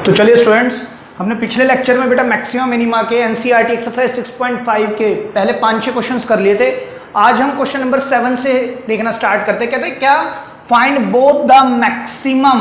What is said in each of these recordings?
तो चलिए स्टूडेंट्स, हमने पिछले लेक्चर में बेटा मैक्सिमम मिनिमा के एनसीईआरटी एक्सरसाइज 6.5 के पहले 5-6 क्वेश्चंस कर लिए थे। आज हम क्वेश्चन नंबर 7 से देखना स्टार्ट करते हैं। कहते हैं क्या, find both the maximum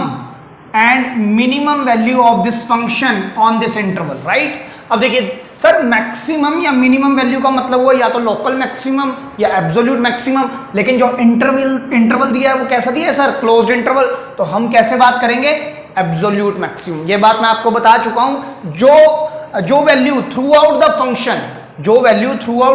and minimum value of this function on this interval, right. अब देखिए सर, मैक्सिमम या मिनिमम वैल्यू का मतलब हुआ या तो लोकल मैक्सिमम या एब्सोल्यूट मैक्सिमम, लेकिन जो इंटरवल दिया है वो कैसा दिया है सर, क्लोज्ड इंटरवल। तो हम कैसे बात करेंगे, एब्सोल्यूट मैक्सिमम। ये बात मैं आपको बता चुका हूं। जो value through out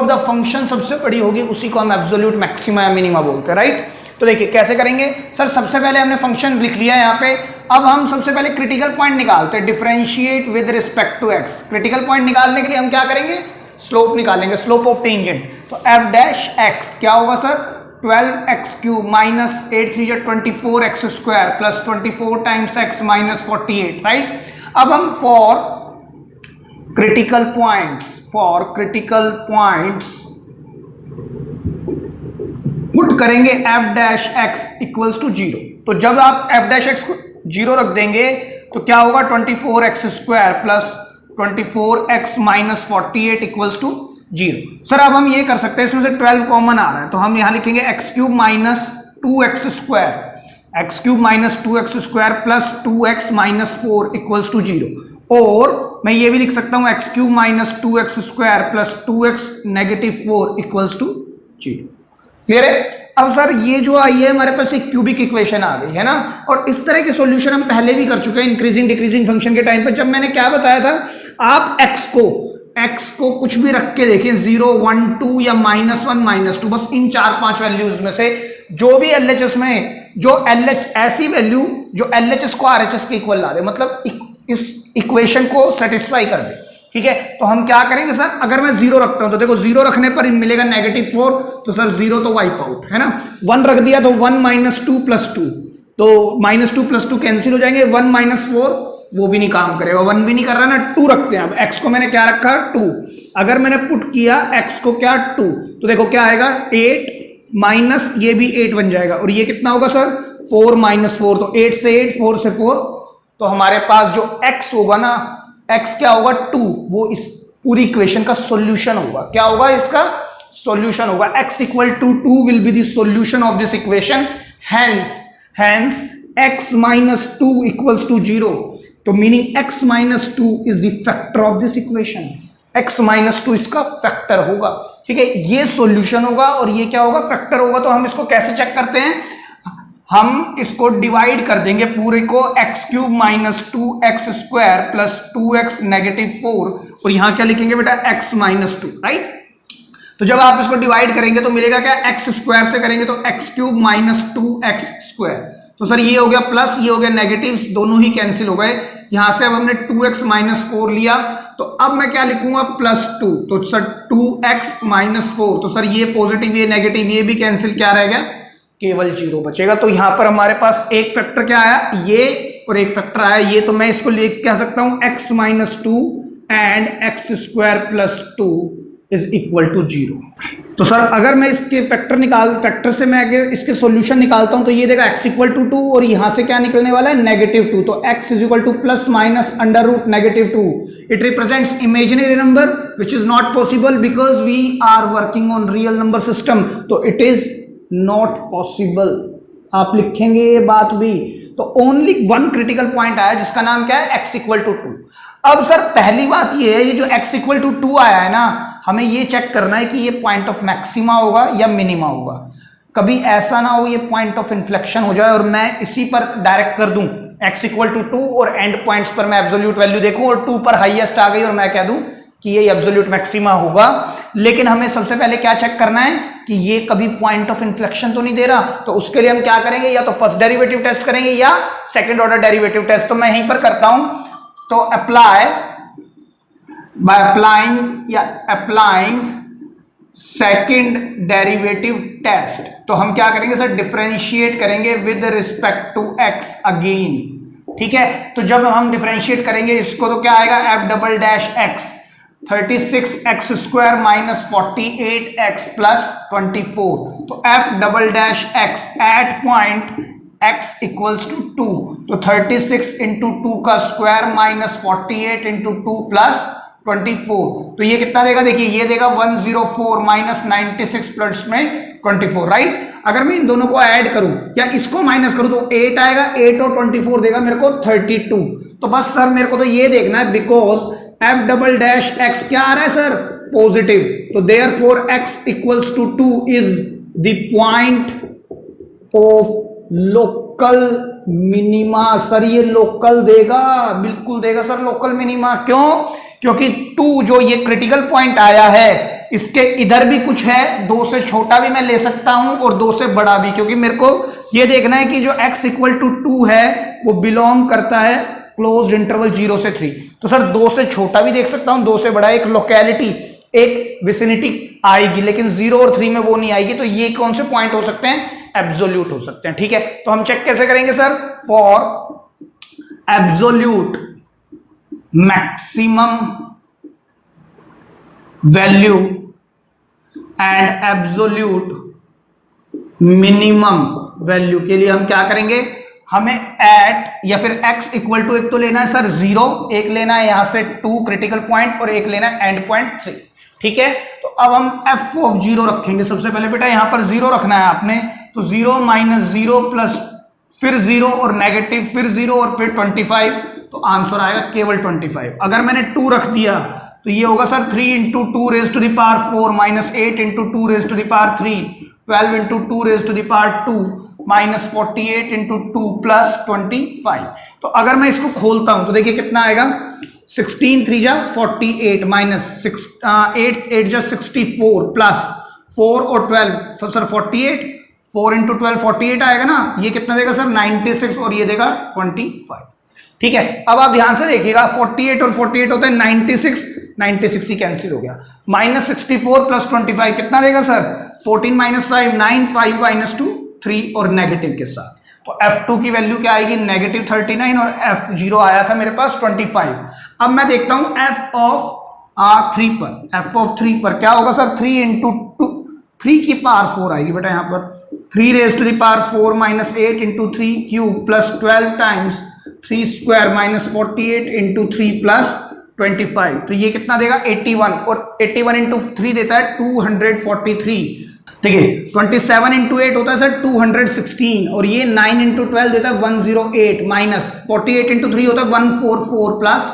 the function सबसे बड़ी होगी उसी को हम एब्सोल्यूट मैक्सिमा या मिनिमा बोलते हैं, राइट। तो देखिए कैसे करेंगे सर, सबसे पहले हमने फंक्शन लिख लिया है यहाँ पे। अब हम सबसे पहले क्रिटिकल पॉइंट निकालते हैं, differentiate with respect to x. Critical point निकालने के लिए हम क्या करेंगे, स्लोप निकालेंगे, स्लोप ऑफ टेंजेंट। तो एफ डैश एक्स क्या होगा sir, 12x³ minus 8 3 24x² plus 24 times x minus 48, right. अब हम फॉर क्रिटिकल पॉइंट्स पुट करेंगे f dash x equals to 0। तो जब आप एफ डैश एक्स को 0 रख देंगे तो क्या होगा, 24x² plus 24x minus 48 equals to 0। Sir अब हम ये कर सकते हैं, इसमें से 12 कॉमन आ रहा है तो हम यहां लिखेंगे x³ minus 2x² minus 2x² plus 2x minus 4 equals to 0। और मैं ये भी लिख सकता हूं x³ minus 2x² plus 2x negative 4 equals to 0। Clear है। अब सर ये जो आई है हमारे पास एक क्यूबिक इक्वेशन आ गई है ना, और इस तरह के सॉल्यूशन हम पहले भी कर चुके हैं इंक्रीजिंग डिक्रीजिंग फंक्शन के टाइम पे। जब मैंने क्या बताया था, आप x को कुछ भी रख के देखिए, 0 1 2 या -1 -2, बस इन 4-5 वैल्यूज में से जो भी LHS में जो LH ऐसी वैल्यू जो LHS को RHS के इक्वल ला दे, मतलब इस इक्वेशन को सेटिस्फाई कर दे, ठीक है। तो हम क्या करेंगे सर, अगर मैं 0 रखता हूं तो देखो 0 रखने पर मिलेगा -4, तो सर 0 तो वाइप आउट है ना। 1 रख दिया तो 1 - 2 + 2, तो -2 + 2 कैंसिल हो जाएंगे। 1 - 4 वो भी नहीं काम करेगा, 1 भी नहीं कर रहा ना। 2 रखते हैं, अब x को मैंने क्या रखा, 2। अगर मैंने पुट किया x को क्या, 2, तो देखो क्या आएगा, 8 माइनस ये भी 8 बन जाएगा, और ये कितना होगा सर, 4 - 4, तो 8 से 8, 4 से 4, तो हमारे पास जो x होगा ना, x क्या होगा, 2, वो इस पूरी इक्वेशन का सॉल्यूशन होगा। क्या होगा, इसका सॉल्यूशन होगा। x = 2 will be the solution of this equation, hence x - 2 = 0। तो meaning x - 2 is the factor of this equation, x - 2 इसका फैक्टर होगा, ठीक है। ये सॉल्यूशन होगा और ये क्या होगा, फैक्टर होगा। तो हम इसको कैसे चेक करते हैं, हम इसको डिवाइड कर देंगे पूरे को, x³ minus 2x² plus 2x negative 4, और यहां क्या लिखेंगे बेटा, x - 2, राइट। तो जब आप इसको डिवाइड करेंगे तो मिलेगा क्या, x² से करेंगे तो x³ माइनस 2x², तो सर ये हो गया प्लस, ये हो गया नेगेटिव, दोनों ही कैंसिल हो गए। यहां से अब हमने 2x - 4 लिया, तो अब मैं क्या लिखूंगा, +2, तो सर 2x - 4, तो सर ये पॉजिटिव ये नेगेटिव ये भी कैंसिल, क्या रहेगा, केवल 0 बचेगा। तो यहां पर हमारे पास एक फैक्टर क्या आया, ये, और एक फैक्टर आया ये, तो मैं इसको लिख कह सकता हूं x - 2 and x² plus 2 is equal to 0। तो सर अगर मैं इसके फैक्टर से मैं अगर इसके सॉल्यूशन निकालता हूं तो ये देखा x = 2, और यहां से क्या निकलने वाला है, -2, तो x = plus minus √-2। It represents imaginary number which is not possible because we are working on real number system, तो इट इज नॉट पॉसिबल। आप लिखेंगे ये बात भी। तो ओनली वन क्रिटिकल पॉइंट आया जिसका नाम क्या है, x = 2। अब सर पहली बात ये है, ये जो x = 2 आया है ना, हमें ये चेक करना है कि ये पॉइंट ऑफ मैक्सिमा होगा या मिनिमा होगा। कभी ऐसा ना हो ये पॉइंट ऑफ इन्फ्लेक्शन हो जाए और मैं इसी पर डायरेक्ट कर दूं x = 2, और एंड पॉइंट्स पर मैं एब्सोल्यूट वैल्यू देखूं और 2 पर हाईएस्ट आ गई और मैं कह दूं कि ये एब्सोल्यूट मैक्सिमा होगा। लेकिन हमें सबसे पहले क्या चेक करना है कि ये कभी पॉइंट ऑफ इन्फ्लेक्शन तो नहीं दे रहा। तो उसके लिए हम क्या करेंगे, या तो फर्स्ट डेरिवेटिव टेस्ट करेंगे या सेकंड ऑर्डर डेरिवेटिव टेस्ट। तो मैं यहीं पर करता हूं, तो अप्लाइंग सेकंड डेरिवेटिव टेस्ट। तो हम क्या करेंगे सर, डिफरेंशिएट करेंगे with respect to x again, ठीक है। तो जब हम डिफरेंशिएट करेंगे इसको तो क्या आएगा, f'(x) 36x² minus 48x plus 24, तो f'(x) at point x equals to 2, तो 36 इंटू 2 का स्क्वायर माइनस 48 इंटू 2 प्लस 24, तो ये कितना देगा, देखिए ये देगा 104 माइनस 96 प्लस में 24, राइट। अगर मैं इन दोनों को ऐड करूं या इसको माइनस करूं तो 8 आएगा, 8 और 24 देगा मेरे को 32। तो बस सर मेरे को तो ये देखना है because f double dash x क्या आ रहा है सर, पॉजिटिव, तो therefore x equals to 2 is the point of local minima. Sir ये लोकल देगा, बिल्कुल देगा सर लोकल मिनिमा। क्यों? क्योंकि 2 जो ये क्रिटिकल पॉइंट आया है इसके इधर भी कुछ है, 2 से छोटा भी मैं ले सकता हूं और 2 से बड़ा भी, क्योंकि मेरे को ये देखना है कि जो x इक्वल टू 2 है वो बिलोंग करता है क्लोज्ड इंटरवल 0 से 3। तो सर 2 से छोटा भी देख सकता हूं, 2 से बड़ा, एक लोकेलिटी एक विसिनिटी आएगी, लेकिन 0 और 3 में वो नहीं आएगी। तो ये कौन से पॉइंट हो सकते हैं, एब्सोल्यूट हो सकते हैं, ठीक है। तो हम चेक कैसे करेंगे sir, for absolute maximum value and absolute minimum value के लिए हम क्या करेंगे, हमें एट या फिर x इक्वल टू एक तो लेना है सर 0, एक लेना है यहां से 2 क्रिटिकल पॉइंट और एक लेना है एंड पॉइंट 3, ठीक है। तो अब हम f ऑफ 0 रखेंगे। सबसे पहले बेटा यहां पर 0 रखना है आपने, तो 0 माइनस 0 प्लस फिर 0 और नेगेटिव फिर 0 और फिर 25, तो आंसर आएगा केवल 25। अगर मैंने 2 रख दिया तो ये होगा sir 3 into 2 raise to the power 4 minus 8 into 2 raise to the power 3, 12 into 2 raise to the power 2 minus 48 into 2 plus 25। तो अगर मैं इसको खोलता हूं तो देखिए कितना आएगा, 16 3 जा 48 माइनस 8 8 जा 64 प्लस 4 और 12 सर 48, 4 इंटू 12 48 आएगा ना, ये कितना देगा सर 96 और ये देगा 25, ठीक है। अब आप ध्यान से देखिएगा 48 और 48 होता है 96, 96 ही कैंसिल हो गया, माइनस 64 प्लस 25 कितना देगा सर 14 माइनस 5 9, 5 माइनस 2 3 और नेगेटिव के साथ। तो f2 की वैल्यू क्या आएगी, नेगेटिव 39 और f0 आया था मेरे पास 25। अब मैं देखता हूं f ऑफ 3 पर, f ऑफ 3 पर क्या होगा सर, 3 इंटू 2 3 की पावर 4 आएगी बेटा यहाँ पर, 3 raise to the power 4 minus 8 into 3 cube plus 12 times 3 square minus 48 into 3 plus 25, तो ये कितना देगा 81 और 81 इंटू 3 देता है 243। देखिए 27 इंटू 8 होता है सर 216 और ये 9 इंटू 12 देता है 108 माइनस 48 इंटू 3 होता है 144 प्लस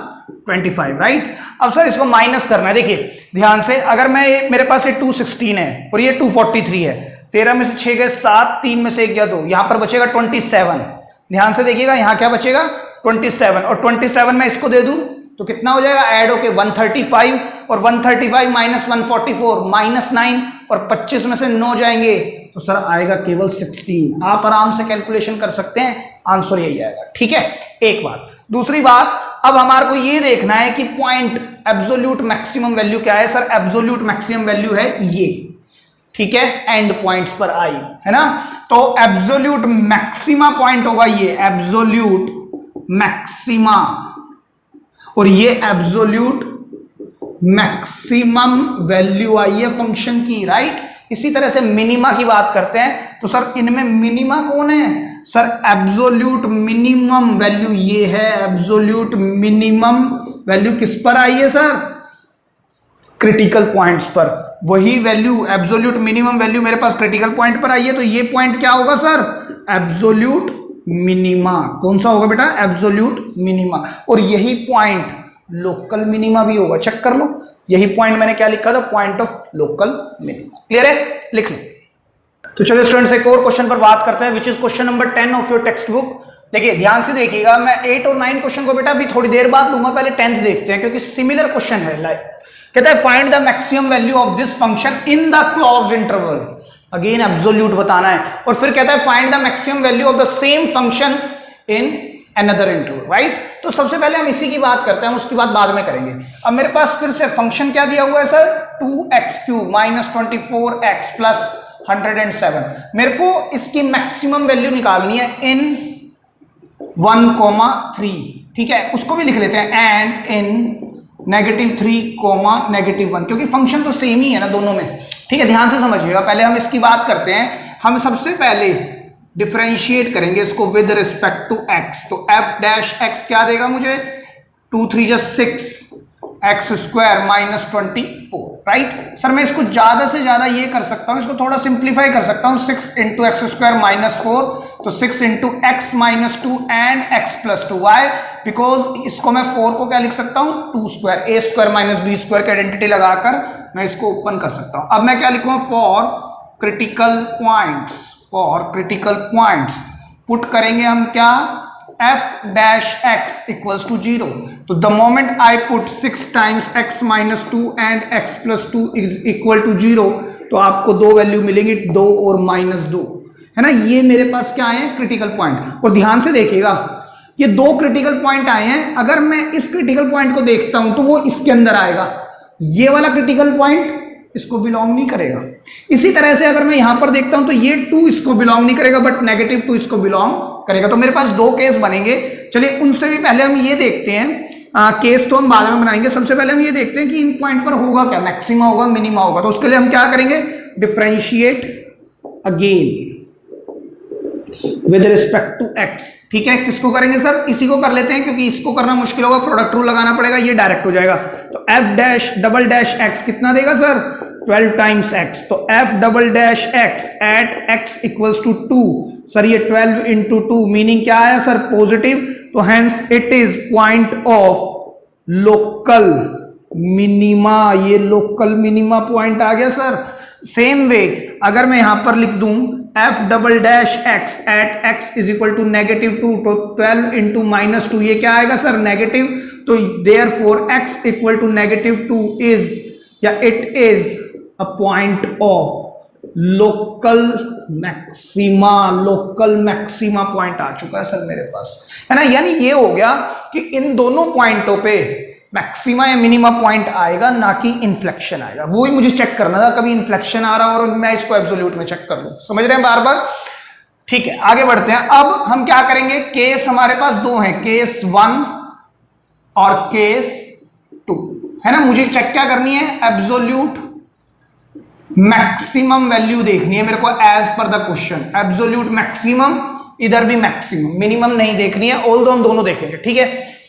25, राइट। अब सर इसको माइनस करना है, देखिए ध्यान से, अगर मैं मेरे पास ये 216 है और ये 243 है, 13 में से 6 गए 7, 3 में से 1 गया 2, यहां पर बचेगा 27। ध्यान से देखिएगा यहां क्या बचेगा 27 और 27 में इसको दे दूं तो कितना हो जाएगा, ऐड होके 135 और 135 माइनस 144 माइनस 9 और 25 में से 9 जाएंगे तो सर आएगा केवल 16। आप आराम से कैलकुलेशन कर सकते हैं, आंसर यही आएगा, ठीक है। एक बात, दूसरी बात, अब हमारे को ये देखना है कि पॉइंट एब्सोल्यूट मैक्सिमम वैल्यू क्या है सर, एब्सोल्यूट मैक्सिमम वैल्यू है ये, ठीक है, एंड पॉइंट्स पर आई है ना। तो एब्सोल्यूट मैक्सिमा पॉइंट होगा ये, एब्सोल्यूट मैक्सिमा, और ये एब्सोल्यूट मैक्सिमम वैल्यू आई है फंक्शन की, राइट। इसी तरह से मिनिमा की बात करते हैं, तो सर इनमें मिनिमा कौन है सर, एब्सोल्यूट मिनिमम वैल्यू ये है, एब्सोल्यूट मिनिमम वैल्यू किस पर आई है सर, क्रिटिकल पॉइंट्स पर। वही वैल्यू एब्सोल्यूट मिनिमम वैल्यू मेरे पास क्रिटिकल पॉइंट पर आई है, तो ये पॉइंट क्या होगा सर, एब्सोल्यूट मिनिमा। कौन सा होगा बेटा, एब्सोल्यूट मिनिमा। और यही पॉइंट लोकल मिनिमा भी होगा, चेक कर लो, यही पॉइंट मैंने क्या लिखा था, point of local minima. Clear है, लिख लो। तो चलिए स्टूडेंट्स एक और क्वेश्चन पर बात करते हैं, which is question number 10 of your text book. देखिए ध्यान से देखिएगा, मैं 8 और 9 क्वेश्चन को बेटा अभी थोड़ी देर बाद लूंगा, पहले 10th देखते हैं क्योंकि सिमिलर क्वेश्चन है। लाइक कहता है find the maximum value of this function in the closed interval, again absolute बताना है, और फिर कहता है find the maximum value of the same function in another interval, right. तो सबसे पहले हम इसी की बात करते हैं, उसकी बात बाद में करेंगे। अब मेरे पास फिर से फंक्शन क्या दिया हुआ है sir, 2x³ minus 24x plus 107। मेरे को इसकी मैक्सिमम वैल्यू निकालनी है इन 1,3, ठीक है, उसको भी लिख लेते हैं, एंड इन -3, -1, क्योंकि फंक्शन तो सेम ही है ना दोनों में, ठीक है। ध्यान से समझिएगा, पहले हम इसकी बात करते हैं। हम सबसे पहले डिफरेंशिएट करेंगे इसको विद रिस्पेक्ट टू एक्स, तो एफ डैश एक्स क्या देगा मुझे, 2 3 जा 6 x square minus 24, right. Sir मैं इसको ज्यादा से ज्यादा ये कर सकता हूं, इसको थोड़ा सिंप्लीफाई कर सकता हूं, 6 इंटू एक्स स्क्वायर माइनस 4, तो 6 into x minus 2 and x plus 2, why, because इसको मैं 4 को क्या लिख सकता हूं, 2 square, a square minus b square की आइडेंटिटी लगाकर मैं इसको ओपन कर सकता हूं। अब मैं क्या लिखूंगा, फॉर क्रिटिकल पॉइंट्स पुट करेंगे हम क्या, f dash x equals to 0, तो the moment I put 6 times x minus 2 and x plus 2 is equal to 0, तो आपको दो वैल्यू मिलेंगी, 2 और -2, है ना। ये मेरे पास क्या आए हैं, क्रिटिकल पॉइंट। और ध्यान से देखिएगा, ये दो क्रिटिकल पॉइंट आए हैं, अगर मैं इस क्रिटिकल पॉइंट को देखता हूं तो वो इसके अंदर आएगा, ये वाला क्रिटिकल पॉइंट इसको बिलोंग नहीं करेगा। इसी तरह से अगर मैं यहां पर देखता हूं तो ये 2 इसको बिलोंग नहीं करेगा, बट -2 इसको बिलोंग करेगा। तो मेरे पास दो केस बनेंगे। चलिए उनसे भी पहले हम ये देखते हैं, केस तो हम बाद में बनाएंगे, सबसे पहले हम ये देखते हैं कि इन पॉइंट पर होगा क्या, मैक्सिमा होगा, मिनिमा होगा। तो उसके लिए हम क्या करेंगे, differentiate again with respect to x, ठीक है। किसको करेंगे सर, इसी को कर लेते हैं, क्योंकि इसको करना मुश्किल होगा, प्रोडक्ट रूल लगाना पड़ेगा, ये डायरेक्ट हो जाएगा। तो f dash double dash x कितना देगा सर, 12 टाइम्स x, तो f double dash x at x equals to 2, sir ये 12 इंटू 2 मीनिंग क्या है सर, पॉजिटिव, तो hence it is point of local minima, ये लोकल मिनिमा पॉइंट आ गया सर। सेम वे अगर मैं यहां पर लिख दूं f double dash x at x is equal to -2, तो 12 इंटू -2 ये क्या आएगा सर, नेगेटिव, तो therefore x equal to -2 is या it is a point of local maxima point आ चुका है सर मेरे पास, है ना। यानी ये हो गया कि इन दोनों पॉइंटों पे मैक्सिमा या मिनिमा पॉइंट आएगा, ना कि इन्फ्लेक्शन आएगा। वो ही मुझे चेक करना था, कभी इन्फ्लेक्शन आ रहा और मैं इसको एब्सोल्यूट में चेक कर लूं, समझ रहे हैं बार बार, ठीक है। आगे बढ़ते हैं। अब हम क्या करेंगे, केस हमारे पास दो हैं, केस 1 और केस 2, है ना। मुझे चेक क्या करनी है, एब्सोल्यूट मैक्सिमम वैल्यू देखनी है मेरे को, as per the question, absolute maximum, इधर भी मैक्सिमम, मिनिमम नहीं देखनी है, ऑल्दो हम दोनों देखेंगे, ठीक है।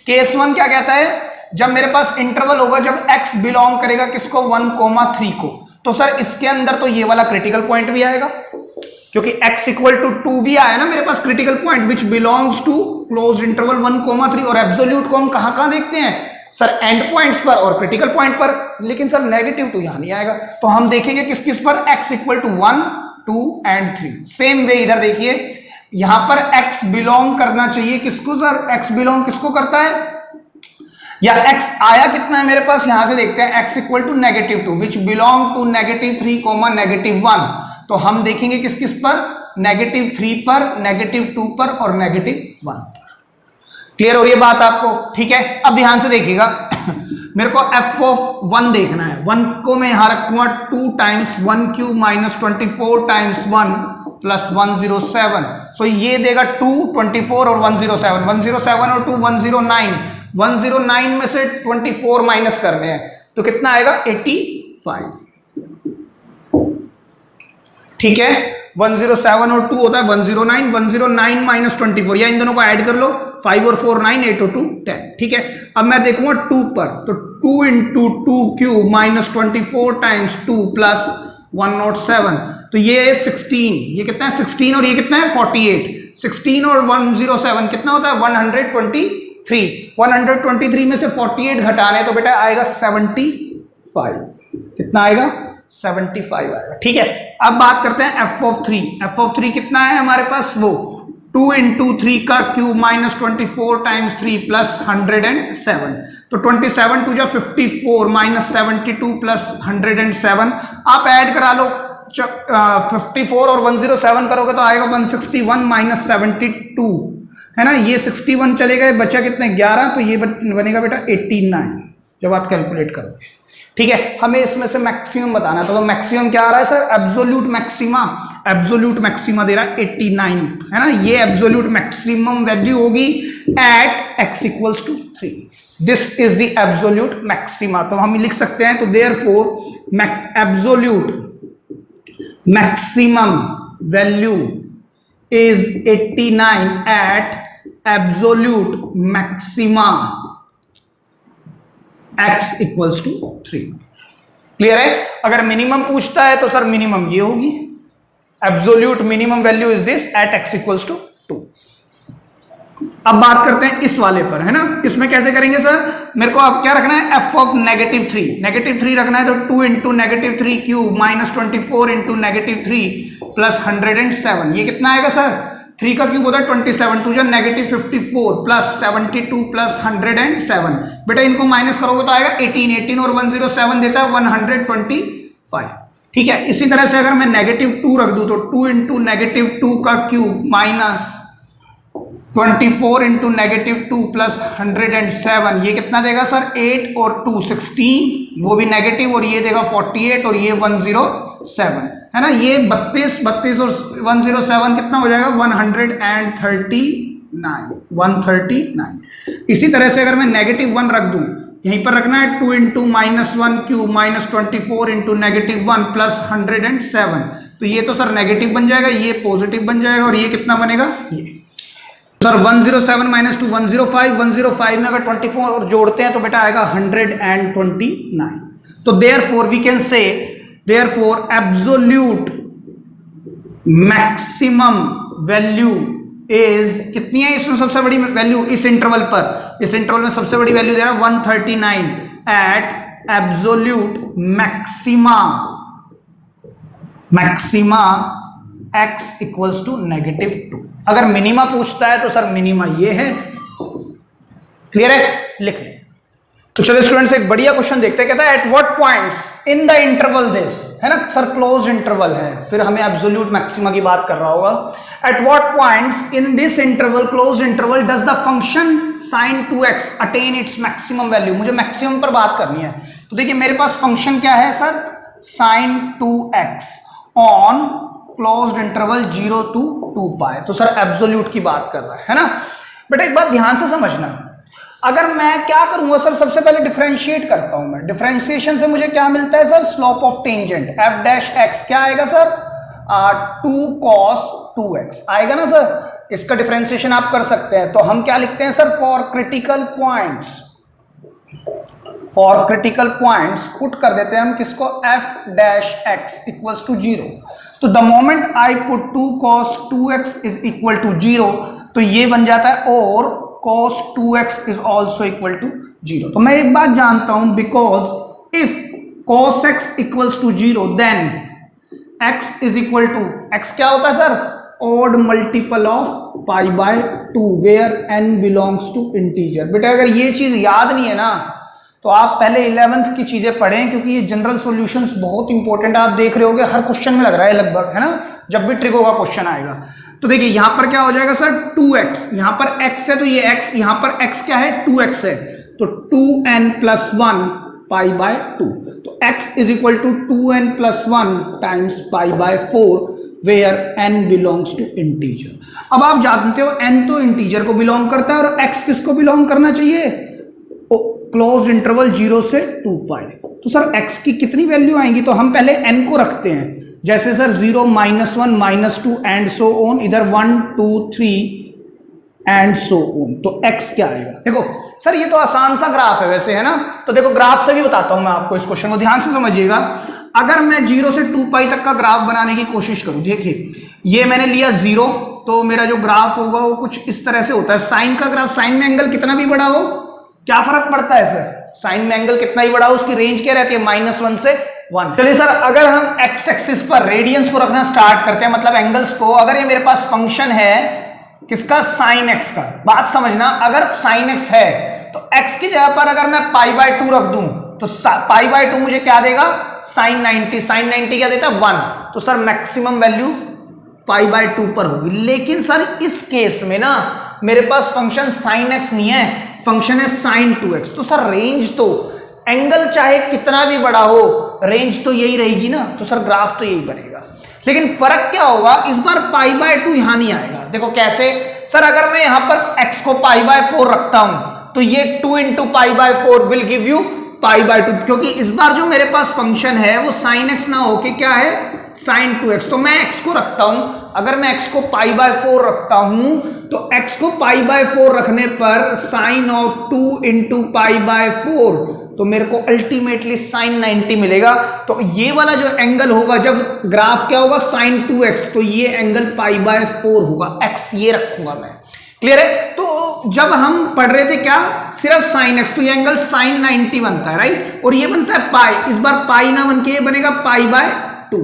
केस 1 क्या कहता है, जब मेरे पास इंटरवल होगा, जब x बिलोंग करेगा किसको, 1,3 को, तो सर इसके अंदर तो ये वाला क्रिटिकल पॉइंट भी आएगा, क्योंकि x इक्वल टू 2 भी आया ना मेरे पास critical point, which belongs to closed interval 1,3, और एब्सोल्यूट को हम कहां देखते हैं सर, एंड पॉइंट्स पर और क्रिटिकल पॉइंट पर, लेकिन सर -2 यहां नहीं आएगा, तो हम देखेंगे किस किस पर, x equal to 1, 2 and 3। Same way इधर देखिए, यहां पर x बिलोंग करना चाहिए किसको सर, x बिलोंग किसको करता है, या x आया कितना है मेरे पास, यहां से देखते हैं, x equal to -2 which belong to -3, -1, तो हम देखेंगे किस किस पर, -3 पर, -2 पर और -1 पर। क्लियर हो रही है बात आपको, ठीक है। अब ध्यान से देखिएगा, मेरे को f ऑफ 1 देखना है, 1 को मैं यहां रखूंगा 2 times 1 cube minus 24 times 1 plus 107, सो ये देगा 2, 24 और 107, 107 और 2 109, 109 में से 24 माइनस करने हैं, तो कितना आएगा 85, ठीक है। 107 और 2 होता है 109, 109 माइनस 24, या इन दोनों को ऐड कर लो, 5 और 4 9, 8 और 2 10, ठीक है। अब मैं देखूंगा 2 पर, तो 2 into 2 cube minus 24 times 2 plus 107, तो ये है 16, ये कितना है 16 और ये कितना है 48, 16 और 107 कितना होता है 123, 123 में से 48 घटाने तो बेटा आएगा 75, कितना आएगा 75 आएगा, ठीक है। अब बात करते हैं f ऑफ 3, f ऑफ 3 कितना है हमारे पास, वो 2 इंटू 3 का क्यूब माइनस 24 टाइम्स 3 प्लस 107, तो 27 2 जा 54 माइनस 72 प्लस 107, आप ऐड करा लो, 54 और 107 करोगे तो आएगा 161 माइनस 72, है ना। ये 61 चले गए, बचा कितने 11, तो ये बनेगा बेटा 89 जब आप कैलकुलेट करोगे, ठीक है। हमें इसमें से मैक्सिमम बताना है, तो मैक्सिमम क्या आ रहा है सर, एब्सोल्यूट मैक्सिमा दे रहा है 89, है ना। ये एब्सोल्यूट मैक्सिमम वैल्यू होगी at x equals to 3, this is the absolute maxima, तो हम लिख सकते हैं, तो therefore absolute maximum value is 89 at absolute maxima x equals to 3। Clear है? अगर मिनिमम पूछता है तो सर मिनिमम ये होगी, absolute minimum value is this at x equals to 2। अब बात करते हैं इस वाले पर, है ना। इसमें कैसे करेंगे सर? मेरे को अब क्या रखना है, f ऑफ -3 रखना है, तो 2 into -3 cube minus 24 into -3 plus 107। ये कितना आएगा सर? 3 का क्यूब होता है 27, 2 -54 प्लस 72 प्लस 107। बेटा इनको माइनस करोगे तो आएगा 18 और 107 देता है 125। ठीक है, इसी तरह से अगर मैं -2 रख दूं तो 2 इंटू -2 का क्यूब माइनस 24 इंटू -2 प्लस 107, ये कितना देगा सर? 8 और 2 16, वो भी नेगेटिव, और ये देगा 48 और ये 107, है ना। ये 32 और 107 कितना हो जाएगा? 139। इसी तरह से अगर मैं -1 रख दूं, यहीं पर रखना है 2 into -1 cube minus 24 into -1 plus 107, तो ये तो सर नेगेटिव बन जाएगा, ये पॉजिटिव बन जाएगा, और ये कितना बनेगा? ये सर 107 माइनस 2 105 में अगर 24 और जोड़ते हैं तो बेटा आएगा 129। तो therefore we can say therefore absolute maximum value is कितनी है? इसमें सबसे बड़ी वैल्यू इस इंटरवल पर, इस इंटरवल में सबसे बड़ी वैल्यू दे रहा है 139 at absolute maxima x equals to -2। अगर मिनिमा पूछता है तो सर मिनिमा ये है। क्लियर है? लिख लें। तो चलो स्टूडेंट्स एक बढ़िया क्वेश्चन देखते हैं। कहता है at what points in the interval this, है ना सर, क्लोज इंटरवल है, फिर हमें एब्सोल्यूट मैक्सिमा की बात कर रहा होगा। At what points in this interval, close interval, does the function sin 2x attain its maximum value. मुझे मैक्सिमम पर बात करनी है, तो देखिए मेरे पास फंक्शन क्या है sir? sin 2x on closed interval 0 to 2 pi. तो सर एब्सोल्यूट की बात कर रहा है ना। बेटा एक बात ध्यान से समझना, अगर मैं क्या करूंगा सर, सबसे पहले डिफरेंशिएट करता हूं मैं। डिफरेंशिएशन से मुझे क्या मिलता है sir? Slope of tangent f dash x क्या आएगा सर? 2 cos 2x आएगा ना सर। इसका डिफरेंशिएशन आप कर सकते हैं, तो हम क्या लिखते हैं sir? For critical points put कर देते हैं हम किसको? f dash x equals to 0। तो the moment I put 2 cos 2x is equal to 0, तो ये बन जाता है और cos 2x is also equal to 0। तो मैं एक बात जानता हूं, because if cos x equals to 0 then x is equal to, x क्या होता है sir? Odd multiple of pi by 2 where n belongs to integer. बेटा अगर ये चीज याद नहीं है ना, तो आप पहले 11th की चीजें पढ़ें, क्योंकि ये जनरल सॉल्यूशंस बहुत इंपॉर्टेंट है। आप देख रहे होगे हर क्वेश्चन में लग रहा है लगभग, है ना, जब भी ट्रिगो का क्वेश्चन आएगा। तो देखिए यहां पर क्या हो जाएगा सर? 2x, यहां पर x है तो ये x, यहां पर x क्या है? 2x है, तो 2n प्लस 1 पाई बाय 2। तो x is equal to 2n plus 1 times pi by 4 where n belongs to integer. अब आप जानते हो n तो इंटीजर को बिलोंग करता है, और x किसको बिलोंग करना चाहिए? क्लोज्ड इंटरवल 0 से 2 पाई। तो सर x की कितनी वैल्यू आएंगी? तो हम पहले n को रखते हैं, जैसे सर 0 -1 -2 एंड सो ऑन, इधर 1 2 3 एंड सो ऑन। तो x क्या आएगा? देखो सर ये तो आसान सा ग्राफ है वैसे, है ना। तो देखो ग्राफ से भी बताता हूं मैं आपको, इस क्वेश्चन को ध्यान से समझिएगा। अगर मैं 0 से 2 पाई तक का ग्राफ बनाने की कोशिश करूं, देखिए ये मैंने लिया 0, तो मेरा जो ग्राफ होगा वो कुछ इस तरह से होता है। साइन का ग्राफ, साइन में एंगल कितना भी बड़ा हो क्या फर्क पड़ता है सर? साइन में एंगल कितना ही बड़ा हो उसकी रेंज क्या रहती है? -1 से 1। चलिए सर अगर हम x एक्सिस पर रेडियंस को रखना स्टार्ट करते हैं, मतलब एंगल्स को, अगर ये मेरे पास फंक्शन है किसका? sin x का। बात समझना, अगर sin x है तो x की जगह पर अगर मैं π/2 रख दूं तो π/2 मुझे क्या देगा? sin 90। sin 90 क्या देता है? 1। तो सर मैक्सिमम वैल्यू π/2 पर होगी। लेकिन सर इस केस में ना मेरे पास फंक्शन sin x नहीं है, फंक्शन है sin 2x। तो सर रेंज तो, एंगल चाहे कितना भी बड़ा हो, रेंज तो यही रहेगी ना। तो सर ग्राफ तो यही बनेगा, लेकिन फर्क क्या होगा? इस बार π/2 यहां नहीं आएगा। देखो कैसे सर? अगर मैं यहां पर x को π/4 रखता हूं तो ये 2 इंटू π/4 विल गिव यू π/2, क्योंकि इस बार जो मेरे पास फंक्शन है वो sin x ना होके क्या है? Sign 2x। तो मैं x को रखता हूं, अगर मैं x को पाई बाय 4 रखता हूं तो x को पाई बाय 4 रखने पर sine of 2 into pi by 4, तो मेरे को अल्टीमेटली साइन 90 मिलेगा। तो ये वाला जो एंगल होगा जब ग्राफ क्या होगा साइन 2x, तो ये एंगल पाई बाय 4 होगा, x ये रखूंगा मैं। क्लियर है? तो जब हम पढ़ रहे थे क्या सिर्फ साइन x, तो ये एंगल साइन 90 बनता है, राइट, और ये बनता है पाई। इस बार पाई ना बन के ये बनेगा पाई बाय 2।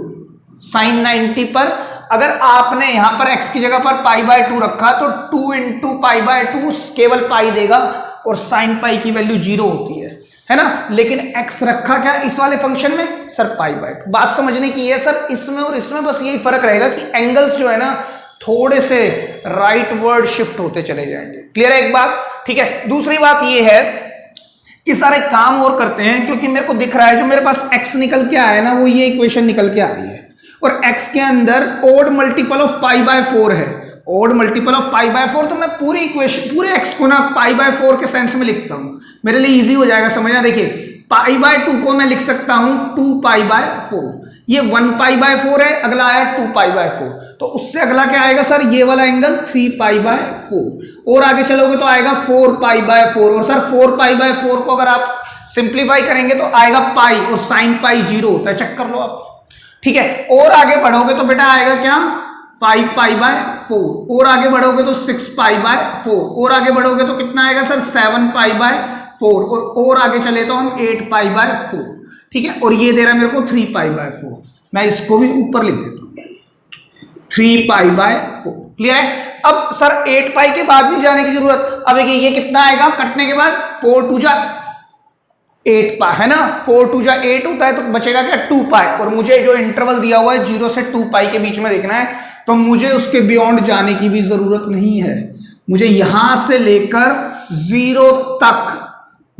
साइन 90 पर अगर आपने यहां पर x की जगह पर पाई बाय 2 रखा तो 2 इंटू पाई बाय 2 केवल पाई देगा, और साइन पाई की वैल्यू 0 होती है ना। लेकिन x रखा क्या इस वाले फंक्शन में, सर पाई बाय 2। बात समझने की है सर, इसमें और इसमें बस यही फर्क रहेगा कि एंगल्स जो है ना थोड़े से राइट वर्ड शिफ्ट होते चले जाएंगे। क्लियर है एक बात? ठीक है। दूसरी बात ये है कि सारे काम और करते हैं, क्योंकि मेरे को दिख रहा है जो मेरे पास x निकल के आया ना वो ये इक्वेशन निकल के आ रही है, और x के अंदर odd multiple of pi by 4 है, odd multiple of pi by 4। तो मैं पूरी इक्वेशन पूरे x को ना पाई बाय 4 के सेंस में लिखता हूं, मेरे लिए इजी हो जाएगा समझना। देखिए पाई बाय 2 को मैं लिख सकता हूं 2 पाई बाय 4, ये 1 पाई बाय 4 है, अगला आया 2 पाई बाय 4, तो उससे अगला क्या आएगा सर ये वाला एंगल 3 पाई बाय 4, और आगे चलोगे तो आएगा 4 पाई बाय 4, और सर 4 पाई बाय 4 को अगर आप सिंप्लीफाई करेंगे तो आएगा पाई, और साइन पाई 0 होता है, चेक कर लो आप। ठीक है, और आगे बढ़ोगे तो बेटा आएगा क्या 5 पाई बाय 4, और आगे बढ़ोगे तो 6 पाई बाय 4, और आगे बढ़ोगे तो कितना आएगा सर 7 पाई बाय 4, और आगे चले तो हम 8 पाई बाय 4। ठीक है, और ये दे रहा है मेरे को 3 पाई बाय 4, मैं इसको भी ऊपर लिख देता हूं 3 पाई बाय 4। क्लियर है? अब सर 8 पाई के बाद नहीं जाने की जरूरत। अब देखिए ये कितना आएगा कटने के बाद, 4 2 जा 8 पाई है ना, 4 2 जा 8 होता है, तो बचेगा क्या 2 पाई, और मुझे जो इंटरवल दिया हुआ है 0 से 2 पाई के बीच में देखना है, तो मुझे उसके बियॉन्ड जाने की भी जरूरत नहीं है, मुझे यहां से लेकर 0 तक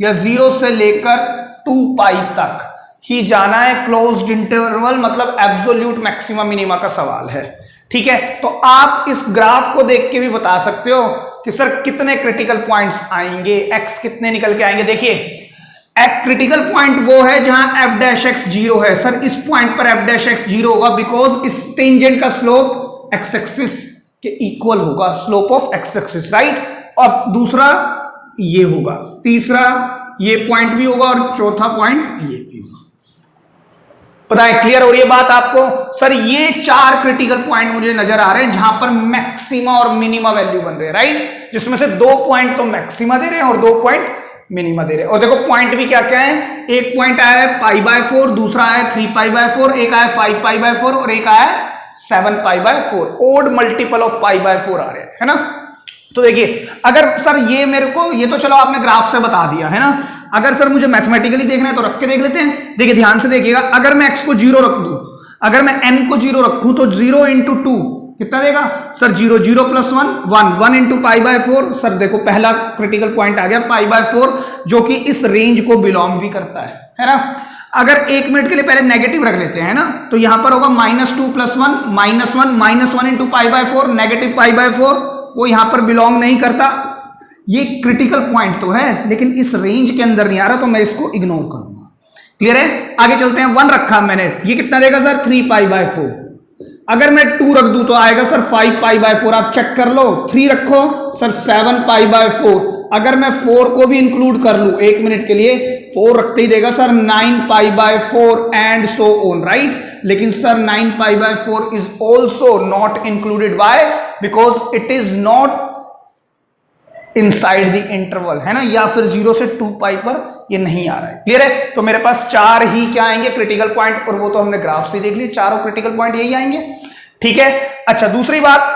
या 0 से लेकर 2 पाई तक ही जाना है। क्लोज्ड इंटरवल मतलब एब्सोल्यूट मैक्सिमम मिनिमा का सवाल है। ठीक है, तो आप इस ग्राफ को देख के भी बता सकते हो कि सर कितने क्रिटिकल पॉइंट्स आएंगे, x कितने निकल के आएंगे। देखिए एक क्रिटिकल पॉइंट वो है जहां f डैश x 0 है, सर इस पॉइंट पर f डैश x 0 होगा बिकॉज इस टेंजेंट का स्लोप x एक्सिस के इक्वल होगा, slope of x axis, right. और दूसरा ये होगा, तीसरा ये पॉइंट भी होगा, और चौथा पॉइंट ये भी होगा। पता है? क्लियर हो रही है बात आपको? सर ये 4 क्रिटिकल पॉइंट मुझे नजर आ रहे हैं जहां पर मैक्सिमा और मिनिमा वैल्यू बन रहे हैं, राइट, जिसमें से 2 पॉइंट तो मैक्सिमा दे रहे हैं और 2 पॉइंट मिनिमा दे रहे हैं। और देखो पॉइंट भी क्या क्या है, एक पॉइंट आया है पाई बाय 4, दूसरा आया 3 पाई बाय 4, एक आया 5 पाई बाय 4, और एक आया 7 pi by 4। Odd multiple of pi by 4 आ रहे हैं, है ना। तो देखिए अगर सर ये मेरे को, ये तो चलो आपने ग्राफ से बता दिया है ना, अगर सर मुझे मैथमेटिकली देखना है तो रख के देख लेते हैं। देखिए ध्यान से देखिएगा, अगर मैं x को 0 रख दूं, अगर मैं n को 0 रखूं तो 0 इंटू 2 कितना देगा sir 0, 0 plus 1 1, 1 into pi by 4। Sir देखो पहला क्रिटिकल पॉइंट आ गया पाई बाय 4, जो कि इस रेंज को बिलोंग भी करता है ना। अगर 1 मिनट के लिए पहले नेगेटिव रख लेते हैं ना, तो यहां पर होगा -2 plus 1 -1 -1 into pi by 4, negative pi by 4 वो यहां पर बिलोंग नहीं करता। ये क्रिटिकल पॉइंट तो है लेकिन इस रेंज के अंदर नहीं आ रहा, तो मैं इसको इग्नोर करूंगा। क्लियर है? आगे चलते हैं। 1 रखा मैंने, ये कितना देगा सर 3 पाई बाय 4। अगर मैं 2 रख दूं तो आएगा सर 5 पाई बाय 4, आप चेक कर लो। 3 रखो सर 7 पाई बाय 4। अगर मैं 4 को भी इंक्लूड कर लूं 1 मिनट के लिए, 4 रखते ही देगा sir 9 pi by 4 and so on, right. लेकिन sir 9 pi by 4 is also not included, why? Because it is not inside the interval, है ना, या फिर 0 से 2 पाई पर ये नहीं आ रहा है। क्लियर है? तो मेरे पास 4 ही क्या आएंगे क्रिटिकल पॉइंट, और वो तो हमने ग्राफ से देख लिए, चारों क्रिटिकल पॉइंट यही आएंगे। ठीक है, अच्छा दूसरी बात,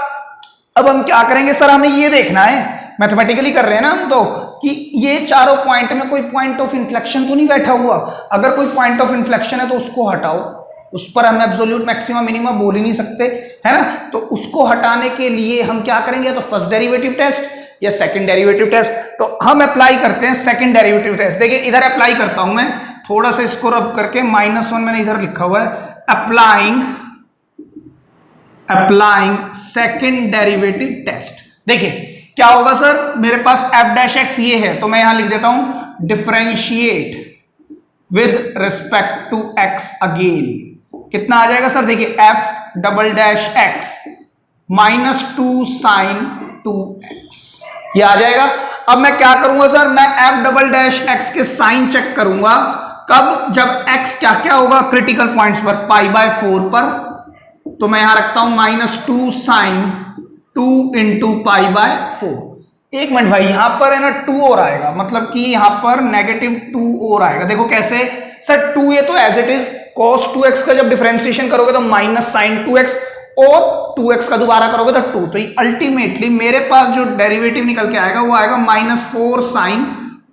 अब हम क्या करेंगे सर, हमें ये देखना है, मैथमेटिकली कर रहे हैं ना हम तो, कि ये चारों पॉइंट में कोई पॉइंट ऑफ इन्फ्लेक्शन तो नहीं बैठा हुआ। अगर कोई पॉइंट ऑफ इन्फ्लेक्शन है तो उसको हटाओ, उस पर हम एब्सोल्यूट मैक्सिमम मिनिमम बोल ही नहीं सकते, है ना। तो उसको हटाने के लिए हम क्या करेंगे, तो फर्स्ट डेरिवेटिव टेस्ट या सेकंड डेरिवेटिव टेस्ट। तो हम अप्लाई करते हैं सेकंड डेरिवेटिव टेस्ट। देखिए इधर अप्लाई करता हूं मैं, थोड़ा सा इसको रब करके, -1 मैंने इधर लिखा हुआ है, अप्लाइंग सेकंड डेरिवेटिव टेस्ट। देखिए क्या होगा सर, मेरे पास f डैश x ये है, तो मैं यहां लिख देता हूं differentiate with respect to x again, कितना आ जाएगा सर, देखिए f double dash x minus 2 sine 2x, ये आ जाएगा। अब मैं क्या करूंगा सर, मैं एफ डबल डैश एक्स के साइन चेक करूंगा कब, जब x क्या क्या होगा क्रिटिकल पॉइंट्स पर, π/4 पर, तो मैं यहां रखता हूं -2 साइन 2 इंटू π/4। एक मिनट भाई, यहां पर है ना 2 और आएगा, मतलब कि यहां पर -2 और आएगा। देखो कैसे सर, 2 ये तो as it is cos 2x का जब डिफरेंशिएशन करोगे तो माइनस साइन 2x, और 2x का दोबारा करोगे तो 2, तो अल्टीमेटली मेरे पास जो डेरिवेटिव निकल के आएगा वो आएगा -4 साइन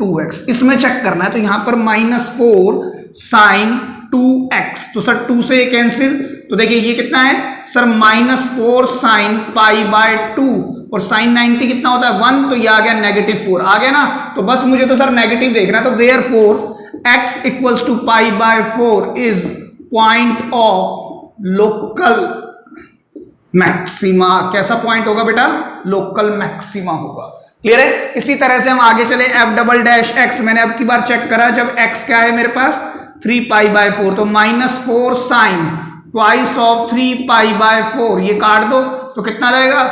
2x। इसमें चेक करना है, तो यहां पर -4 साइन 2x, तो सर 2 से कैंसिल, तो देखिए ये कितना है सर, -4 साइन π/2, और साइन 90 कितना होता है 1, तो ये आ गया -4 आ गया ना। तो बस मुझे तो सर नेगेटिव देखना है, तो therefore x equals to π/4 is point of local maxima. कैसा पॉइंट होगा बेटा, लोकल मैक्सिमा होगा। क्लियर है। इसी तरह से हम आगे चले, एफ डबल डैश एक्स, मैंने अब की बार चेक करा, जब x क्या है मेरे पास 3π/4, तो -4 साइन ट्वाइस ऑफ 3π/4, ये काट दो तो कितना जाएगा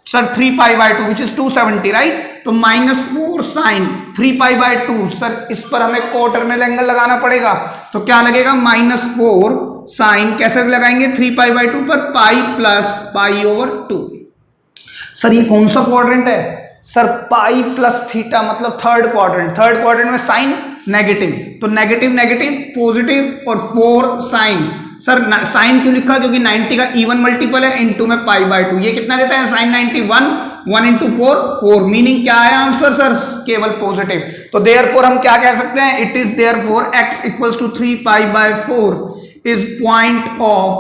सर 3π/2 विच इज 270, राइट। तो -4 साइन 3π/2, सर इस पर हमें कोटर्नल एंगल लगाना पड़ेगा, तो क्या लगेगा -4 साइन, कैसे लगाएंगे 3π/2 पर, पाई प्लस π/2। सर ये कौन सा क्वाड्रेंट है सर, पाई प्लस थीटा, मतलब थर्ड क्वाड्रेंट। थर्ड क्वाड्रेंट में साइन नेगेटिव, तो नेगेटिव नेगेटिव पॉजिटिव, और 4 साइन, सर साइन क्यों लिखा, क्योंकि 90 का इवन मल्टीपल है, इनटू में π/2, ये कितना देता है साइन 91, 1 इंटू 4 4, मीनिंग क्या है आंसर सर, केवल पॉजिटिव। तो देयरफॉर हम क्या कह सकते हैं, it is therefore x equals to 3π/4 is point of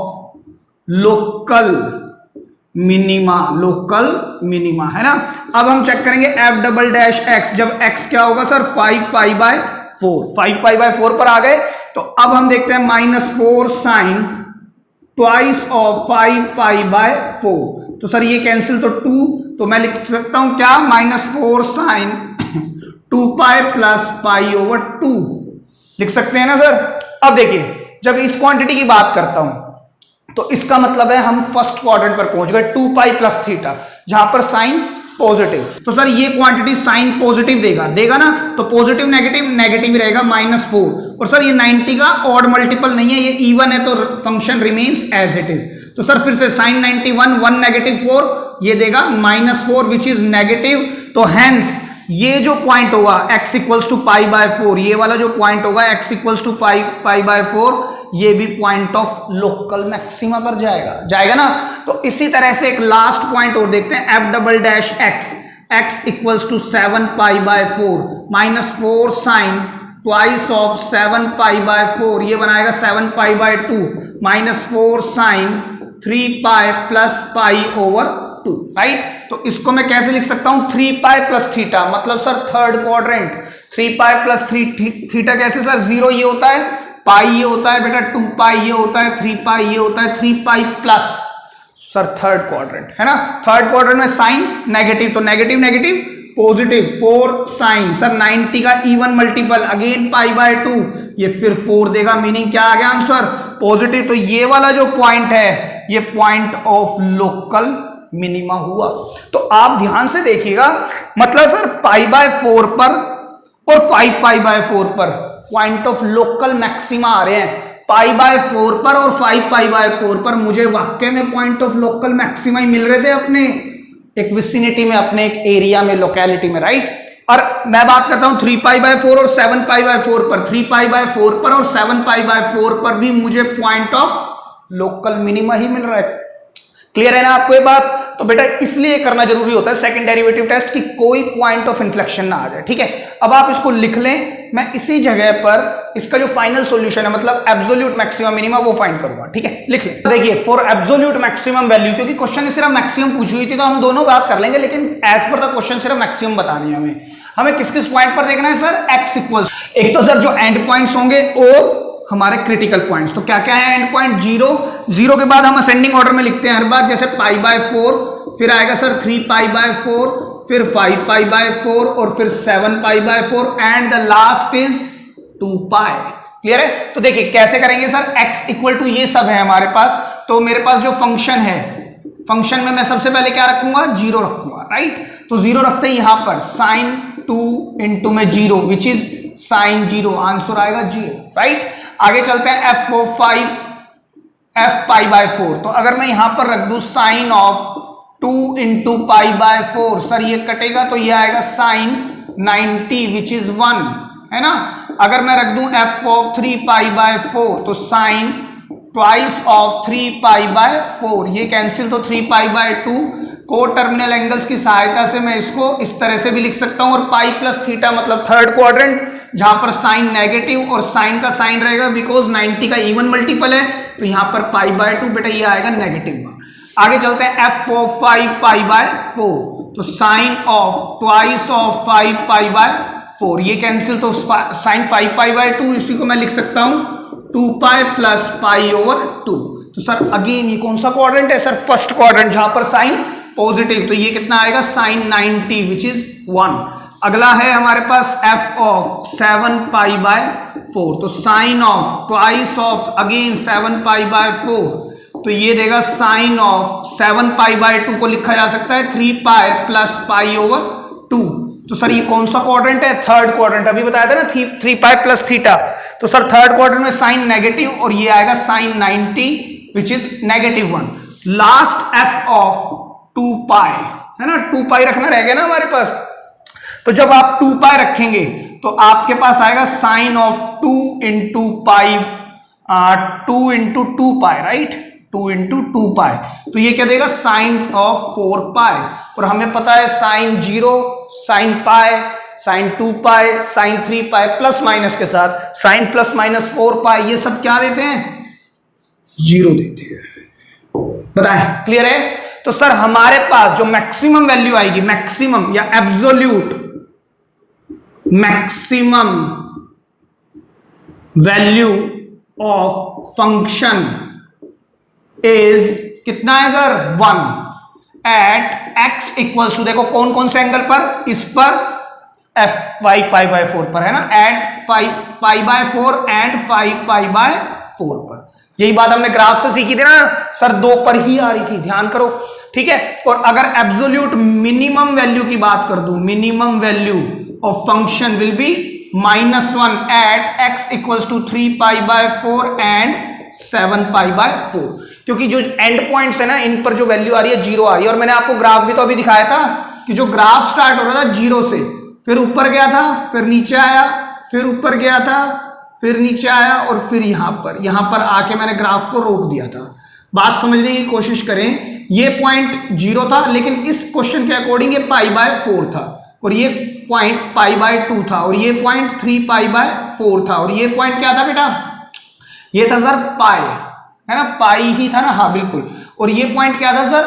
local minima, local minima है ना। अब हम चेक करेंगे एफ डबल डैश एक्स, जब x क्या होगा सर 5π/4, 5π/4 पर आ गए, तो अब हम देखते हैं -4 साइन ट्वाइस ऑफ 5π/4, तो सर ये कैंसिल, तो 2, तो मैं लिख सकता हूं क्या, -4 साइन 2π प्लस π/2 लिख सकते हैं ना सर। अब देखिए जब इस क्वांटिटी की बात करता हूं तो इसका मतलब है हम फर्स्ट क्वाड्रेंट पर पहुंच गए, 2π प्लस थीटा, जहां पर साइन पॉजिटिव, तो सर ये क्वांटिटी साइन पॉजिटिव देगा ना, तो पॉजिटिव नेगेटिव नेगेटिव ही रहेगा -4, और सर ये 90 का ऑड मल्टीपल नहीं है, ये इवन है, तो function remains as it is. तो सर फिर से साइन 91 1 -4 ये देगा -4 विच इज नेगेटिव, तो हेंस ये जो पॉइंट होगा x इक्वल्स टू π/4, ये वाला जो पॉइंट होगा x इक्वल्स टू π/4, ये भी पॉइंट ऑफ लोकल मैक्सिमा पर जाएगा ना। तो इसी तरह से एक लास्ट पॉइंट और देखते हैं, F double dash X, x equals to 7π/4 -4 sine twice of 7π/4, ये बनाएगा 7π/2 -4 साइन 3π प्लस π/2, राइट। तो इसको मैं कैसे लिख सकता हूं, 3π प्लस थीटा, मतलब sir third quadrant, 3π plus theta कैसे सर, 0 ये होता है, पाई ये होता है बेटा, 2π ये होता है, 3π ये होता है, 3π प्लस सर थर्ड क्वाड्रेंट है ना। थर्ड क्वाड्रेंट में साइन नेगेटिव, तो negative negative positive, 4 sine, sir 90 का इवन मल्टीपल, अगेन π/2, ये फिर 4 देगा, मीनिंग क्या आ गया आंसर पॉजिटिव। तो ये वाला जो पॉइंट है ये पॉइंट ऑफ लोकल मिनिमा हुआ। तो आप ध्यान से देखिएगा, मतलब सर π/4 पर और 5π/4 पर पॉइंट ऑफ लोकल मैक्सिमा आ रहे हैं, π/4 पर और 5π/4 पर मुझे वाकई में पॉइंट ऑफ लोकल मैक्सिमा ही मिल रहे थे अपने एक विसिनिटी में, अपने एक एरिया में, लोकेलिटी में, राइट। और मैं बात करता हूं 3π/4 और 7π/4 पर, 3π/4 पर और 7π/4 पर भी मुझे पॉइंट ऑफ लोकल मिनिमा ही मिल रहा है। क्लियर है ना आपको ये बात। तो बेटा इसलिए करना जरूरी होता है सेकंड डेरिवेटिव टेस्ट, कि कोई पॉइंट ऑफ इन्फ्लेक्शन ना आ जाए, ठीक है। अब आप इसको लिख लें, मैं इसी जगह पर इसका जो फाइनल सॉल्यूशन है, मतलब एब्सोल्यूट मैक्सिमम मिनिमा, वो फाइंड करूंगा, ठीक है। लिख लें, देखिए फॉर एब्सोल्यूट मैक्सिमम वैल्यू, क्योंकि क्वेश्चन सिर्फ मैक्सिमम पूछी हुई थी तो हम दोनों बात कर लेंगे, लेकिन एज पर द क्वेश्चन सिर्फ मैक्सिमम बतानी है हमें किस किस पॉइंट पर देखना है सर, एक्स इक्वल्स, एक तो सर जो एंड पॉइंट्स होंगे और हमारे क्रिटिकल पॉइंट्स। तो क्या क्या है एंड पॉइंट, 0 के बाद हम असेंडिंग ऑर्डर में लिखते हैं हर बार, जैसे π/4, फिर आएगा सर 3π/4, फिर 5π/4 और फिर 7π/4 and the last is 2π। Clear है? तो देखिए कैसे करेंगे सर, x इक्वल टू ये सब है हमारे पास, तो मेरे पास जो फंक्शन है, फंक्शन में मैं सबसे पहले क्या रखूंगा, 0 रखूंगा, राइट? तो 0 रखते ही यहां पर साइन 2 इंटू में 0 विच इज साइन 0, आंसर आएगा 0, राइट? आगे चलते हैं f पाई बाय 4, तो अगर मैं यहां पर रख दूं sine of 2 into pi by 4, sir ये कटेगा तो ये आएगा साइन 90 विच इज 1, है ना? अगर मैं रख दूं f ऑफ 3 पाई बाय 4, तो sine twice of 3 pi by 4, ये कैंसिल, तो 3 पाई बाय 2, को टर्मिनल एंगल्स की सहायता से मैं इसको इस तरह से भी लिख सकता हूं, और पाई प्लस थीटा मतलब थर्ड क्वाड्रेंट, जहां पर साइन नेगेटिव और साइन का साइन रहेगा, बिकॉज 90 का इवन मल्टीपल है, तो यहां पर पाई बाय 2, बेटा ये आएगा -1। आगे चलते हैं f ऑफ 5 पाई बाय 4, तो sine of twice of 5 pi by 4, ये कैंसिल, तो साइन 5 पाई बाय 2, इसी को मैं लिख सकता हूं 2 पाई प्लस पाई ओवर 2। तो सर अगेन ये कौन सा क्वाड्रेंट है सर, फर्स्ट क्वाड्रेंट, जहां पर साइन पॉजिटिव, तो ये कितना आएगा साइन 90 विच इज 1। अगला है हमारे पास f ऑफ 7 पाई बाय 4, तो sine of twice of again 7 pi by 4, तो ये देगा साइन ऑफ 7 पाई बाय 2 को लिखा जा सकता है 3 पाई प्लस पाई ओवर 2। तो सर ये कौन सा क्वाड्रेंट है, थर्ड क्वाड्रेंट, अभी बताया था ना 3 पाई प्लस थीटा, तो सर थर्ड क्वाड्रेंट में साइन नेगेटिव, और ये आएगा sine 90 which is -1। Last f of 2 pi, है ना, 2 पाई रखना रह गया ना हमारे पास, तो जब आप 2 पाई रखेंगे तो आपके पास आएगा sine of 2 into pi, 2 into 2 pi, right, 2 into 2 pi, तो ये क्या देगा साइन ऑफ 4 पाई, और हमें पता है साइन 0, साइन पाई, साइन 2 पाई, साइन 3 पाई, प्लस माइनस के साथ साइन प्लस माइनस 4 पाई, ये सब क्या देते हैं, 0 देते हैं। बताएं, क्लियर है? तो सर हमारे पास जो मैक्सिमम वैल्यू आएगी, मैक्सिमम या absolute maximum value of function is कितना है sir, 1 at x equals to, देखो कौन कौन से एंगल पर, इस पर f 5 पाई बाय 4 पर, है ना, at 5 pi by 4 and 5 pi by 4 पर। यही बात हमने ग्राफ से सीखी थी ना सर, 2 पर ही आ रही थी, ध्यान करो, ठीक है? और अगर एब्सोल्यूट मिनिमम वैल्यू की बात कर दूं, minimum value of function will be -1 at x equals to 3 pi by 4 and 7 pi by 4, क्योंकि जो एंड पॉइंट्स है ना, इन पर जो वैल्यू आ रही है 0 आ रही है, और मैंने आपको ग्राफ भी तो अभी दिखाया था कि जो ग्राफ स्टार्ट हो रहा था 0 से, फिर ऊपर गया था, फिर नीचे आया, फिर ऊपर गया था, फिर नीचे आया, और फिर यहां पर आके मैंने ग्राफ को रोक दिया था। बात समझने की कोशिश करें, ये पॉइंट 0 था, लेकिन इस क्वेश्चन के अकॉर्डिंग ये पाई बाय 4 था, और ये पॉइंट पाई बाय 2 था, और ये पॉइंट 3 पाई बाय 4 था, और ये पॉइंट क्या था बेटा, ये था सर पाई, है ना, पाई ही था ना, हाँ बिल्कुल, और ये पॉइंट क्या था सर,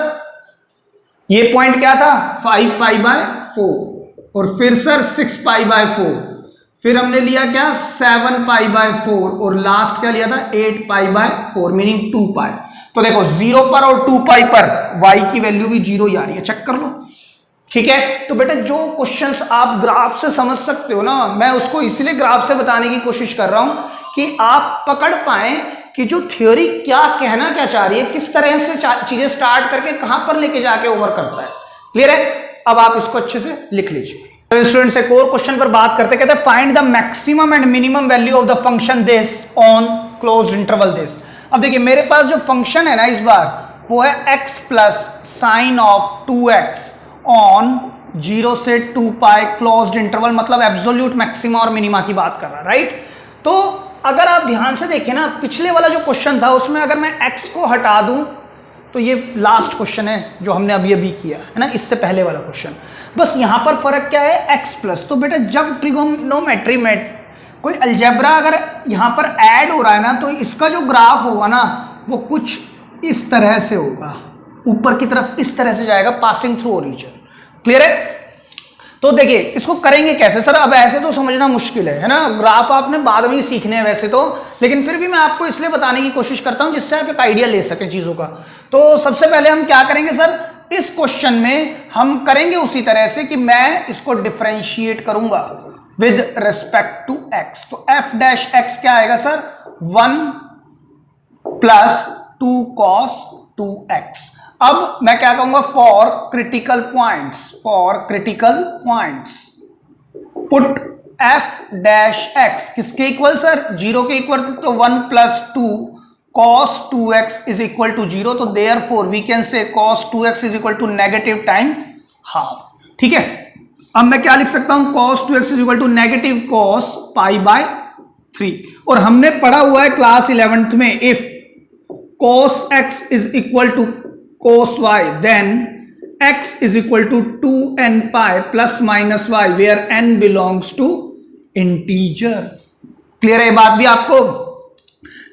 ये पॉइंट क्या था 5 पाई बाय 4, और फिर सर 6 पाई बाय 4, फिर हमने लिया क्या 7 पाई बाय 4, और लास्ट क्या लिया था 8 पाई बाय 4, मीनिंग 2 पाई। तो देखो 0 पर और 2 पाई पर y की वैल्यू भी 0 ही आ रही है, चेक कर लो, ठीक है? तो बेटा जो क्वेश्चंस आप ग्राफ से समझ सकते हो ना, मैं उसको इसलिए ग्राफ से बताने की कोशिश कर रहा हूं कि आप पकड़ पाए कि जो थ्योरी क्या कहना क्या चाह रही है, किस तरह से चीजें स्टार्ट करके कहां पर लेके जाके ओवर करता है। क्लियर है? अब आप इसको अच्छे से लिख लीजिए। तो स्टूडेंट्स एक और क्वेश्चन पर बात करते, कहते हैं find the maximum and minimum value of the function this on closed interval this. अब देखिए मेरे पास जो फंक्शन है ना इस बार, वो है x plus sine of 2x on 0 से 2 पाई क्लोज्ड इंटरवल, मतलब एब्सोल्यूट मैक्सिमा और मिनिमा की बात कर रहा है, राइट? तो अगर आप ध्यान से देखें ना, पिछले वाला जो क्वेश्चन था उसमें अगर मैं x को हटा दूं तो ये लास्ट क्वेश्चन है जो हमने अभी किया है ना, इससे पहले वाला क्वेश्चन। बस यहां पर फर्क क्या है, x प्लस। तो बेटा जब ट्रिगोनोमेट्री में कोई अलजेब्रा अगर यहां पर ऐड हो रहा है ना, तो इसका जो ग्राफ होगा ना वो कुछ इस तरह से होगा, ऊपर की तरफ इस तरह से जाएगा, पासिंग थ्रू ओरिजिन। क्लियर है? तो देखिए इसको करेंगे कैसे सर, अब ऐसे तो समझना मुश्किल है ना, ग्राफ आपने बाद में ही सीखने हैं वैसे तो, लेकिन फिर भी मैं आपको इसलिए बताने की कोशिश करता हूं जिससे आप एक आइडिया ले सके चीजों का। तो सबसे पहले हम क्या करेंगे सर, इस क्वेश्चन में हम करेंगे उसी तरह से कि मैं इसको डिफरेंशिएट करूंगा, विद रिस्पेक्ट टू एक्स। तो एफ डैश एक्स क्या आएगा सर, 1 प्लस 2 cos 2x। अब मैं क्या कहूंगा, for critical points, put f dash x किसके इक्वल सर, 0 के इक्वल। तो 1 plus 2 cos 2x is equal to 0। तो therefore we can say cos 2x is equal to negative time half. ठीक है, अब मैं क्या लिख सकता हूं, cos 2x is equal to negative cos pi by 3। और हमने पढ़ा हुआ है क्लास 11th में, if cos x is equal to cos y then x is equal to 2n pi plus minus y where n belongs to integer। क्लियर है बात भी आपको।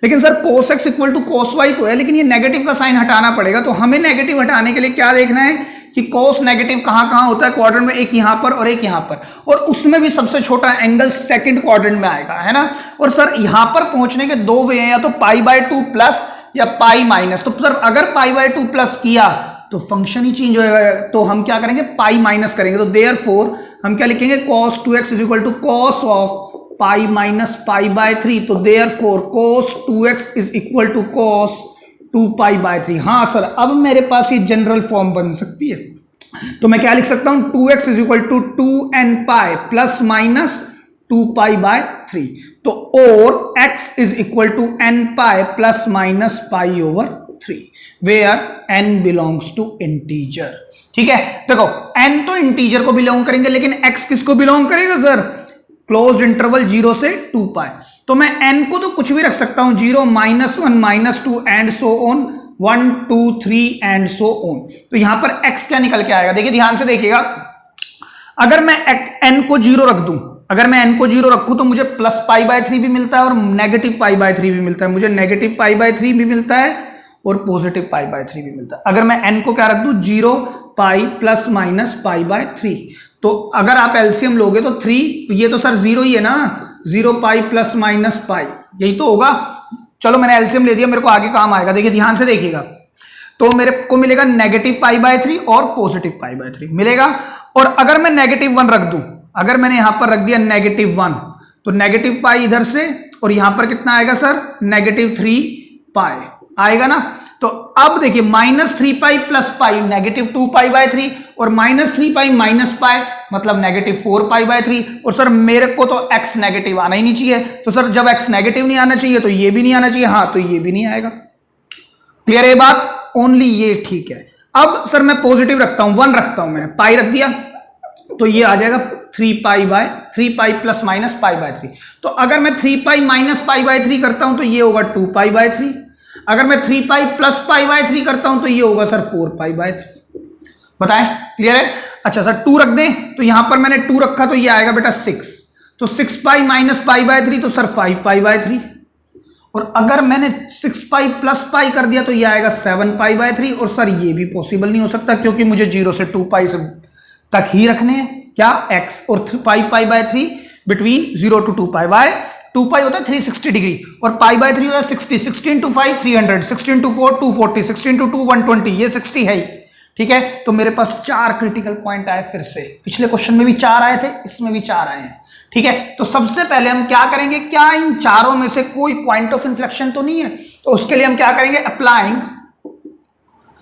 लेकिन sir cos x equal to cos y तो है, लेकिन ये नेगेटिव का साइन हटाना पड़ेगा। तो हमें नेगेटिव हटाने के लिए क्या देखना है कि cos नेगेटिव कहां कहां होता है क्वाड्रेंट में, एक यहां पर और एक यहां पर, और उसमें भी सबसे छोटा एंगल सेकंड क्वाड्रेंट में आएगा, है ना। और सर यहां पर पहुंचने के दो वे हैं, या तो पाई बाय 2 प्लस या पाई माइनस। तो सर अगर पाई बाय 2 प्लस किया तो फंक्शन ही चेंज होएगा, तो हम क्या करेंगे, पाई माइनस करेंगे। तो देयरफॉर हम क्या लिखेंगे, cos 2x is equal to cos of pi minus pi by 3। तो therefore cos 2x is equal to cos 2 pi by 3। हाँ सर, अब मेरे पास ये जनरल फॉर्म बन सकती है। तो मैं क्या लिख सकता हूं, 2x is equal to 2n pi plus minus 2 pi by 3। तो और x is equal to n pi plus minus pi over 3 where n belongs to integer. ठीक है, देखो n तो इंटीजर को बिलोंग करेंगे, लेकिन x किसको बिलोंग करेगा सर, क्लोज्ड इंटरवल 0 से 2 पाई। तो मैं n को तो कुछ भी रख सकता हूं, 0 -1 -2 and so on, 1 2 3 and so on. तो यहां पर x क्या निकल के आएगा, देखिए ध्यान से देखिएगा। अगर मैं n को 0 रख दूं, अगर मैं n को 0 रखूं तो मुझे प्लस पाई बाय 3 भी मिलता है और नेगेटिव पाई बाय 3 भी मिलता है। मुझे नेगेटिव पाई बाय 3 भी मिलता है और पॉजिटिव पाई बाय 3 भी मिलता है। अगर मैं n को क्या रख दूं, 0 पाई प्लस माइनस पाई बाय 3। तो अगर आप एलसीएम लोगे तो 3, ये तो सर 0 ही है ना, 0 पाई प्लस माइनस पाई, यही तो होगा। चलो मैंने एलसीएम ले दिया, मेरे को आगे काम आएगा। देखिए ध्यान से देखिएगा, तो मेरे को मिलेगा नेगेटिव पाई बाय 3 और पॉजिटिव पाई बाय 3 मिलेगा। और अगर मैं नेगेटिव 1 रख दूं, अगर मैंने यहां पर रख दिया नेगेटिव 1, तो नेगेटिव पाई इधर से, और यहां पर कितना आएगा सर, नेगेटिव 3 पाई आएगा ना। तो अब देखिए -3 pi plus pi negative 2 pi by 3, और -3 पाई माइनस पाई मतलब नेगेटिव 4 पाई बाय 3। और सर मेरे को तो x नेगेटिव आना ही नहीं चाहिए। तो सर जब x नेगेटिव नहीं आना चाहिए तो ये भी नहीं आना चाहिए, हाँ तो ये भी नहीं आएगा। क्लियर है बात, ओनली ये ठीक है। अब सर मैं पॉजिटिव रखता हूं, 1 रखता हूं, मैंने पाई रख दिया, तो ये आ जाएगा 3 pi plus minus pi by 3। तो अगर मैं 3 पाई माइनस पाई बाय 3 करता हूं तो ये होगा 2 पाई बाय 3। अगर मैं 3 पाई प्लस पाई बाय 3 करता हूं तो ये होगा सर 4 पाई बाय 3। बताएं, क्लियर है। अच्छा सर 2 रख दें, तो यहां पर मैंने 2 रखा तो ये आएगा बेटा 6। तो 6 पाई माइनस पाई बाय 3 तो सर 5 पाई बाय 3। और अगर मैंने 6 पाई प्लस पाई कर दिया तो ये आएगा 7 पाई बाय 3। और सर ये भी पॉसिबल नहीं हो सकता, क्योंकि मुझे 0 से 2 पाई से तक ही रखने हैं क्या, x, और 5 pi by 3 between 0 to 2 pi. Why 2 pi होता है 360 डिग्री, और पाई बाय 3 होता है 60। 60 into 5 300, 60 into 4 240, 60 into 2 120, ये 60 है ही। ठीक है, तो मेरे पास 4 क्रिटिकल पॉइंट आए फिर से। पिछले क्वेश्चन में भी 4 आए थे, इसमें भी 4 आए हैं। ठीक है, तो सबसे पहले हम क्या करेंगे, क्या इन चारों में से कोई पॉइंट ऑफ इन्फ्लेक्शन तो नहीं है। तो उसके लिए हम क्या करेंगे, अप्लाइंग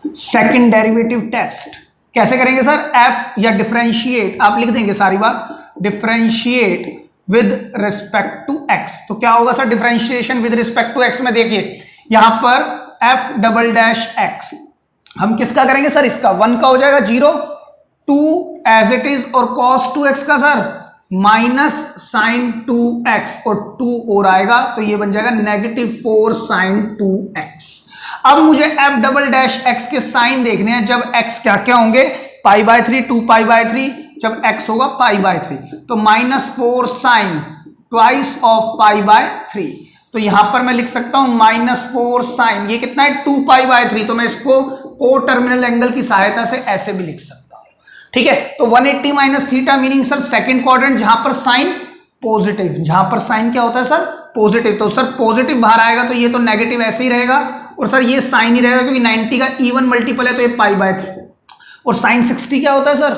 सेकंड डेरिवेटिव टेस्ट। कैसे करेंगे सर, एफ या डिफरेंशिएट, आप लिख देंगे सारी बात, differentiate with respect to x. तो क्या होगा sir differentiation with respect to x में, देखिए यहां पर एफ डबल डैश एक्स हम किसका करेंगे सर, इसका 1 का हो जाएगा 0, 2 एज इट इज, और cos 2x का सर माइनस साइन 2x, और 2 और आएगा तो ये बन जाएगा -4 साइन 2x। अब मुझे एफ डबल डैश एक्स के साइन देखने हैं जब x क्या क्या होंगे, पाई बाय 3 2 पाई बाय 3, जब x होगा पाई बाय 3 तो -4 sine twice of pi by 3। तो यहां पर मैं लिख सकता हूं -4 साइन, ये कितना है 2 पाई बाय 3, तो मैं इसको को टर्मिनल एंगल की सहायता से ऐसे भी लिख सकता हूं। ठीक है, तो 180 minus theta meaning sir second quadrant, जहां पर साइन पॉजिटिव, जहां पर साइन क्या होता है सर पॉजिटिव, तो सर पॉजिटिव बाहर आएगा तो ये तो नेगेटिव ऐसे ही रहेगा, और सर ये साइन ही रहेगा क्योंकि 90 का इवन मल्टीपल है तो ये पाई बाय 3। और साइन 60 क्या होता है सर,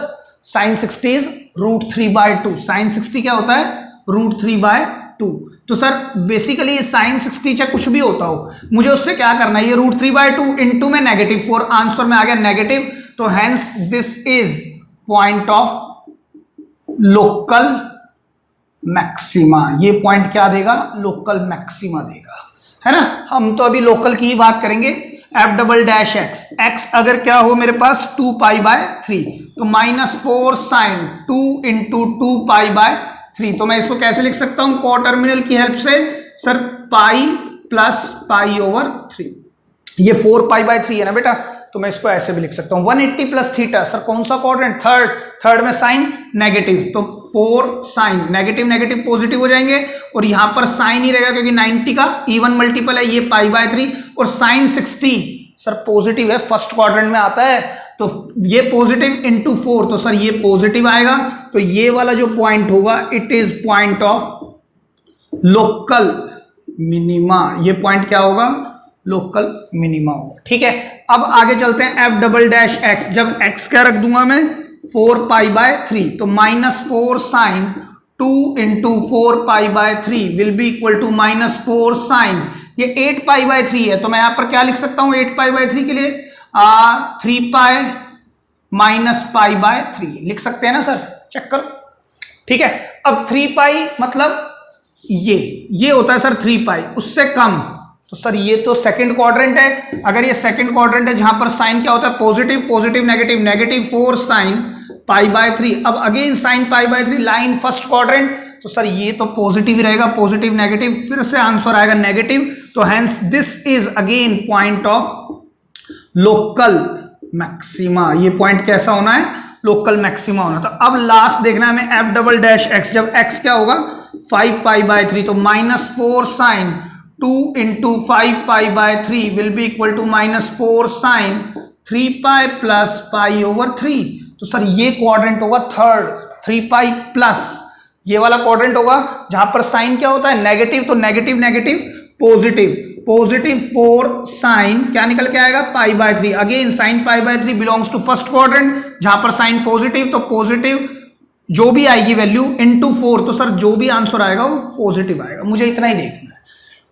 साइन 60 इज √3/2। साइन 60 क्या होता है? √3/2। तो सर बेसिकली साइन 60 चाहे कुछ भी होता हो, मुझे उससे क्या करना है? ये √3/2 इंटू में -4, आंसर में आ गया नेगेटिव। तो hence this is point of local maxima. ये पॉइंट क्या देगा? लोकल मैक्सिमा देगा, है ना। हम तो अभी लोकल की ही बात करेंगे। f'(x), x अगर क्या हो मेरे पास 2π/3, तो -4 sin 2 इंटू 2π/3। तो मैं इसको कैसे लिख सकता हूं कोटर्मिनल की हेल्प से? Sir pi plus π/3। ये 4π/3 है ना बेटा, तो मैं इसको ऐसे भी लिख सकता हूं 180 प्लस थीटा। सर कौन सा क्वाड्रेंट? थर्ड में साइन नेगेटिव, तो 4 साइन नेगेटिव पॉजिटिव हो जाएंगे, और यहां पर साइन ही रहेगा क्योंकि 90 का इवन मल्टीपल है, ये π/3। और साइन 60 सर पॉजिटिव है, फर्स्ट क्वाड्रेंट में आता है, तो ये पॉजिटिव इंटू 4, तो सर ये पॉजिटिव आएगा। तो ये वाला जो पॉइंट होगा it is point of local minima. ये पॉइंट क्या होगा? लोकल मिनिमा होगा। ठीक है, अब आगे चलते हैं f'(x). जब x क्या रख दूंगा मैं? 4π/3, तो -4 sine 2 into 4π/3 will be equal to -4 sine, ये 8π/3 है, तो मैं यहां पर क्या लिख सकता हूं 8π/3 के लिए? 3π माइनस π/3 लिख सकते हैं ना सर, चेक करो। ठीक है, अब 3π मतलब ये होता है सर 3π, उससे कम, तो सर ये तो सेकंड क्वाड्रेंट है। अगर ये सेकंड क्वाड्रेंट है जहां पर साइन क्या होता है? Positive negative 4 sine π/3। अब again sine π/3 line first quadrant, तो सर ये तो पॉजिटिव ही रहेगा, पॉजिटिव नेगेटिव, फिर से आंसर आएगा नेगेटिव। तो hence this is again point of local maxima. ये पॉइंट कैसा होना है? लोकल मैक्सिमा होना। तो अब लास्ट देखना है हमें f'(x). जब x क्या होगा? 5π/3, तो -4 sine 2 into 5π/3 will be equal to -4 sine 3π plus π/3। तो सर ये क्वाड्रेंट होगा थर्ड, 3π प्लस ये वाला क्वाड्रेंट होगा जहां पर साइन क्या होता है? नेगेटिव, तो नेगेटिव पॉजिटिव 4 साइन क्या निकल के आएगा? π/3। Again sine π/3 belongs to first quadrant जहां पर साइन पॉजिटिव, तो पॉजिटिव जो भी आएगी वैल्यू इंटू 4, तो सर जो भी आंसर आएगा वो पॉजिटिव आएगा, मुझे इतना ही देखना है।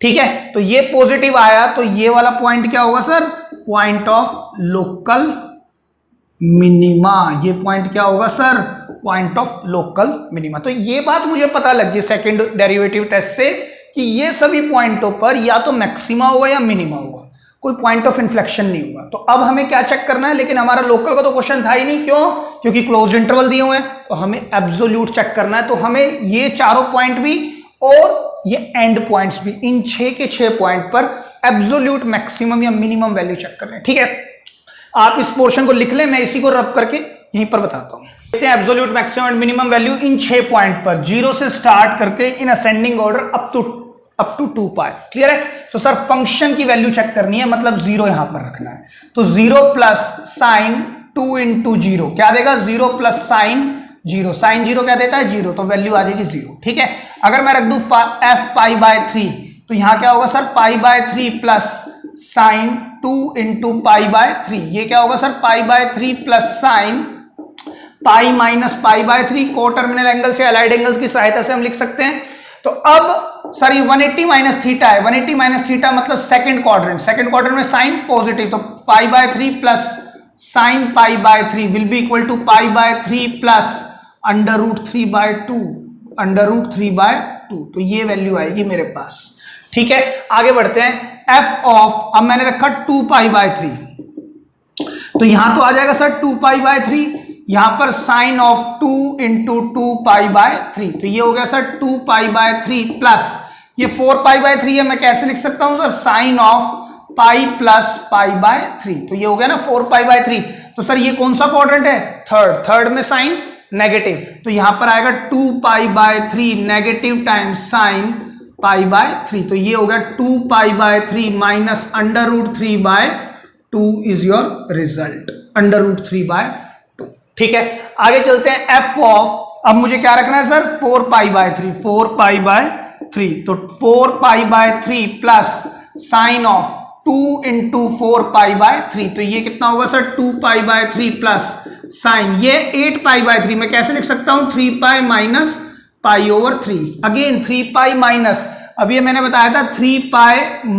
ठीक है, तो ये पॉजिटिव आया, तो ये वाला पॉइंट क्या होगा sir? Point of local minima. ये पॉइंट क्या होगा sir? Point of local minima. तो ये बात मुझे पता लग गई सेकंड डेरिवेटिव टेस्ट से कि ये सभी पॉइंटों पर या तो मैक्सिमा होगा या मिनिमा होगा, कोई पॉइंट ऑफ इन्फ्लेक्शन नहीं होगा। तो अब हमें क्या चेक करना है? लेकिन हमारा लोकल का तो क्वेश्चन था ही नहीं, क्यों? क्योंकि क्लोज इंटरवल दिए हुए हैं, तो हमें एब्सोल्यूट चेक करना है। तो हमें ये चारों पॉइंट भी और ये एंड पॉइंट्स भी, इन 6 के 6 पॉइंट पर एब्सोल्यूट मैक्सिमम या मिनिमम वैल्यू चेक कर रहे हैं। ठीक है, आप इस पोर्शन को लिख लें, मैं इसी को रब करके यहीं पर बताता हूं। देखते हैं absolute maximum and minimum value in 6 point पर, 0 से स्टार्ट करके in ascending order up to 2π। Clear है? तो सर फंक्शन की वैल्यू चेक करनी है, मतलब 0 यहां पर रखना है। तो 0 प्लस साइन 2 इंटू 0 क्या देगा? 0 प्लस साइन 0, साइन 0 क्या देता है? 0, तो वैल्यू आ जाएगी 0। ठीक है, अगर मैं रख दूं f'(π/3), तो यहां क्या होगा सर? π/3 plus sign 2 into π/3। ये क्या होगा sir? π/3 plus sine pi minus π/3। Coterminal angle से अलाइड एंगल्स की सहायता से हम लिख सकते हैं। तो अब सर ये 180 माइनस थीटा है, 180 माइनस थीटा मतलब सेकंड क्वाड्रेंट में साइन पॉजिटिव, तो π/3 plus sine π/3 will be equal to π/3 plus √3/2। तो ये वैल्यू आएगी मेरे पास। ठीक है, आगे बढ़ते हैं। f ऑफ, अब मैंने रखा 2π/3, तो यहां तो आ जाएगा सर 2π/3, यहां पर साइन ऑफ 2 इंटू 2π/3, तो ये हो गया सर 2π/3 प्लस ये 4π/3 है, मैं कैसे लिख सकता हूं sir? Sign of pi plus π/3, तो ये हो गया ना 4π/3। तो सर ये कौन सा क्वाड्रेंट है? थर्ड में साइन नेगेटिव, तो यहां पर आएगा 2π/3 नेगेटिव टाइम्स साइन π/3, तो ये हो गया 2π/3 माइनस √3/2 इज योर रिजल्ट, √3/2। ठीक है, आगे चलते हैं। f ऑफ, अब मुझे क्या रखना है सर? 4π/3, तो 4π/3 प्लस साइन ऑफ 2 इंटू 4π/3, तो ये कितना होगा सर 2π/3 प्लस साइन ये 8π/3, मैं कैसे लिख सकता हूं 3π माइनस π/3, अगेन 3π माइनस, अब ये मैंने बताया था 3π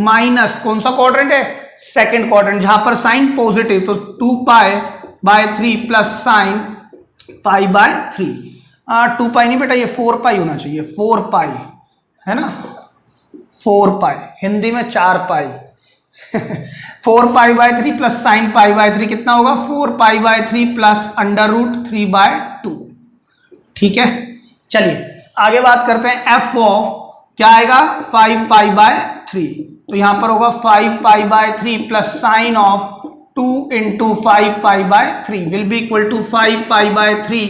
माइनस कौन सा क्वाड्रेंट है, सेकंड क्वाड्रेंट, जहां पर साइन पॉजिटिव, तो 2π/3 प्लस साइन π/3, 2π नहीं बेटा ये 4π होना चाहिए, 4π है ना, 4π हिंदी में 4π 4π/3 प्लस साइन π/3 कितना होगा 4π/3 प्लस √3/2, ठीक है। चलिए आगे बात करते हैं, f ऑफ क्या आएगा 5π/3, तो यहां पर होगा 5π/3 plus sine of 2 into 5π/3 will be equal to 5π/3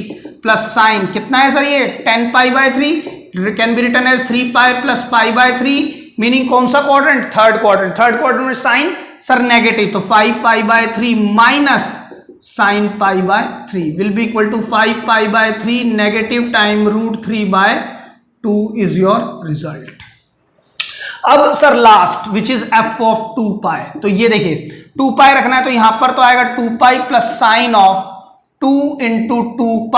plus sine कितना है सर ये 10π/3 can be written as 3π plus π/3, meaning कौन सा quadrant, third quadrant, third quadrant में साइन सर नेगेटिव, तो 5π/3 minus sine π/3 will be equal to 5π/3 negative time √3/2 is your result. अब sir last which is f of 2π, तो ये देखिए 2π रखना है तो यहां पर तो आएगा 2π plus sine of 2 into 2π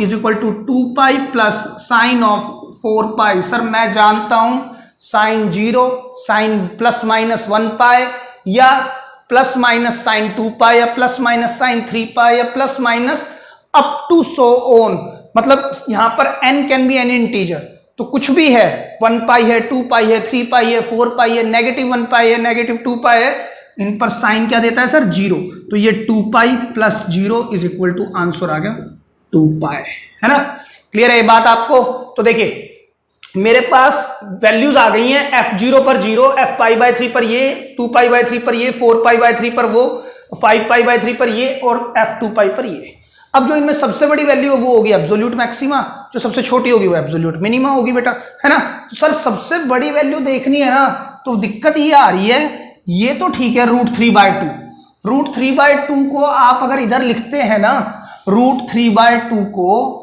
is equal to 2π plus sine of 4π, sir मैं जानता हूं साइन 0, साइन प्लस माइनस 1π या प्लस माइनस साइन 2π या प्लस माइनस साइन 3π या plus minus up to so on, मतलब यहां पर n can be any integer, तो कुछ भी है 1π है 2π है 3π है 4π है नेगेटिव 1π है नेगेटिव 2π है, इन पर साइन क्या देता है सर 0, तो ये 2π plus 0 is equal to answer आ गया 2π, है ना, क्लियर है ये बात आपको। तो देखिए मेरे पास वैल्यूज आ गई हैं, f0 पर 0, fπ/3 पर ये, 2π/3 पर ये, 4π/3 पर वो, 5π/3 पर ये और f2π पर ये। अब जो इनमें सबसे बड़ी वैल्यू है वो होगी एब्सोल्यूट मैक्सिमा, जो सबसे छोटी होगी वो एब्सोल्यूट मिनिमा होगी बेटा, है ना। तो सर सबसे बड़ी वैल्यू देखनी है ना, तो दिक्कत ये आ रही है, ये तो ठीक है √3/2, √3/2 को आप अगर इधर लिखते हैं ना, √3/2 को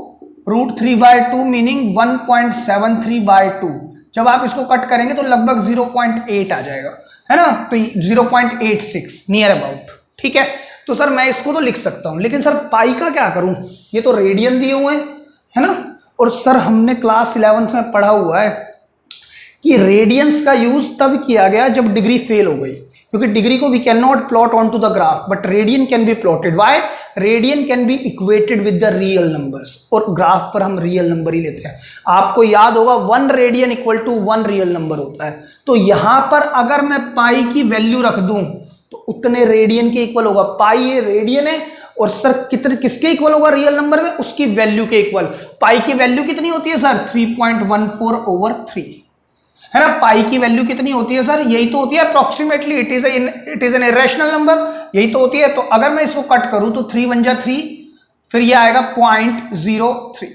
√3/2 मीनिंग 1.73/2, जब आप इसको कट करेंगे तो लगभग 0.8 आ जाएगा, है ना, तो 0.86 नियर अबाउट, ठीक है। तो सर मैं इसको तो लिख सकता हूं, लेकिन सर पाई का क्या करूं, ये तो रेडियन दिए हुए हैं, है ना, और सर हमने क्लास 11th में पढ़ा हुआ है कि रेडियंस का यूज तब किया गया जब डिग्री फेल हो गई, क्योंकि डिग्री को we can not plot on to the graph but radian can be plotted, why, radian can be equated with the real numbers, और ग्राफ पर हम रियल नंबर ही लेते हैं। आपको याद होगा 1 radian equal to 1 real number होता है, तो यहां पर अगर मैं पाई की वैल्यू रख दूं तो उतने रेडियन के इक्वल होगा, पाई ये रेडियन है और सर कितने किसके इक्वल होगा रियल नंबर में, उसकी वैल्यू के इक्वल। पाई की वैल्यू कितनी होती है सर 3.14/3, है ना, पाई की वैल्यू कितनी होती है सर, यही तो होती है approximately, it is an irrational number, यही तो होती है। तो अगर मैं इसको कट करूं तो 3 × 3, फिर ये आएगा 0.03,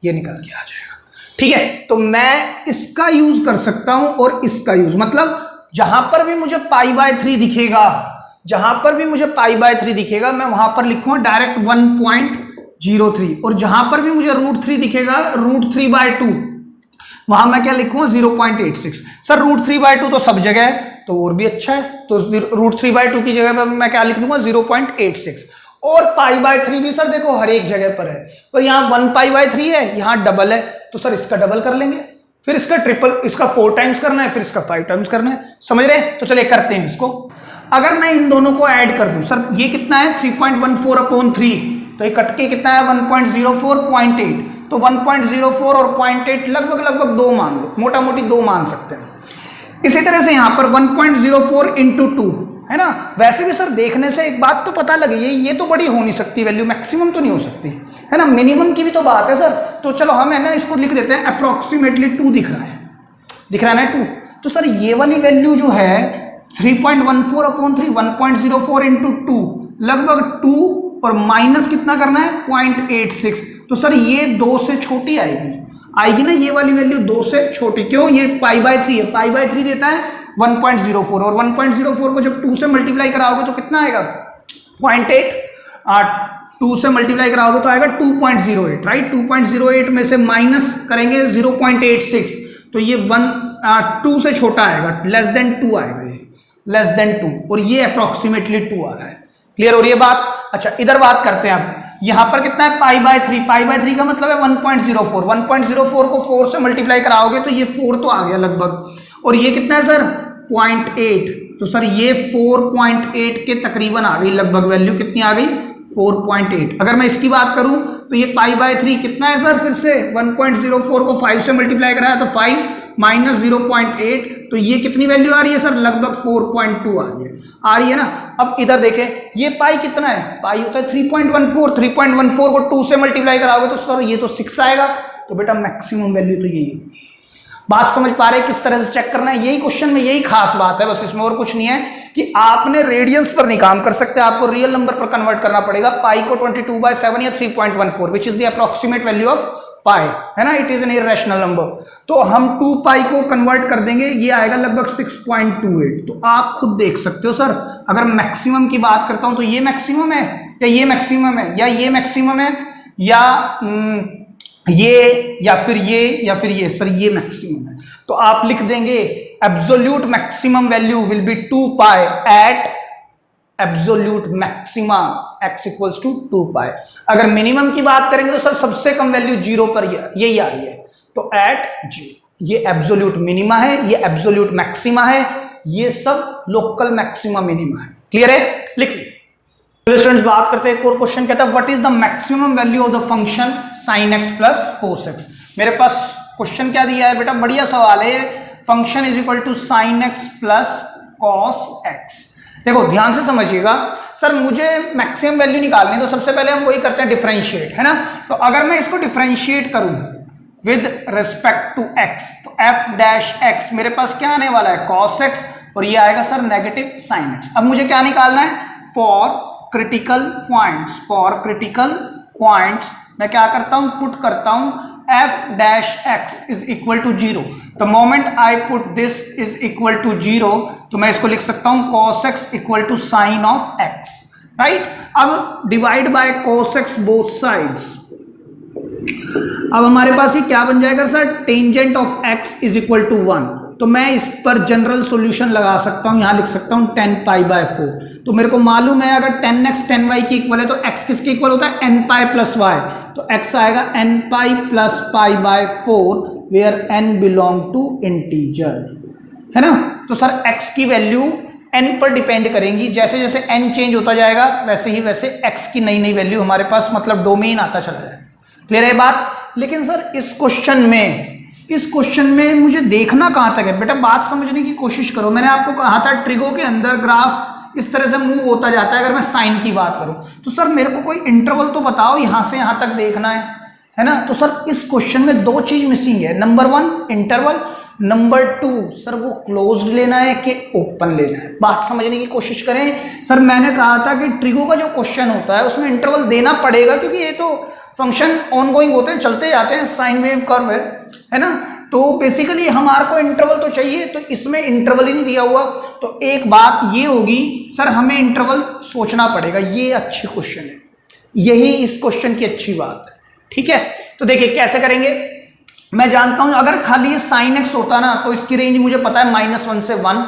ये निकल के आ जाएगा, ठीक है। तो मैं इसका यूज कर सकता हूं और इसका यूज, मतलब जहां पर भी मुझे π/3 दिखेगा, जहां पर भी मुझे π/3 दिखेगा मैं वहां पर लिखूंगा डायरेक्ट 1.03, और जहां पर भी मुझे √3 दिखेगा √3/2 वहां मैं क्या लिखूंगा 0.86। सर √3/2 तो सब जगह है तो और भी अच्छा है, तो √3/2 की जगह पर मैं क्या लिख दूंगा 0.86, और π/3 भी सर देखो हर एक जगह पर है, पर यहाँ 1π/3 है, यहाँ डबल है, तो सर इसका डबल कर लेंगे, फिर इसका ट्रिपल, इसका 4 टाइम्स करना है, फिर इसका 5 टाइम्स करना है, समझ रहे हैं। तो चलिए करते हैं इसको। अगर मैं इन दोनों को ऐड कर दूं, सर ये कितना है 3.14/3, तो ये कट के कितना है 1.04.8, तो 1.04 और 0.8 लगभग 2 मान लो, मोटा मोटी 2 मान सकते हैं। इसी तरह से यहाँ पर 1.04 × 2, है ना। वैसे भी सर देखने से एक बात तो पता लगी, ये तो बड़ी हो नहीं सकती वैल्यू, मैक्सिमम तो नहीं हो सकती, है ना, मिनिमम की भी तो बात है सर। तो चलो हम है ना इसको लिख देते हैं अप्रोक्सीमेटली 2 दिख रहा है ना 2, तो सर ये वाली वैल्यू जो है 3.14/3 1.04 × 2 लगभग 2, और माइनस कितना करना है 0.86, तो सर ये 2 से छोटी आएगी ना, ये वाली वैल्यू 2 से छोटी, क्यों, ये π/3 है, π/3 देता है 1.04, और 1.04 को जब 2 से मल्टीप्लाई कराओगे तो कितना आएगा 0.8, 2 से मल्टीप्लाई कराओगे तो आएगा 2.08, राइट, 2.08 में से माइनस करेंगे 0.86, तो ये 2 से छोटा आएगा, लेस देन 2 आएगा, लेस देन 2 और ये अप्रोक्सीमेटली 2 आ रहा है। क्लियर हो रही है बात? अच्छा इधर बात करते हैं अब, यहां पर कितना है पाई बाय 3, पाई बाय 3 का मतलब है 1.04, 1.04 को 4 से मल्टीप्लाई कराओगे तो ये 4 तो आ गया लगभग, और ये कितना है सर 0.8, तो सर ये 4.8 के तकरीबन आ गई लगभग, वैल्यू कितनी आ गई 4.8। अगर मैं इसकी बात करूं तो ये पाई बाय 3 कितना है सर, फिर से 1.04 को 5 से मल्टीप्लाई कराया तो 5 माइनस 0.8, तो ये कितनी वैल्यू आ रही है सर, लगभग 4.2 आ रही है ना। अब इधर देखें ये पाई कितना है, पाई होता है 3.14, 3.14 को 2 से मल्टीप्लाई कराओगे तो सर ये तो 6 आएगा, तो बेटा मैक्सिमम वैल्यू तो यही है। बात समझ पा रहे हैं किस तरह से चेक करना है? यही क्वेश्चन में यही खास बात है, बस इसमें और कुछ नहीं है कि आपने रेडियंस पर नहीं काम कर सकते, आपको रियल नंबर पर कन्वर्ट करना पड़ेगा। पाई को 22/7 या 3.14 which is the approximate value of pi, है ना, it is an irrational number, तो हम 2 पाई को कन्वर्ट कर देंगे, ये आएगा लगभग 6.28। तो आप खुद देख सकते हो सर, अगर मैक्सिमम की बात करता हूं तो ये मैक्सिमम है या ये मैक्सिमम है, या ये मैक्सिमम है, या ये, या फिर ये, या फिर ये, सर ये मैक्सिमम है। तो आप लिख देंगे absolute maximum value will be 2 pi at absolute maxima x equals to 2 pi. अगर मिनिमम की बात करेंगे तो सर सबसे कम वैल्यू 0 पर यही आ रही है, तो एट 0, ये एब्सोल्यूट मिनिमा है, ये एब्सोल्यूट मैक्सिमा है, ये सब लोकल मैक्सिमा मिनिमा है। क्लियर है? लिख लीजिए। स्टूडेंट्स बात करते हैं एक और क्वेश्चन, कहता है what is the maximum value of the function sin x plus cos x। मेरे पास क्वेश्चन क्या दिया है बेटा, बढ़िया सवाल है, function is equal to sin x plus cos x। देखो ध्यान से समझिएगा सर, मुझे मैक्सिमम वैल्यू निकालनी है तो सबसे पहले हम वही करते हैं डिफरेंशिएट, है ना। तो अगर मैं इसको डिफरेंशिएट करूं विद रिस्पेक्ट टू x, तो f डैश x मेरे पास क्या आने वाला है cos x, और ये आएगा सर नेगेटिव sin x। अब मुझे क्या निकालना है, for critical points, for critical points मैं क्या करता हूं, पुट करता हूं f dash x is equal to 0। The moment I put this is equal to 0, तो मैं इसको लिख सकता हूं cos x equal to sine of x, right. अब divide by cos x both sides, अब हमारे पास ये क्या बन जाएगा sir, tangent of x is equal to 1। तो मैं इस पर जनरल सॉल्यूशन लगा सकता हूं, यहां लिख सकता हूं 10 पाई बाय 4। तो मेरे को मालूम है अगर 10x 10y की इक्वल है तो x किसके इक्वल होता है, n पाई प्लस y, तो x आएगा n pi plus pi by 4 where n belong to integer, है ना। तो सर x की वैल्यू n पर डिपेंड करेंगी, जैसे जैसे n चेंज होता जाएगा वैसे ही वैसे x की नई नई वैल्यू हमारे पास मतलब डोमेन आता चला जाएगा। क्लियर है बात? लेकिन सर इस क्वेश्चन में मुझे देखना कहां तक है बेटा, बात समझने की कोशिश करो। मैंने आपको कहा था ट्रिगो के अंदर ग्राफ इस तरह से मूव होता जाता है। अगर मैं साइन की बात करूं तो सर मेरे को कोई इंटरवल तो बताओ, यहां से यहां तक देखना है ना। तो सर इस क्वेश्चन में 2 चीज मिसिंग है, नंबर 1 इंटरवल, नंबर 2 सर वो क्लोज्ड लेना है कि ओपन लेना है। बात समझने की कोशिश करें। सर मैंने कहा था कि ट्रिगो का जो क्वेश्चन होता है उसमें इंटरवल देना पड़ेगा, क्योंकि ये तो फंक्शन ऑनगोइंग होते हैं, चलते जाते हैं, साइन वेव कर्व है ना। तो बेसिकली हमारे को इंटरवल तो चाहिए, तो इसमें इंटरवल ही नहीं दिया हुआ। तो एक बात ये होगी सर, हमें इंटरवल सोचना पड़ेगा। ये अच्छी क्वेश्चन है, यही इस क्वेश्चन की अच्छी बात है, ठीक है। तो देखिए कैसे करेंगे, मैं जानता हूं अगर खाली ये साइन एक्स होता ना तो इसकी रेंज मुझे पता है -1 से 1,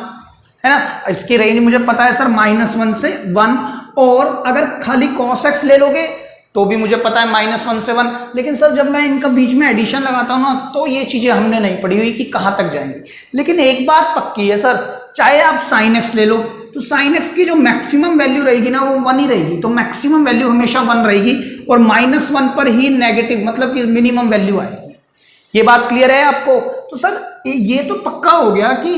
है ना। इसकी रेंज मुझे पता है सर -1 से 1, और अगर खाली cos x ले लोगे तो भी मुझे पता है -1 से 1। लेकिन सर जब मैं इनका बीच में एडिशन लगाता हूं ना तो ये चीजें हमने नहीं पढ़ी हुई कि कहां तक जाएंगी। लेकिन एक बात पक्की है सर, चाहे आप sin x ले लो तो sin x की जो मैक्सिमम वैल्यू रहेगी ना वो 1 ही रहेगी, तो मैक्सिमम वैल्यू हमेशा 1 रहेगी, और -1 पर ही नेगेटिव मतलब कि मिनिमम वैल्यू आएगी। ये बात क्लियर है आपको? तो सर ये तो पक्का हो गया कि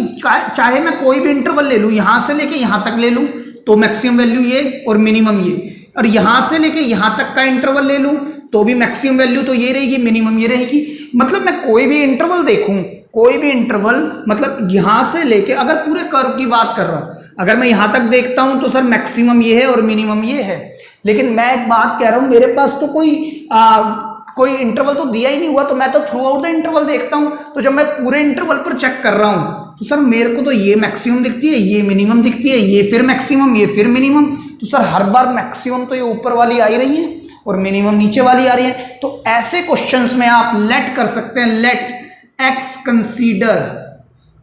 चाहे मैं कोई भी इंटरवल ले लूं, यहां से लेके यहां तक ले लूं तो मैक्सिमम वैल्यू ये और मिनिमम ये, और यहां से लेके यहां तक का इंटरवल ले लूं तो भी मैक्सिमम वैल्यू तो ये रहेगी, मिनिमम ये रहेगी। मतलब मैं कोई भी इंटरवल देखूं, कोई भी इंटरवल मतलब यहां से लेके, अगर पूरे कर्व की बात कर रहा हूं, अगर मैं यहां तक देखता हूं तो सर मैक्सिमम ये है और मिनिमम ये है। लेकिन मैं एक बात कह रहा हूं, मेरे पास तो कोई इंटरवल तो दिया ही नहीं हुआ, तो मैं तो थ्रू आउट द इंटरवल देखता हूं। तो जब मैं पूरे इंटरवल पर चेक कर रहा हूं तो सर मेरे को तो ये मैक्सिमम दिखती है, ये मिनिमम दिखती है, ये फिर मैक्सिमम, ये फिर मिनिमम। तो सर हर बार मैक्सिमम तो ये ऊपर वाली आ ही रही है और मिनिमम नीचे वाली आ रही है। तो ऐसे क्वेश्चंस में आप लेट कर सकते हैं, लेट एक्स कंसीडर,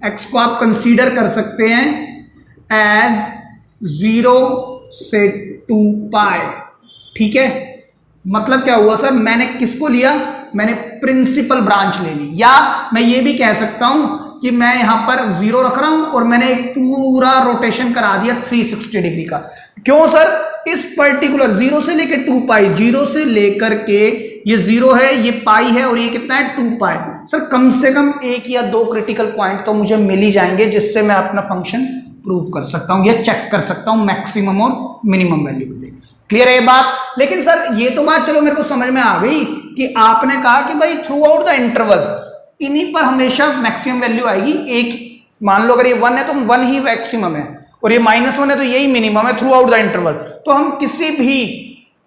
एक्स को आप कंसीडर कर सकते हैं एज 0 से 2 पाई। ठीक है, मतलब क्या हुआ सर, मैंने किसको लिया, मैंने प्रिंसिपल ब्रांच ले ली, या मैं ये भी कह सकता हूं कि मैं यहां पर 0 रख रहा हूं और मैंने एक पूरा रोटेशन करा दिया 360 डिग्री का। क्यों सर, इस पर्टिकुलर 0 से लेकर 2 पाई, 0 से लेकर के ये 0 है, ये पाई है और ये कितना है 2 पाई। सर कम से कम 1 या 2 क्रिटिकल पॉइंट तो मुझे मिल ही जाएंगे जिससे मैं अपना फंक्शन प्रूव कर सकता हूं या चेक कर सकता हूं मैक्सिमम और मिनिमम वैल्यू के लिए। क्लियर है ये बात। लेकिन सर ये तो बात चलो मेरे को समझ में आ गई कि आपने कहा कि भाई थ्रू आउट द इंटरवल इन्हीं पर हमेशा मैक्सिमम वैल्यू आएगी। एक मान लो अगर ये 1 है तो 1 ही मैक्सिमम है और ये -1 है तो यही मिनिमम है थ्रू आउट द इंटरवल। तो हम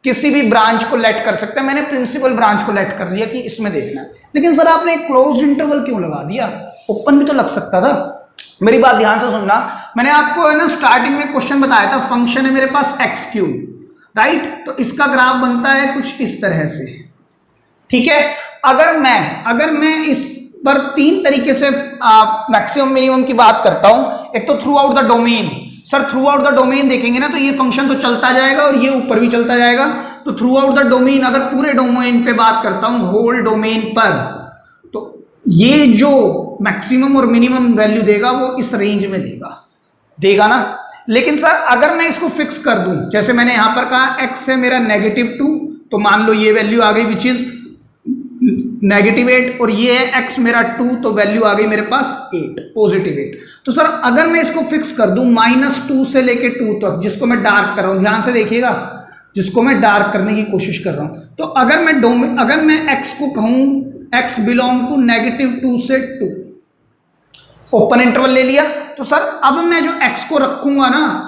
किसी भी ब्रांच को लेट कर सकते हैं। मैंने प्रिंसिपल ब्रांच को लेट कर लिया कि इसमें देखना है। लेकिन सर आपने एक क्लोज्ड इंटरवल क्यों लगा दिया, ओपन भी तो लग सकता था। मेरी बात ध्यान से सुनना, मैंने आपको है ना स्टार्टिंग में क्वेश्चन बताया था, फंक्शन है मेरे पास x3, राइट, तो इसका ग्राफ बनता है कुछ इस तरह से। ठीक है, अगर मैं इस पर 3 तरीके से मैक्सिमम मिनिमम की बात करता हूं। एक तो through out the domain. Sir through out the domain देखेंगे ना तो ये फंक्शन तो चलता जाएगा और ये ऊपर भी चलता जाएगा। तो थ्रू आउट द डोमेन, अगर पूरे डोमेन पे बात करता हूं, होल डोमेन पर, तो ये जो मैक्सिमम और मिनिमम वैल्यू देगा वो इस रेंज में देगा ना। लेकिन सर अगर मैं इसको फिक्स कर दूं, जैसे मैंने यहां पर कहा x है मेरा -2, तो मान लो ये वैल्यू आ गई विच इज -8 और ये है x मेरा 2, तो वैल्यू आ गई मेरे पास 8, +8। तो सर अगर मैं इसको फिक्स कर दूं -2 से लेके 2 तक, जिसको मैं डार्क कर रहा हूं, ध्यान से देखिएगा, जिसको मैं डार्क करने की कोशिश कर रहा हूं, तो अगर मैं x को कहूं x बिलोंग टू -2 से 2, ओपन इंटरवल ले लिया। तो सर अब मैं जो x को रखूंगा ना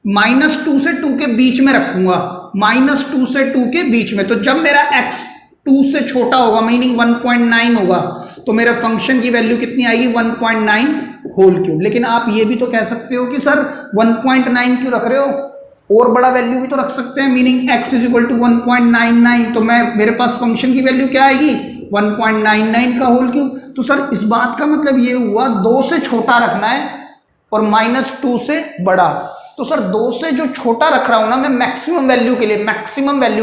-2 से 2 के बीच में रखूंगा, -2 से 2 के बीच में। तो जब मेरा x 2 से छोटा होगा, मीनिंग 1.9 होगा, तो मेरे फंक्शन की वैल्यू कितनी आएगी, 1.9 होल क्यूब। लेकिन आप ये भी तो कह सकते हो कि सर 1.9 क्यों रख रहे हो, और बड़ा वैल्यू भी तो रख सकते हैं, मीनिंग x = 1.99। तो मेरे पास फंक्शन की वैल्यू क्या आएगी, 1.99 का होल क्यूब। तो सर इस बात का मतलब ये हुआ 2 से छोटा रखना है और -2 से बड़ा। तो सर 2 से जो छोटा रख रहा हूं ना मैं मैक्सिमम वैल्यू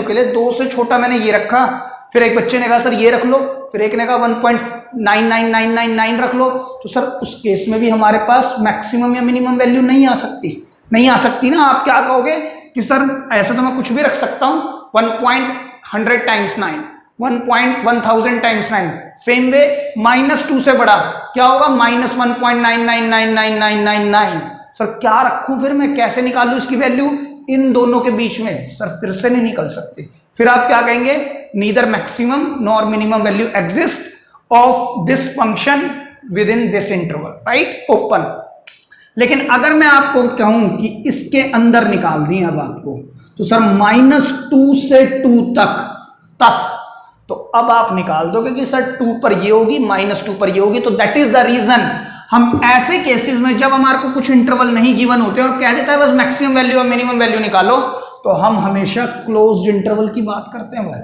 के लिए 2 से छोटा मैंने ये रखा। फिर एक बच्चे ने कहा सर ये रख लो, फिर एक ने कहा 1.99999 रख लो। तो सर उस केस में भी हमारे पास मैक्सिमम या मिनिमम वैल्यू नहीं आ सकती ना। आप क्या कहोगे कि सर ऐसा तो मैं कुछ भी रख सकता हूं, 1.100 × 9, 1.1000 × 9। सेम वे -2 से बड़ा क्या होगा, -1.9999999। सर क्या रखूं फिर मैं, कैसे निकालूं इसकी वैल्यू इन दोनों के बीच में, सर फिर से नहीं निकल सकती। फिर आप क्या कहेंगे, neither maximum nor minimum value exist of this function with in this interval, right, open. लेकिन अगर मैं आपको कहूं कि इसके अंदर निकाल दी अब आपको, तो सर -2 से 2 तक तो अब आप निकाल दोगे कि सर 2 पर ये होगी, -2 पर ये होगी। तो दैट इज द रीजन हम ऐसे केसेस में जब हमारे को कुछ इंटरवल नहीं गिवन होते और कह देता है बस मैक्सिमम वैल्यू और मिनिमम वैल्यू निकालो, तो हम हमेशा क्लोज्ड इंटरवल की बात करते हैं भाई।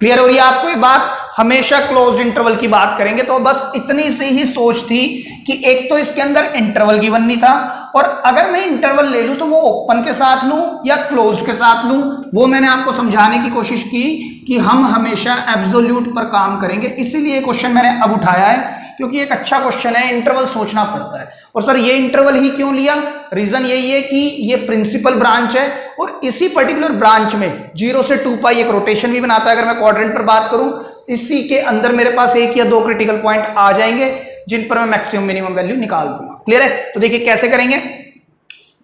क्लियर हो रही है आपको ये बात, हमेशा क्लोज्ड इंटरवल की बात करेंगे। तो बस इतनी सी ही सोच थी कि एक तो इसके अंदर इंटरवल गिवन नहीं था, और अगर मैं इंटरवल ले लूं तो वो ओपन के साथ लूं या क्लोज्ड के साथ लूं, वो मैंने आपको समझाने की कोशिश की कि हम हमेशा एब्सोल्यूट पर काम करेंगे। इसीलिए क्वेश्चन मैंने अब उठाया है क्योंकि एक अच्छा क्वेश्चन है, इंटरवल सोचना पड़ता है। और सर ये इंटरवल ही क्यों लिया, रीजन यही है कि ये प्रिंसिपल ब्रांच है और इसी पर्टिकुलर ब्रांच में 0 से 2 पाई एक रोटेशन भी बनाता है। अगर मैं क्वाड्रेंट पर बात करूं, इसी के अंदर मेरे पास 1 या 2 क्रिटिकल पॉइंट आ जाएंगे जिन पर मैं मैक्सिमम मिनिमम वैल्यू निकाल दूंगा। क्लियर है, तो देखिए कैसे करेंगे।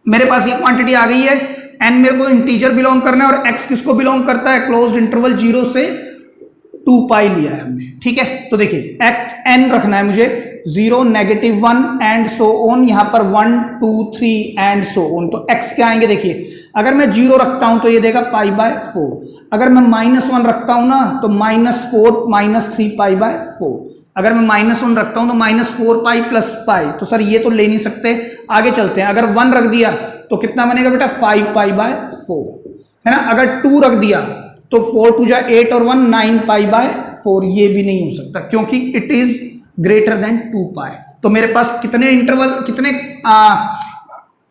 मेरे पास ये क्वांटिटी आ गई है, n मेरे को इंटीजर बिलोंग करना है और x किसको बिलोंग करता है, क्लोज्ड इंटरवल 0 से 2 पाई लिया है हमने। ठीक है, तो देखिए n रखना है मुझे, 0, -1 एंड सो ऑन, यहां पर 1 2 3 एंड सो ऑन। तो x क्या आएंगे, देखिए अगर मैं 0 रखता हूं तो ये देगा π/4, अगर मैं -1 रखता हूं ना तो -4 -3 π/4, अगर मैं -1 रखता हूं तो -4 पाई + पाई। तो सर ये तो ले नहीं सकते, आगे चलते हैं। अगर 1 रख दिया तो कितना बनेगा बेटा, 5 π/4 है ना। अगर 2 रख दिया तो 4 × 2 = 8 और 1 9 π/4, ये भी नहीं हो सकता क्योंकि it is greater than 2 pi. तो मेरे पास कितने इंटरवल,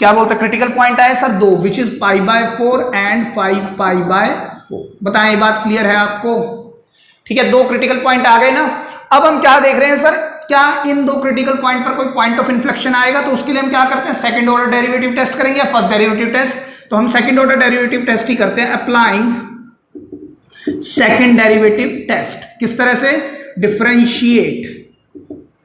क्या बोलते हैं क्रिटिकल पॉइंट आए सर दो, विच इज π/4 एंड 5π/4। बताएं ये बात क्लियर है आपको? ठीक है, दो क्रिटिकल पॉइंट आ गए ना। अब हम क्या देख रहे हैं सर, क्या इन दो क्रिटिकल पॉइंट पर कोई पॉइंट ऑफ इन्फ्लेक्शन आएगा? तो उसके लिए हम क्या करते हैं, सेकंड ऑर्डर डेरिवेटिव टेस्ट करेंगे या फर्स्ट डेरिवेटिव टेस्ट? तो हम सेकंड ऑर्डर डेरिवेटिव टेस्ट ही करते हैं, अप्लाइंग सेकंड डेरिवेटिव टेस्ट। किस तरह से? Differentiate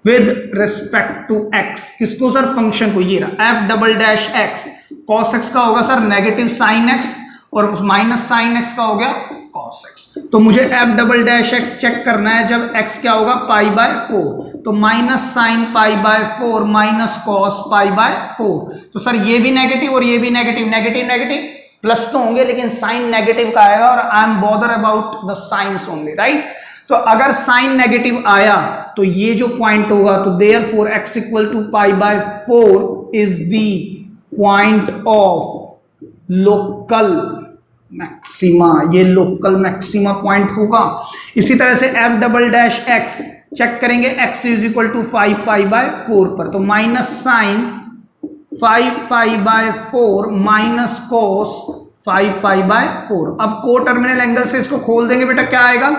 with respect to x. किसको सर? फंक्शन को। ये रहा f double dash x, cos x का होगा सर नेगेटिव साइन एक्स और माइनस साइन एक्स का हो गया कॉस एक्स। तो मुझे f double dash x check करना है जब एक्स क्या होगा π/4, तो माइनस साइन π/4 माइनस कॉस π/4। तो सर ये भी नेगेटिव और ये भी नेगेटिव, नेगेटिव नेगेटिव प्लस तो होंगे लेकिन साइन नेगेटिव का आएगा और I am bother about the science only, right? तो अगर साइन नेगेटिव आया तो ये जो पॉइंट होगा, तो therefore x equal to π/4 is the point of local maxima. ये लोकल मैक्सिमा पॉइंट होगा। इसी तरह से f double dash x check करेंगे, x इज इक्वल टू 5π/4 पर, तो माइनस साइन 5π/4 माइनस कॉस 5π/4। अब को टर्मिनल एंगल से इसको खोल देंगे बेटा, क्या आएगा?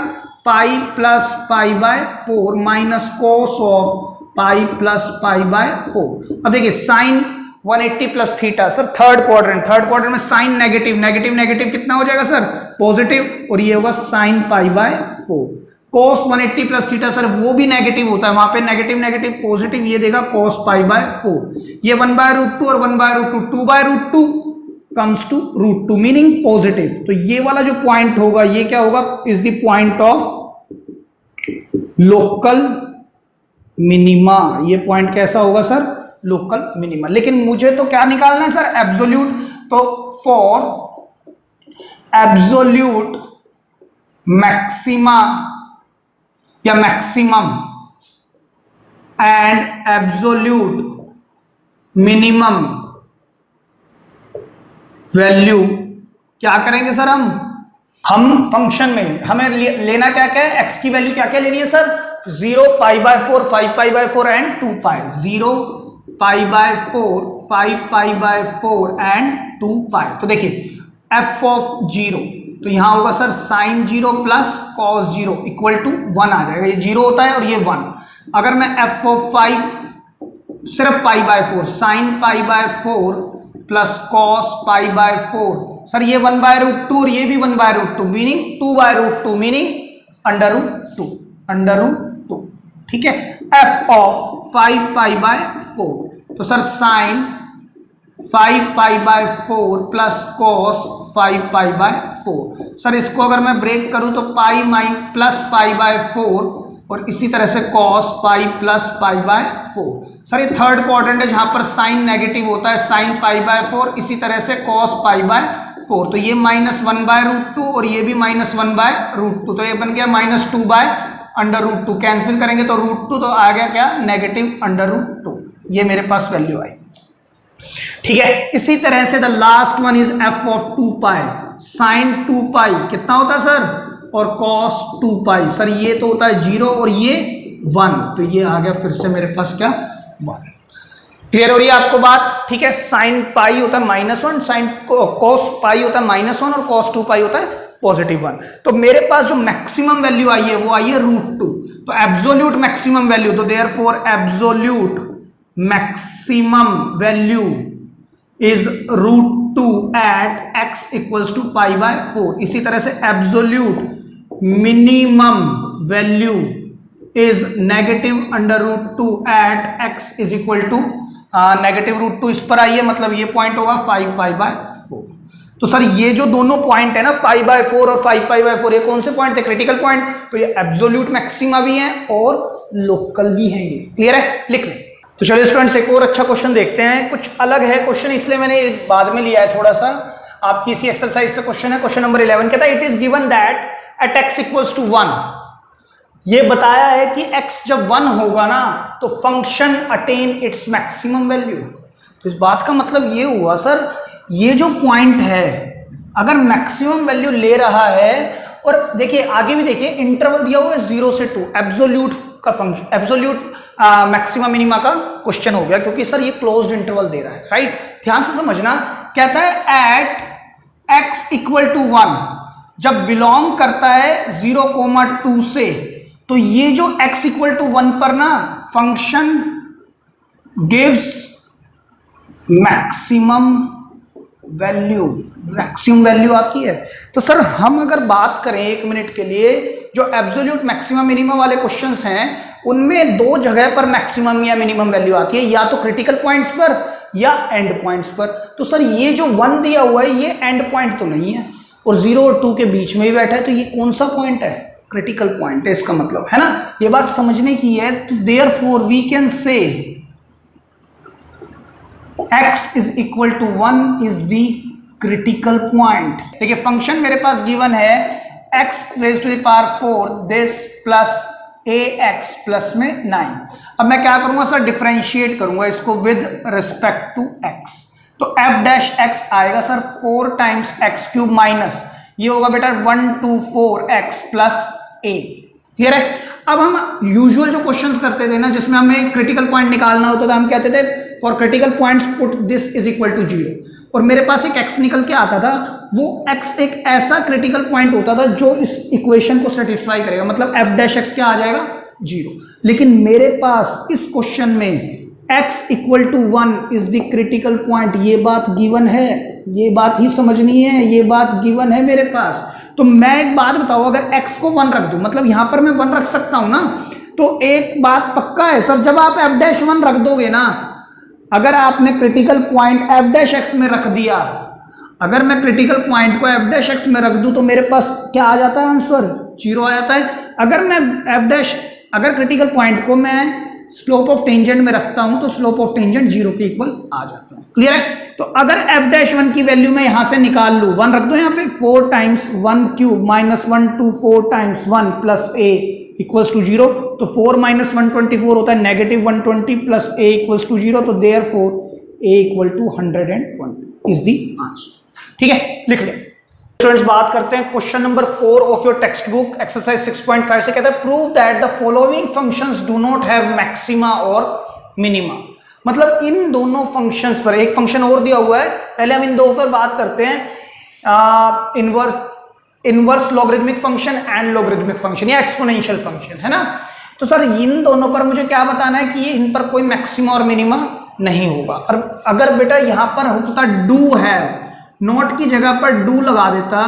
Pi plus π/4 minus cos of pi plus π/4। अब देखिए sine 180 plus theta, sir third quadrant में साइन नेगेटिव नेगेटिव नेगेटिव कितना हो जाएगा सर? पॉजिटिव, और ये होगा sine π/4। Cos 180 plus theta sir वो भी नेगेटिव होता है, वहां पे नेगेटिव नेगेटिव पॉजिटिव, ये देगा कॉस π/4। ये 1/√2 और 1/√2, 2/√2 comes to √2 मीनिंग पॉजिटिव। तो ये वाला जो पॉइंट होगा ये क्या होगा? Is the point of local minima. ये पॉइंट कैसा होगा सर? Local minima. लेकिन मुझे तो क्या निकालना है सर? एब्सोल्यूट। तो फॉर एब्सोल्यूट मैक्सिमा या maximum and absolute minimum value क्या करेंगे सर? हम फंक्शन में हमें लेना क्या क्या है? x की वैल्यू क्या क्या लेनी है सर? 0 π/4 5π/4 एंड 2π। 0 π/4 5π/4 एंड 2π। तो देखिए f ऑफ 0, तो यहां होगा sir sine 0 plus cos 0 equal to 1 आ जाएगा। ये 0 होता है और ये 1। अगर मैं f ऑफ 5 सिर्फ π/4 साइन π/4 प्लस कॉस π/4, सर ये 1/√2 और ये भी 1/√2 मीनिंग 2/√2 मीनिंग √2। ठीक है, f ऑफ 5π/4, तो sir sine 5π/4 plus cos 5π/4। Sir इसको अगर मैं ब्रेक करूं तो पाई प्लस π/4 और इसी तरह से कॉस पाई प्लस π/4। सर ये थर्ड क्वाड्रेंट है जहां पर साइन नेगेटिव होता है, साइन π/4 इसी तरह से कॉस π/4। तो ये -1/√2 और ये भी -1/√2, तो ये बन गया -2/√2। कैंसिल करेंगे तो √2, तो आ गया क्या? नेगेटिव √2। ये मेरे पास वैल्यू आई। ठीक है, इसी तरह से the last one is f of 2π। Sine 2π कितना होता है सर? और कॉस 2π, सर ये तो होता है 0 और ये 1, तो ये आ गया फिर से मेरे पास क्या? 1। क्लियर हो रही है आपको बात? ठीक है, साइन पाई होता है -1, साइन कॉस पाई होता है -1 और कॉस 2π होता है +1। तो मेरे पास जो मैक्सिमम वैल्यू आई है वो आई है √2। तो एब्सोल्यूट मैक्सिमम वैल्यू, तो therefore absolute maximum value is √2 at x equals to π/4। इसी तरह से absolute minimum value is negative √2 at x is equal to negative √2। इस पर आइए, मतलब ये पॉइंट होगा 5π/4। तो सर ये जो दोनों पॉइंट है ना π/4 और 5π/4, ये कौन से पॉइंट थे? Critical point. तो ये एब्सोल्यूट मैक्सिमा भी है और लोकल भी है। ये क्लियर है? लिख लें। तो चलिए स्टूडेंट्स एक और अच्छा क्वेश्चन देखते हैं। कुछ अलग है क्वेश्चन, इसलिए मैंने बाद में लिया है थोड़ा सा। आपकी इसी एक्सरसाइज से क्वेश्चन है, क्वेश्चन नंबर 11 कहता है it is given that at x equals to 1। ये बताया है कि x जब 1 होगा ना तो function attain its maximum value. तो इस बात का मतलब ये हुआ सर, ये जो पॉइंट है अगर मैक्सिमम वैल्यू ले रहा है, और देखिए आगे भी देखिए इंटरवल दिया हुआ है 0 से 2, एब्सोल्यूट का फंक्शन, एब्सोल्यूट मैक्सिमम मिनिमा का क्वेश्चन हो गया, क्योंकि सर ये क्लोज्ड इंटरवल दे रहा है, राइट। ध्यान से समझना, कहता है एट एक्स इक्वल टू 1 जब बिलोंग करता है 0,2 से, तो ये जो x इक्वल टू 1 पर ना फंक्शन गिव्स मैक्सिमम वैल्यू आती है। तो सर हम अगर बात करें 1 मिनट के लिए, जो एब्सोल्यूट मैक्सिमम मिनिमम वाले क्वेश्चंस हैं उनमें 2 जगह पर मैक्सिमम या मिनिमम वैल्यू आती है, या तो क्रिटिकल पॉइंट्स पर या एंड पॉइंट्स पर। तो सर ये जो 1 दिया हुआ है ये एंड पॉइंट तो नहीं है, और 0 और 2 के बीच में ही बैठा है, तो ये कौन सा पॉइंट है? क्रिटिकल पॉइंट है, इसका मतलब है ना, ये बात समझने की है। तो therefore we can say x is equal to 1 is the critical point। देखिए फंक्शन मेरे पास गिवन है x raised to the power 4 this plus ax plus में 9। अब मैं क्या करूंगा सर, डिफरेंशिएट करूंगा इसको विद रिस्पेक्ट टू x। तो f डैश x आएगा sir 4 times x cube minus ये होगा बेटा 124x प्लस a। क्लियर है? अब हम यूजुअल जो क्वेश्चंस करते थे ना जिसमें हमें क्रिटिकल पॉइंट निकालना होता था, हम कहते थे for critical points put this is equal to 0, और मेरे पास एक x निकल के आता था, वो x एक ऐसा क्रिटिकल पॉइंट होता था जो इस इक्वेशन को सेटिस्फाई करेगा, मतलब f डैश x क्या आ जाएगा 0। लेकिन मेरे पास इस क्वेश्चन में x equal to 1 is the critical point, ये बात गिवन है, ये बात ही समझनी है, ये बात गिवन है मेरे पास। तो मैं एक बात बताऊं, अगर x को 1 रख दूं, मतलब यहां पर मैं 1 रख सकता हूं ना, तो एक बात पक्का है सर, जब आप f डैश 1 रख दोगे ना, अगर आपने critical point f dash x में रख दिया, अगर मैं क्रिटिकल पॉइंट को f डैश x में रख दूं तो मेरे पास क्या आ जाता है आंसर 0 आ जाता है। अगर मैं अगर क्रिटिकल पॉइंट को मैं स्लोप ऑफ टेंजेंट में रखता हूं तो स्लोप ऑफ टेंजेंट 0 के इक्वल आ जाता है। क्लियर है? तो अगर f डैश 1 की वैल्यू मैं यहां से निकाल लूं, 1 रख दो यहां पे, 4 times 1 cube minus 124 times 1 plus a equals to 0, तो 4 माइनस 124 होता है negative 120 plus a equals to 0, तो therefore a equal to 120 is the answer. ठीक है, लिख ले। स्टूडेंट्स बात करते हैं question number 4 of your text book exercise 6.5 से। कहता है prove that the following functions do not have maxima और मिनिमा। मतलब इन दोनों फंक्शंस पर, एक फंक्शन और दिया हुआ है, पहले हम इन दो पर बात करते हैं, inverse logarithmic function and logarithmic function या एक्सपोनेंशियल फंक्शन, है ना। तो सर इन दोनों पर मुझे क्या बताना है कि इन पर कोई मैक्सिमा और मिनिमा नहीं होगा। और अगर बेटा यहां पर होता डू है, नोट की जगह पर डू लगा देता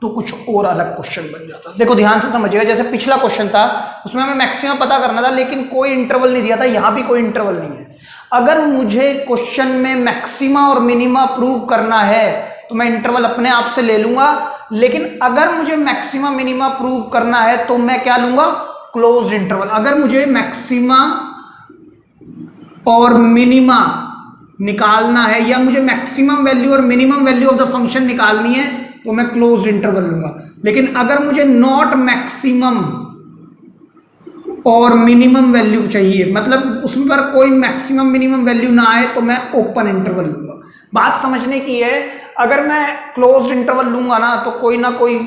तो कुछ और अलग क्वेश्चन बन जाता। देखो ध्यान से समझिएगा, जैसे पिछला क्वेश्चन था उसमें हमें मैक्सिमम पता करना था लेकिन कोई इंटरवल नहीं दिया था, यहां भी कोई इंटरवल नहीं है। अगर मुझे क्वेश्चन में मैक्सिमा और मिनिमा प्रूव करना है तो मैं इंटरवल अपने आप से ले लूंगा, लेकिन अगर मुझे मैक्सिमा मिनिमा प्रूव करना है तो मैं क्या लूंगा, क्लोज्ड इंटरवल। अगर मुझे मैक्सिमा और मिनिमा निकालना है या मुझे मैक्सिमम वैल्यू और minimum value of the function निकालनी है तो मैं क्लोज्ड इंटरवल लूंगा। लेकिन अगर मुझे नॉट मैक्सिमम और मिनिमम वैल्यू चाहिए, मतलब उसमें पर कोई मैक्सिमम मिनिमम वैल्यू ना आए, तो मैं ओपन इंटरवल लूंगा। बात समझने की है, अगर मैं क्लोज्ड इंटरवल लूंगा ना तो कोई ना कोई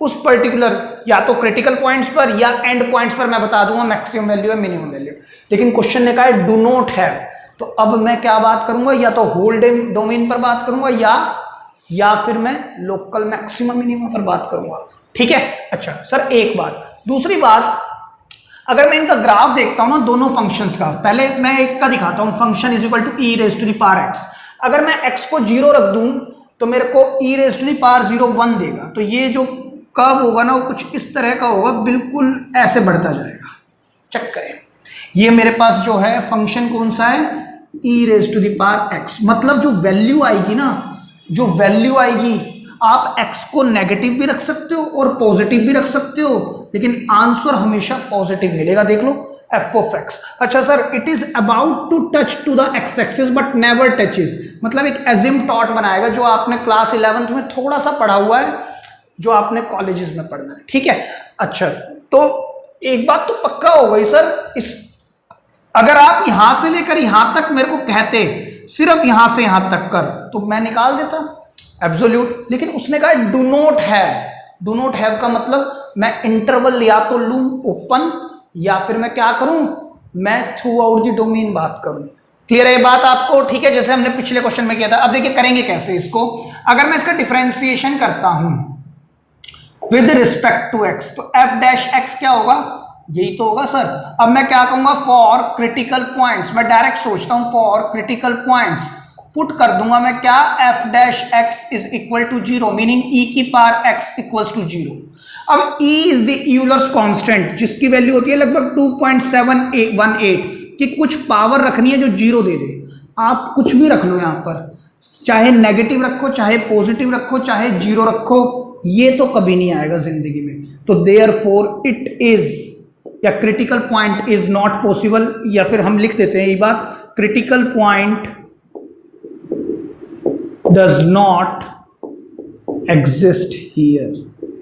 उस पर्टिकुलर या तो क्रिटिकल पॉइंट्स पर या एंड पॉइंट्स पर मैं बता दूंगा मैक्सिमम वैल्यू या मिनिमम वैल्यू। लेकिन क्वेश्चन ने कहा है डू नॉट हैव, तो अब मैं क्या बात करूंगा, या तो होल डोमेन पर बात करूंगा या फिर मैं लोकल मैक्सिमम मिनिमम पर बात करूंगा। ठीक है, अच्छा सर एक बात। दूसरी बात, अगर मैं इनका ग्राफ देखता हूं ना दोनों फंक्शंस का, पहले मैं एक का दिखाता हूं, function is equal to e raise to the power x। अगर मैं x को 0 रख दूं तो मेरे को e raise to the power 0 1 देगा। तो ये जो कर्व होगा ना वो कुछ इस तरह का होगा, बिल्कुल ऐसे बढ़ता जाएगा। चेक करें, ये मेरे पास जो है फंक्शन कौन सा है, e raise to the power x। मतलब जो वैल्यू आएगी ना, जो वैल्यू आएगी, आप x को नेगेटिव भी रख सकते हो और पॉजिटिव भी रख सकते हो, लेकिन आंसर हमेशा पॉजिटिव मिलेगा। देख लो f ऑफ x। अच्छा sir, it is about to touch to the x axis but never touches, मतलब एक एजिम्पटॉट बनाएगा जो आपने क्लास 11th में थोड़ा सा पढ़ा हुआ है, जो आपने कॉलेजेस में पढ़ना है। ठीक है, अच्छा तो एक बात तो पक्का हो गई सर, इस अगर आप यहां से लेकर यहां तक मेरे को कहते सिर्फ यहां से यहां तक कर, तो मैं निकाल देता एब्सोल्यूट। लेकिन उसने कहा do not have. Do not have का मतलब मैं इंटरवल या तो लूं ओपन या फिर मैं क्या करूं मैं थ्रू आउट द डोमेन बात करूं। क्लियर है ये बात आपको? ठीक है, जैसे हमने पिछले क्वेश्चन में किया था। अब देखिए करेंगे कैसे इसको। अगर मैं इसका डिफरेंशिएशन करता हूं विद रिस्पेक्ट टू एक्स, तो एफ डैश एक्स क्या होगा? यही तो होगा सर। अब मैं क्या कहूंगा? फॉर क्रिटिकल पॉइंट्स, मैं डायरेक्ट सोचता हूं फॉर क्रिटिकल पॉइंट्स पुट कर दूंगा मैं क्या? F dash X is equal to 0, meaning E की पावर एक्स इक्वल्स टू 0। अब E is the Euler's constant, जिसकी वैल्यू होती है लगभग 2.718, कि कुछ पावर रखनी है जो 0 दे दे। आप कुछ भी रख लो यहां पर, चाहे नेगेटिव रखो, चाहे पॉजिटिव रखो, चाहे 0 रखो, ये तो कभी नहीं आएगा जिंदगी में। तो देयरफॉर इट इज, या critical point is not possible, या फिर हम लिख देते हैं ये बात, critical point does not exist here,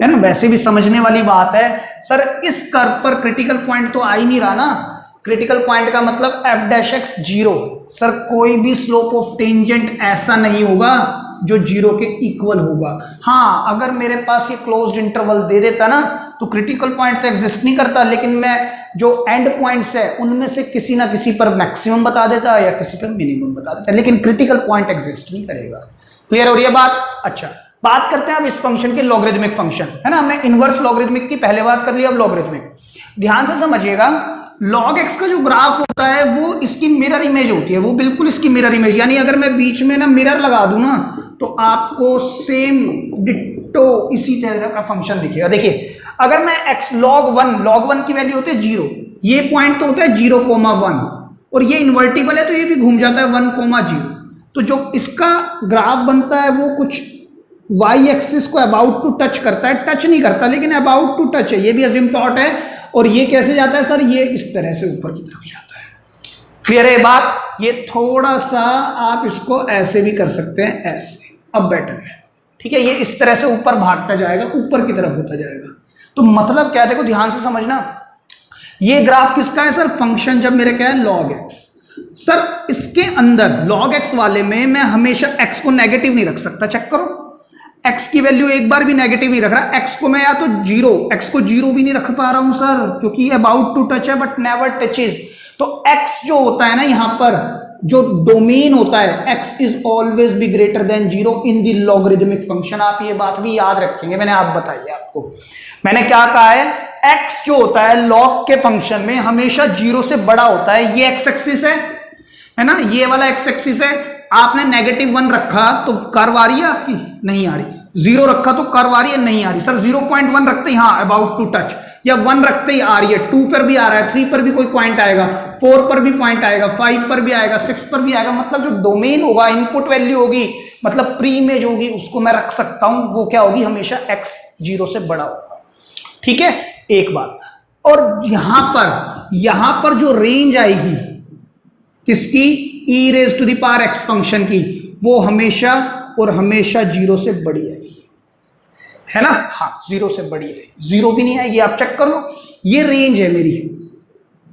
है ना। वैसे भी समझने वाली बात है सर, इस कर्व पर क्रिटिकल पॉइंट तो आ ही नहीं रहा ना। क्रिटिकल पॉइंट का मतलब एफ डैश एक्स 0। सर कोई भी स्लोप ऑफ टेंजेंट ऐसा नहीं होगा जो 0 के इक्वल होगा। हाँ, अगर मेरे पास ये क्लोज्ड इंटरवल दे देता ना, तो क्रिटिकल पॉइंट तो एग्जिस्ट नहीं करता, लेकिन मैं जो एंड पॉइंट्स है उनमें से किसी ना किसी पर मैक्सिमम बता देता या किसी पर मिनिमम बता देता, लेकिन क्रिटिकल पॉइंट एग्जिस्ट नहीं करेगा। क्लियर हो रही है बात? अच्छा, बात करते हैं अब इस फंक्शन के लॉगरिथमिक फंक्शन, है ना। हमने इनवर्स लॉगरिथमिक की पहले बात कर ली, अब लॉगरिथमिक। ध्यान से समझिएगा, log x का जो ग्राफ होता है वो इसकी मिरर इमेज होती है, वो बिल्कुल इसकी मिरर इमेज, यानी अगर मैं बीच में ना मिरर लगा दूं ना, तो आपको सेम डिट्टो इसी तरह का फंक्शन दिखेगा। देखिए, अगर मैं x log 1 की वैल्यू होती है 0, ये पॉइंट तो होता है 0,1, और ये इन्वर्टिबल है तो ये भी घूम जाता है 1,0। तो जो इसका ग्राफ बनता है वो कुछ y एक्सिस को अबाउट टू टच करता है, टच नहीं करता लेकिन अबाउट टू टच है, ये भी असिम्प्टोट है। और ये कैसे जाता है सर? ये इस तरह से ऊपर की तरफ जाता है। क्लियर है बात? ये थोड़ा सा आप इसको ऐसे भी कर सकते हैं, ऐसे, अब बेटर है। ठीक है, ये इस तरह से ऊपर भागता जाएगा, ऊपर की तरफ होता जाएगा। तो मतलब क्या, देखो ध्यान से समझना, ये ग्राफ किसका है सर? फंक्शन जब मेरे क्या है? log x। सर इसके अंदर log x वाले में मैं हमेशा x को नेगेटिव नहीं रख सकता, चेक करो। x की वैल्यू एक बार भी नेगेटिव नहीं रख रहा, x को मैं या तो 0, x को 0 भी नहीं रख पा रहा हूं सर, क्योंकि अबाउट टू टच है बट नेवर टचेज। तो x जो होता है ना, यहां पर जो डोमेन होता है, x is always be greater than 0 in the logarithmic function. आप ये बात भी याद रखेंगे, मैंने आप बताई आपको, मैंने क्या कहा है, x जो होता है log के फंक्शन में हमेशा 0 से बड़ा होता है। ये x एक्सिस है ना, ये वाला x एक्सिस है। आपने -1 रखा तो कर्व आ रही है आपकी? नहीं आ रही। 0 रखा तो कर्व आ रही है? नहीं आ रही। सर 0.1 रखते ही हाँ अबाउट टू टच, या 1 रखते ही आ रही है। 2 पर भी आ रहा है, 3 पर भी कोई पॉइंट आएगा, 4 पर भी पॉइंट आएगा, 5 पर भी आएगा, 6 पर भी आएगा। मतलब जो डोमेन होगा, इनपुट वैल्यू होगी, मतलब प्री इमेज होगी, उसको मैं रख सकता हूं, वो क्या होगी? हमेशा x 0 से बड़ा होगा। ठीक है, एक बात। और यहां पर जो रेंज आएगी किसकी? e raise to the power x function की, वो हमेशा और हमेशा 0 से बड़ी आएगी, है ना। हाँ, 0 से बड़ी है, 0 भी नहीं आएगी, आप चेक कर लो। ये रेंज है मेरी,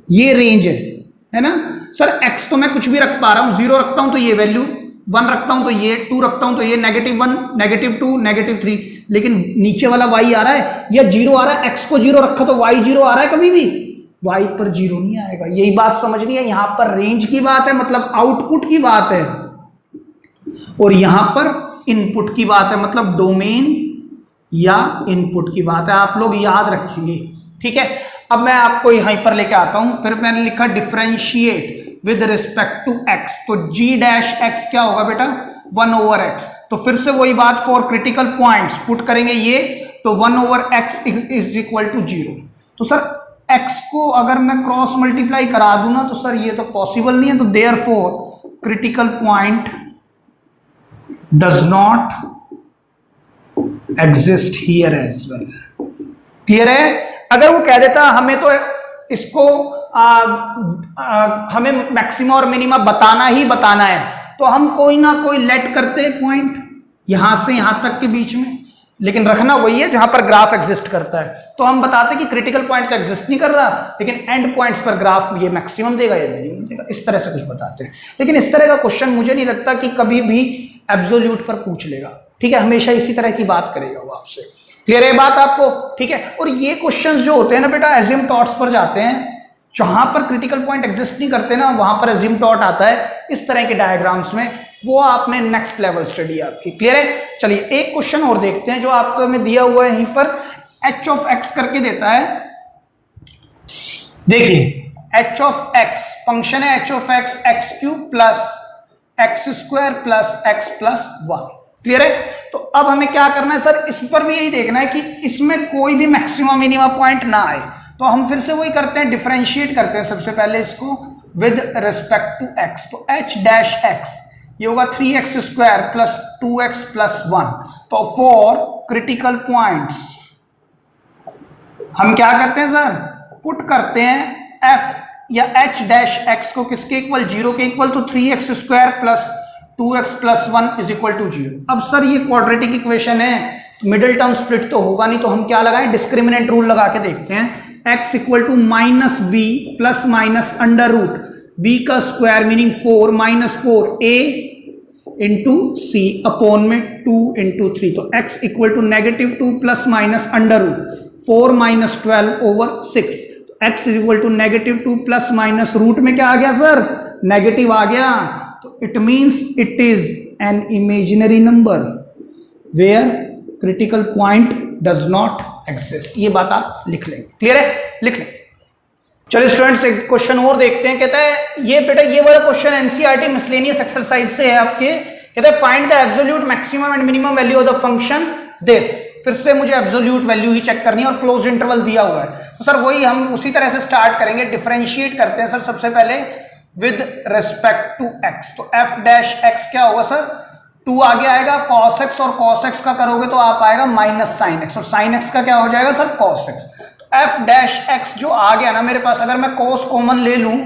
ये रेंज है ना सर। x तो मैं कुछ भी रख पा रहा हूं, 0 रखता हूं तो ये वैल्यू, 1 रखता हूं तो ये, 2 रखता हूं तो ये, -1, -2, -3, लेकिन नीचे वाला y आ रहा है या 0 आ रहा है। x को 0 रखा तो y 0 आ रहा है, कभी भी y पर 0 नहीं आएगा। यही बात समझनी है, यहां पर रेंज की बात है, मतलब आउटपुट की बात है, और यहां पर इनपुट की बात है, मतलब डोमेन या इनपुट की बात है। आप लोग याद रखेंगे, ठीक है। अब मैं आपको यहीं पर लेके आता हूं, फिर मैंने लिखा differentiate with respect to x, तो g डैश x क्या होगा बेटा? 1/x। तो फिर से वही बात, फॉर क्रिटिकल पॉइंट्स पुट करेंगे ये, तो 1/x इज इक्वल टू 0। तो सर x को अगर मैं क्रॉस मल्टीप्लाई करा दूं ना, तो सर ये तो पॉसिबल नहीं है। तो therefore critical point does not exist here as well. Clear है? अगर वो कह देता हमें तो इसको हमें मैक्सिमा और मिनिमा बताना ही बताना है, तो हम कोई ना कोई लेट करते पॉइंट यहां से यहां तक के बीच में, लेकिन रखना वही है जहां पर ग्राफ एग्जिस्ट करता है। तो हम बताते कि क्रिटिकल पॉइंट तो एग्जिस्ट नहीं कर रहा, लेकिन एंड पॉइंट्स पर ग्राफ ये मैक्सिमम देगा या मिनिमम देगा, इस तरह से कुछ बताते हैं। लेकिन इस तरह का क्वेश्चन मुझे नहीं लगता कि कभी भी एब्सोल्यूट पर पूछ लेगा, ठीक है। हमेशा इसी तरह की बात करेगा वो आपसे। क्लियर है बात आपको? ठीक है। और ये क्वेश्चंस जो होते हैं ना बेटा, एसिम्प्टोट्स पर जाते हैं, जहां पर क्रिटिकल पॉइंट एग्जिस्ट नहीं करते ना वहां पर एसिम्पटोट आता है इस तरह के डायग्राम्स में, वो आपने नेक्स्ट लेवल स्टडी आपकी। क्लियर है? चलिए एक क्वेश्चन और देखते हैं जो आपको में दिया हुआ है, यहीं पर h ऑफ x करके देता है। देखिए h ऑफ x फंक्शन है, h of x x cube plus x square plus x plus 1। Clear है? तो अब हमें क्या करना है सर, इस पर भी यही देखना है कि इसमें कोई भी मैक्सिमम मिनिमम पॉइंट ना आए। तो हम फिर से वही करते हैं, डिफरेंशिएट करते हैं सबसे पहले इसको विद रिस्पेक्ट टू x। तो h डैश x ये होगा 3x square plus 2x plus 1। तो फॉर क्रिटिकल पॉइंट्स हम क्या करते हैं सर, पुट करते हैं f या h डैश x को किसके इक्वल, 0 के इक्वल। तो 3x square plus 2x plus 1 is equal to 0। अब सर ये क्वाड्रेटिक इक्वेशन है, मिडिल टर्म स्प्लिट तो होगा नहीं, तो हम क्या लगाएं, डिस्क्रिमिनेंट रूल लगा के देखते हैं। x equal to minus B plus minus under root B का square meaning 4 minus 4a into C upon में 2 इंटू 3। तो x equal to negative 2 plus minus under root 4 minus 12 over 6। x is equal to negative 2 plus minus root में क्या आ गया sir, negative आ गया। तो it means it is an imaginary number where critical point does not exist. ये बात आप लिख लेंगे। क्लियर है? लिख लें। चलिए स्टूडेंट्स एक क्वेश्चन और देखते हैं। कहता है ये बेटा ये वाला क्वेश्चन एनसीईआरटी मिसलेनियस एक्सरसाइज से है आपके। कहता है find the absolute maximum and minimum value of the function this. फिर से मुझे एब्सोल्यूट वैल्यू ही चेक करनी है और क्लोज इंटरवल दिया हुआ है। तो सर वही हम उसी तरह से स्टार्ट करेंगे, डिफरेंशिएट करते हैं सर सबसे पहले विद रिस्पेक्ट टू x। तो f डैश x क्या होगा सर, 2 आगे आएगा cos x, और cos x का करोगे तो आप आएगा माइनस साइन x, और साइन x का क्या हो जाएगा सर, cos x। तो f डैश x जो आ गया ना मेरे पास, अगर मैं cos कॉमन ले लूं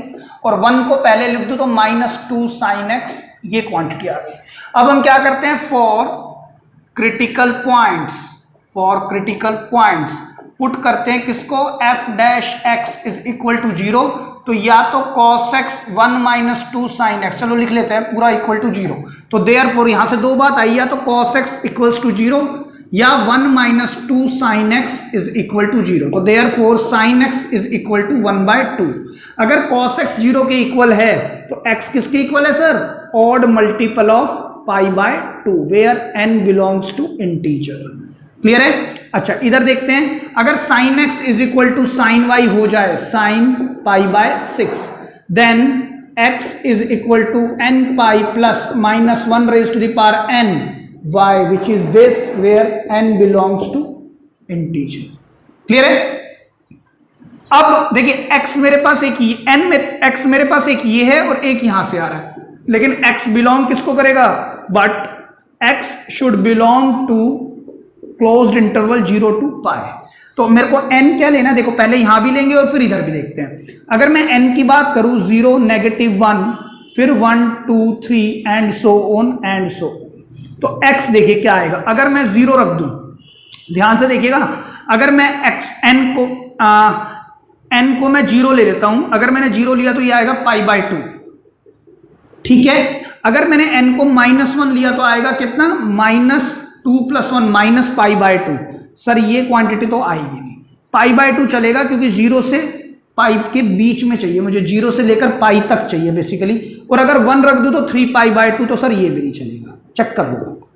और 1 को पहले लिख दूं तो माइनस 2 साइन x, ये क्वांटिटी आ गई। अब हम क्या करते हैं, फॉर क्रिटिकल पॉइंट्स पुट करते हैं किसको, f dash x is equal to 0। तो या तो cos x 1 minus 2 sine x, चलो लिख लेते हैं पूरा इक्वल टू 0। तो देयरफॉर यहां से दो बात आई, या तो cos x इक्वल्स टू 0 या 1 minus 2 sine x is equal to 0। तो therefore sine x is equal to 1/2। अगर cos x 0 के इक्वल है तो x किसके इक्वल है sir, odd multiple of π/2 where n belongs to integer. Clear है? अच्छा इधर देखते हैं, अगर sine x is equal to sine y हो जाए sine π/6, then x is equal to n pi plus minus 1 raise to the power n y, which is this where n belongs to integer. Clear है? अब देखिए x मेरे पास एक ही x मेरे पास एक ये है और एक यहां से आ रहा है, लेकिन x बिलोंग किसको करेगा, but x should belong to closed interval 0 to π। तो मेरे को n क्या लेना, देखो पहले यहां भी लेंगे और फिर इधर भी देखते हैं। अगर मैं n की बात करूं 0 नेगेटिव 1 फिर 1 2 3 and so on and so, तो x देखिए क्या आएगा। अगर मैं 0 रख दूं, ध्यान से देखिएगा, अगर मैं n को मैं 0 ले लेता हूं, अगर मैंने 0 लिया तो ये आएगा π/2। ठीक है? अगर मैंने n को -1 लिया तो आएगा कितना, -2 + 1 माइनस π/2। सर ये क्वांटिटी तो आएगी नहीं, π/2 चलेगा क्योंकि 0 से पाई के बीच में चाहिए मुझे, 0 से लेकर पाई तक चाहिए बेसिकली। और अगर 1 रख दूं तो 3π/2, तो सर ये भी नहीं चलेगा, चेक कर लो,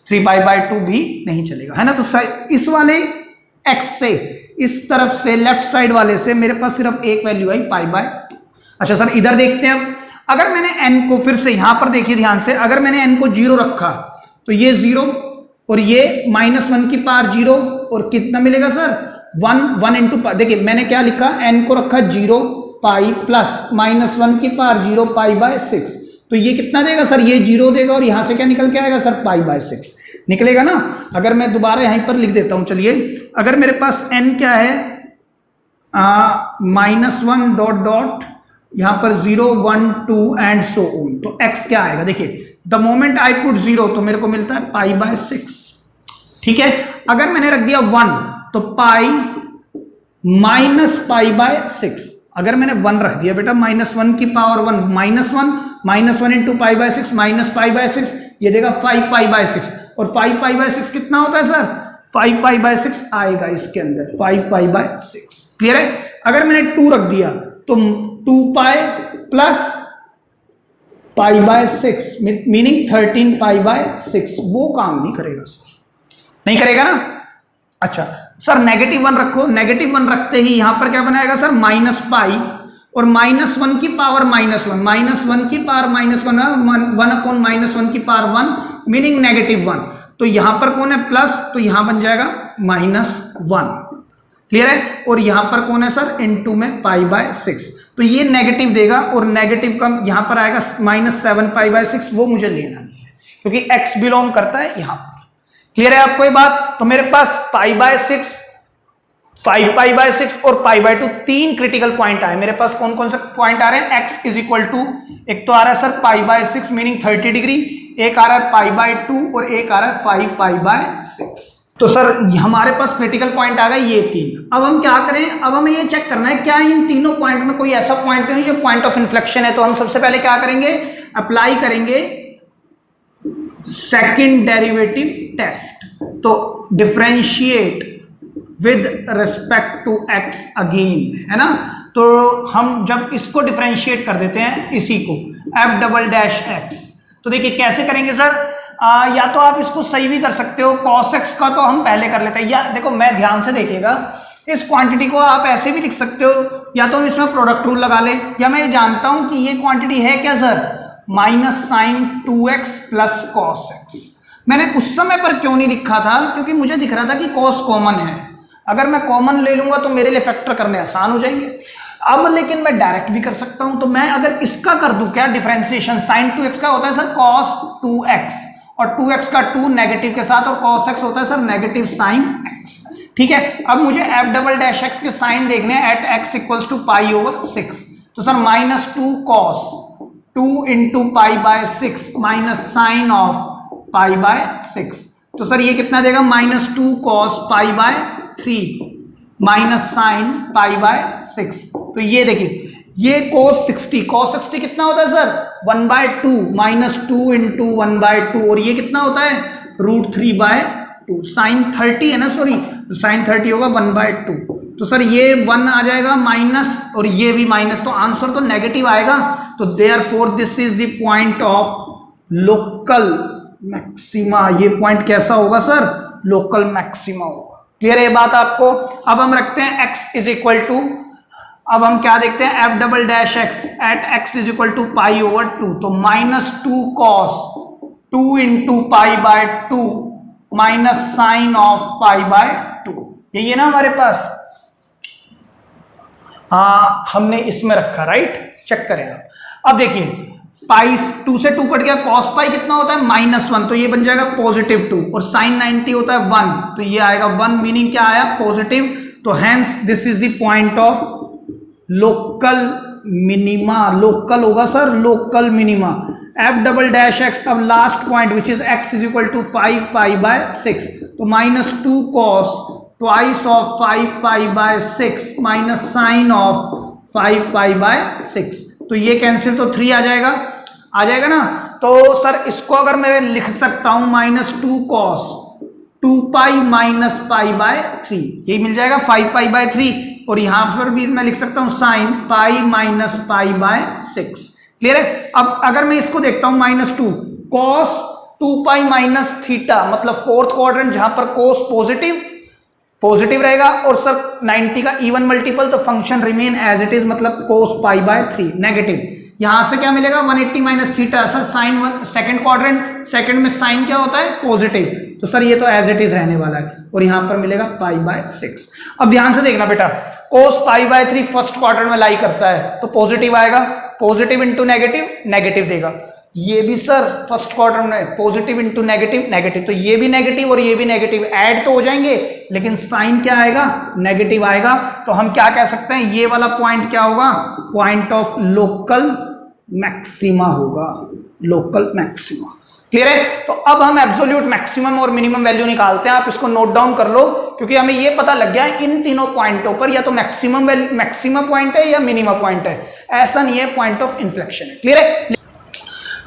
3π/2 भी नहीं चलेगा, है ना। तो सर इस वाले x से, इस तरफ से लेफ्ट साइड वाले से मेरे पास सिर्फ एक वैल्यू आई π/2। अच्छा सर इधर देखते हैं, अगर मैंने n को फिर से यहां पर देखिए ध्यान से, अगर मैंने n को 0 रखा तो ये 0 और ये -1 की पावर 0, और कितना मिलेगा सर 1 इंटू पाई। देखिए मैंने क्या लिखा, n को रखा 0 पाई प्लस -1 की पावर 0 π/6। तो ये कितना देगा सर, ये 0 देगा, और यहां से क्या निकल के आएगा सर π/6 निकलेगा ना। अगर मैं दोबारा यहीं पर लिख देता हूं, चलिए अगर मेरे पास n क्या है, -1 डॉट डॉट यहां पर 0 1 2 एंड सो ऑन, तो x क्या आएगा, देखिए द मोमेंट आई पुट 0 तो मेरे को मिलता है π/6। ठीक है? अगर मैंने रख दिया 1 तो पाई माइनस π/6। अगर मैंने 1 रख दिया बेटा, -1 की पावर 1 -1 इंटू π/6 माइनस π/6, ये देगा 5π/6। और 5π/6 कितना होता है सर, 5π/6 आएगा इसके अंदर, 5π/6। क्लियर है? अगर मैंने 2 रख दिया तो 2 पाई plus pi by 6 meaning 13 pi by 6, वो काम नहीं करेगा सर, नहीं करेगा ना। अच्छा सर -1 रखो, -1 रखते ही यहां पर क्या बनाएगा सर, माइनस पाई और -1 की पावर -1, -1 की पावर -1, 1 अपॉन -1 की पावर 1 मीनिंग -1। तो यहां पर कौन है प्लस, तो यहां बन जाएगा -1, क्लियर है। और यहां पर कौन है सर, इनटू में पाई बाय 6, तो ये नेगेटिव देगा और नेगेटिव का यहां पर आएगा -7 पाई बाय 6, वो मुझे लेना नहीं है क्योंकि x बिलोंग करता है यहां पर। क्लियर है आपको ये बात। तो मेरे पास पाई बाय 6, 5 पाई बाय 6 और पाई बाय 2 तीन क्रिटिकल पॉइंट आए मेरे पास। कौन कौन से पॉइंट आ रहे हैं, x इज इक्वल टू, एक तो आ रहा है sir pi by 6 meaning 30 degree, एक आ रहा है पाई बाय 2 और एक आ रहा है 5 पाई बाय 6। तो सर हमारे पास क्रिटिकल पॉइंट आ गए ये तीन। अब हम क्या करें, अब हमें ये चेक करना है क्या इन तीनों पॉइंट में कोई ऐसा पॉइंट तो नहीं जो पॉइंट ऑफ इन्फ्लेक्शन है। तो हम सबसे पहले क्या करेंगे, अप्लाई करेंगे सेकंड डेरिवेटिव टेस्ट। तो differentiate with respect to x again, है ना। तो हम जब इसको डिफरेंशिएट कर देते हैं इसी को f'(x), तो देखिए कैसे करेंगे सर, या तो आप इसको सही भी कर सकते हो, cos x का तो हम पहले कर लेते हैं, या देखो मैं ध्यान से देखिएगा, इस क्वांटिटी को आप ऐसे भी लिख सकते हो, या तो हम इसमें प्रोडक्ट रूल लगा ले, या मैं जानता हूं कि ये क्वांटिटी है क्या sir, -sin2x plus cos x। मैंने उस समय पर क्यों नहीं लिखा था, क्योंकि मुझे दिख रहा था कि cos कॉमन है, अगर मैं कॉमन ले लूंगा तो मेरे लिए फैक्टर करने आसान हो जाएंगे। अब लेकिन मैं डायरेक्ट भी कर सकता हूं, तो मैं अगर इसका कर दूं क्या डिफरेंशिएशन, sin2x का होता है सर cos 2x और 2x का 2 नेगेटिव के साथ, और cos x होता है सर नेगेटिव sin x, ठीक है। अब मुझे f'(x) के साइन देखने हैं at x equals to pi over 6, तो sir -2 cos 2 into pi by 6 minus sine of pi by 6, तो सर ये कितना देगा, -2 cos pi by 3 minus sine pi by 6। तो ये देखिए ये cos 60 कितना होता है सर, 1/2 -2 इंटू 1/2, और ये कितना होता है √3/2, साइन 30 है ना, सॉरी तो साइन 30 होगा 1/2, तो सर ये 1 आ जाएगा माइनस और ये भी माइनस, तो आंसर तो नेगेटिव आएगा। तो therefore this is the point of local maxima. ये पॉइंट कैसा होगा सर, लोकल मैक्सिमा होगा। क्लियर है बात आपको। अब हम रखते हैं x इज इक्वल टू, अब हम क्या देखते हैं f'(x) at x is equal to pi over 2, तो -2 cos 2 into pi by 2 minus sine of pi by 2, यही है ना हमारे पास। हमने इसमें रखा, राइट, चेक करें आप। अब देखिए पाई 2 से 2 कट गया, cos पाई कितना होता है -1, तो ये बन जाएगा +2, और साइन 90 होता है 1, तो ये आएगा 1 मीनिंग क्या आया, पॉजिटिव। तो hence this is the point of local minima. Local होगा सर लोकल मिनिमा, f'(x), अब last point which is x is equal to 5 pi by 6, तो -2 cos twice of 5 pi by 6 minus sine of 5 pi by 6, तो ये cancel, तो 3 आ जाएगा ना। तो sir इसको अगर मैं लिख सकता हूं -2 cos 2 pi minus pi by 3, यही मिल जाएगा 5 पाई बाय 3, और यहां पर भी मैं लिख सकता हूं sign pi minus pi by 6। Clear है। अब अगर मैं इसको देखता हूं -2 cos 2 पाई माइनस थीटा, मतलब फोर्थ क्वाड्रेंट जहां पर cos पॉजिटिव रहेगा, और सर 90 का इवन मल्टीपल, तो function remain as it is, मतलब cos पाई बाय 3 नेगेटिव। यहां से क्या मिलेगा 180 minus theta, sir sine 1 second quadrant, second में साइन क्या होता है पॉजिटिव, तो सर ये तो एज इट इज रहने वाला है, और यहां पर मिलेगा पाई बाय 6। अब ध्यान से देखना बेटा, cos pi by 3 first quadrant में लाई करता है, तो पॉजिटिव आएगा, पॉजिटिव इंटू नेगेटिव देगा। ये भी सर फर्स्ट क्वाड्रेंट में पॉजिटिव इंटू नेगेटिव, तो ये भी नेगेटिव और ये भी नेगेटिव, ऐड तो हो जाएंगे लेकिन साइन क्या आएगा, नेगेटिव आएगा। तो हम क्या कह सकते हैं, ये वाला पॉइंट क्या होगा, पॉइंट ऑफ लोकल मैक्सिमा होगा, लोकल मैक्सिमा। क्लियर है। तो अब हम एब्सोल्यूट मैक्सिमम और मिनिमम वैल्यू निकालते हैं, आप इसको नोट डाउन कर लो, क्योंकि हमें ये पता लग गया है इन तीनों पॉइंटों पर या तो मैक्सिमम पॉइंट है या मिनिमम पॉइंट है, ऐसा नहीं है पॉइंट ऑफ इन्फ्लेक्शन है। क्लियर है।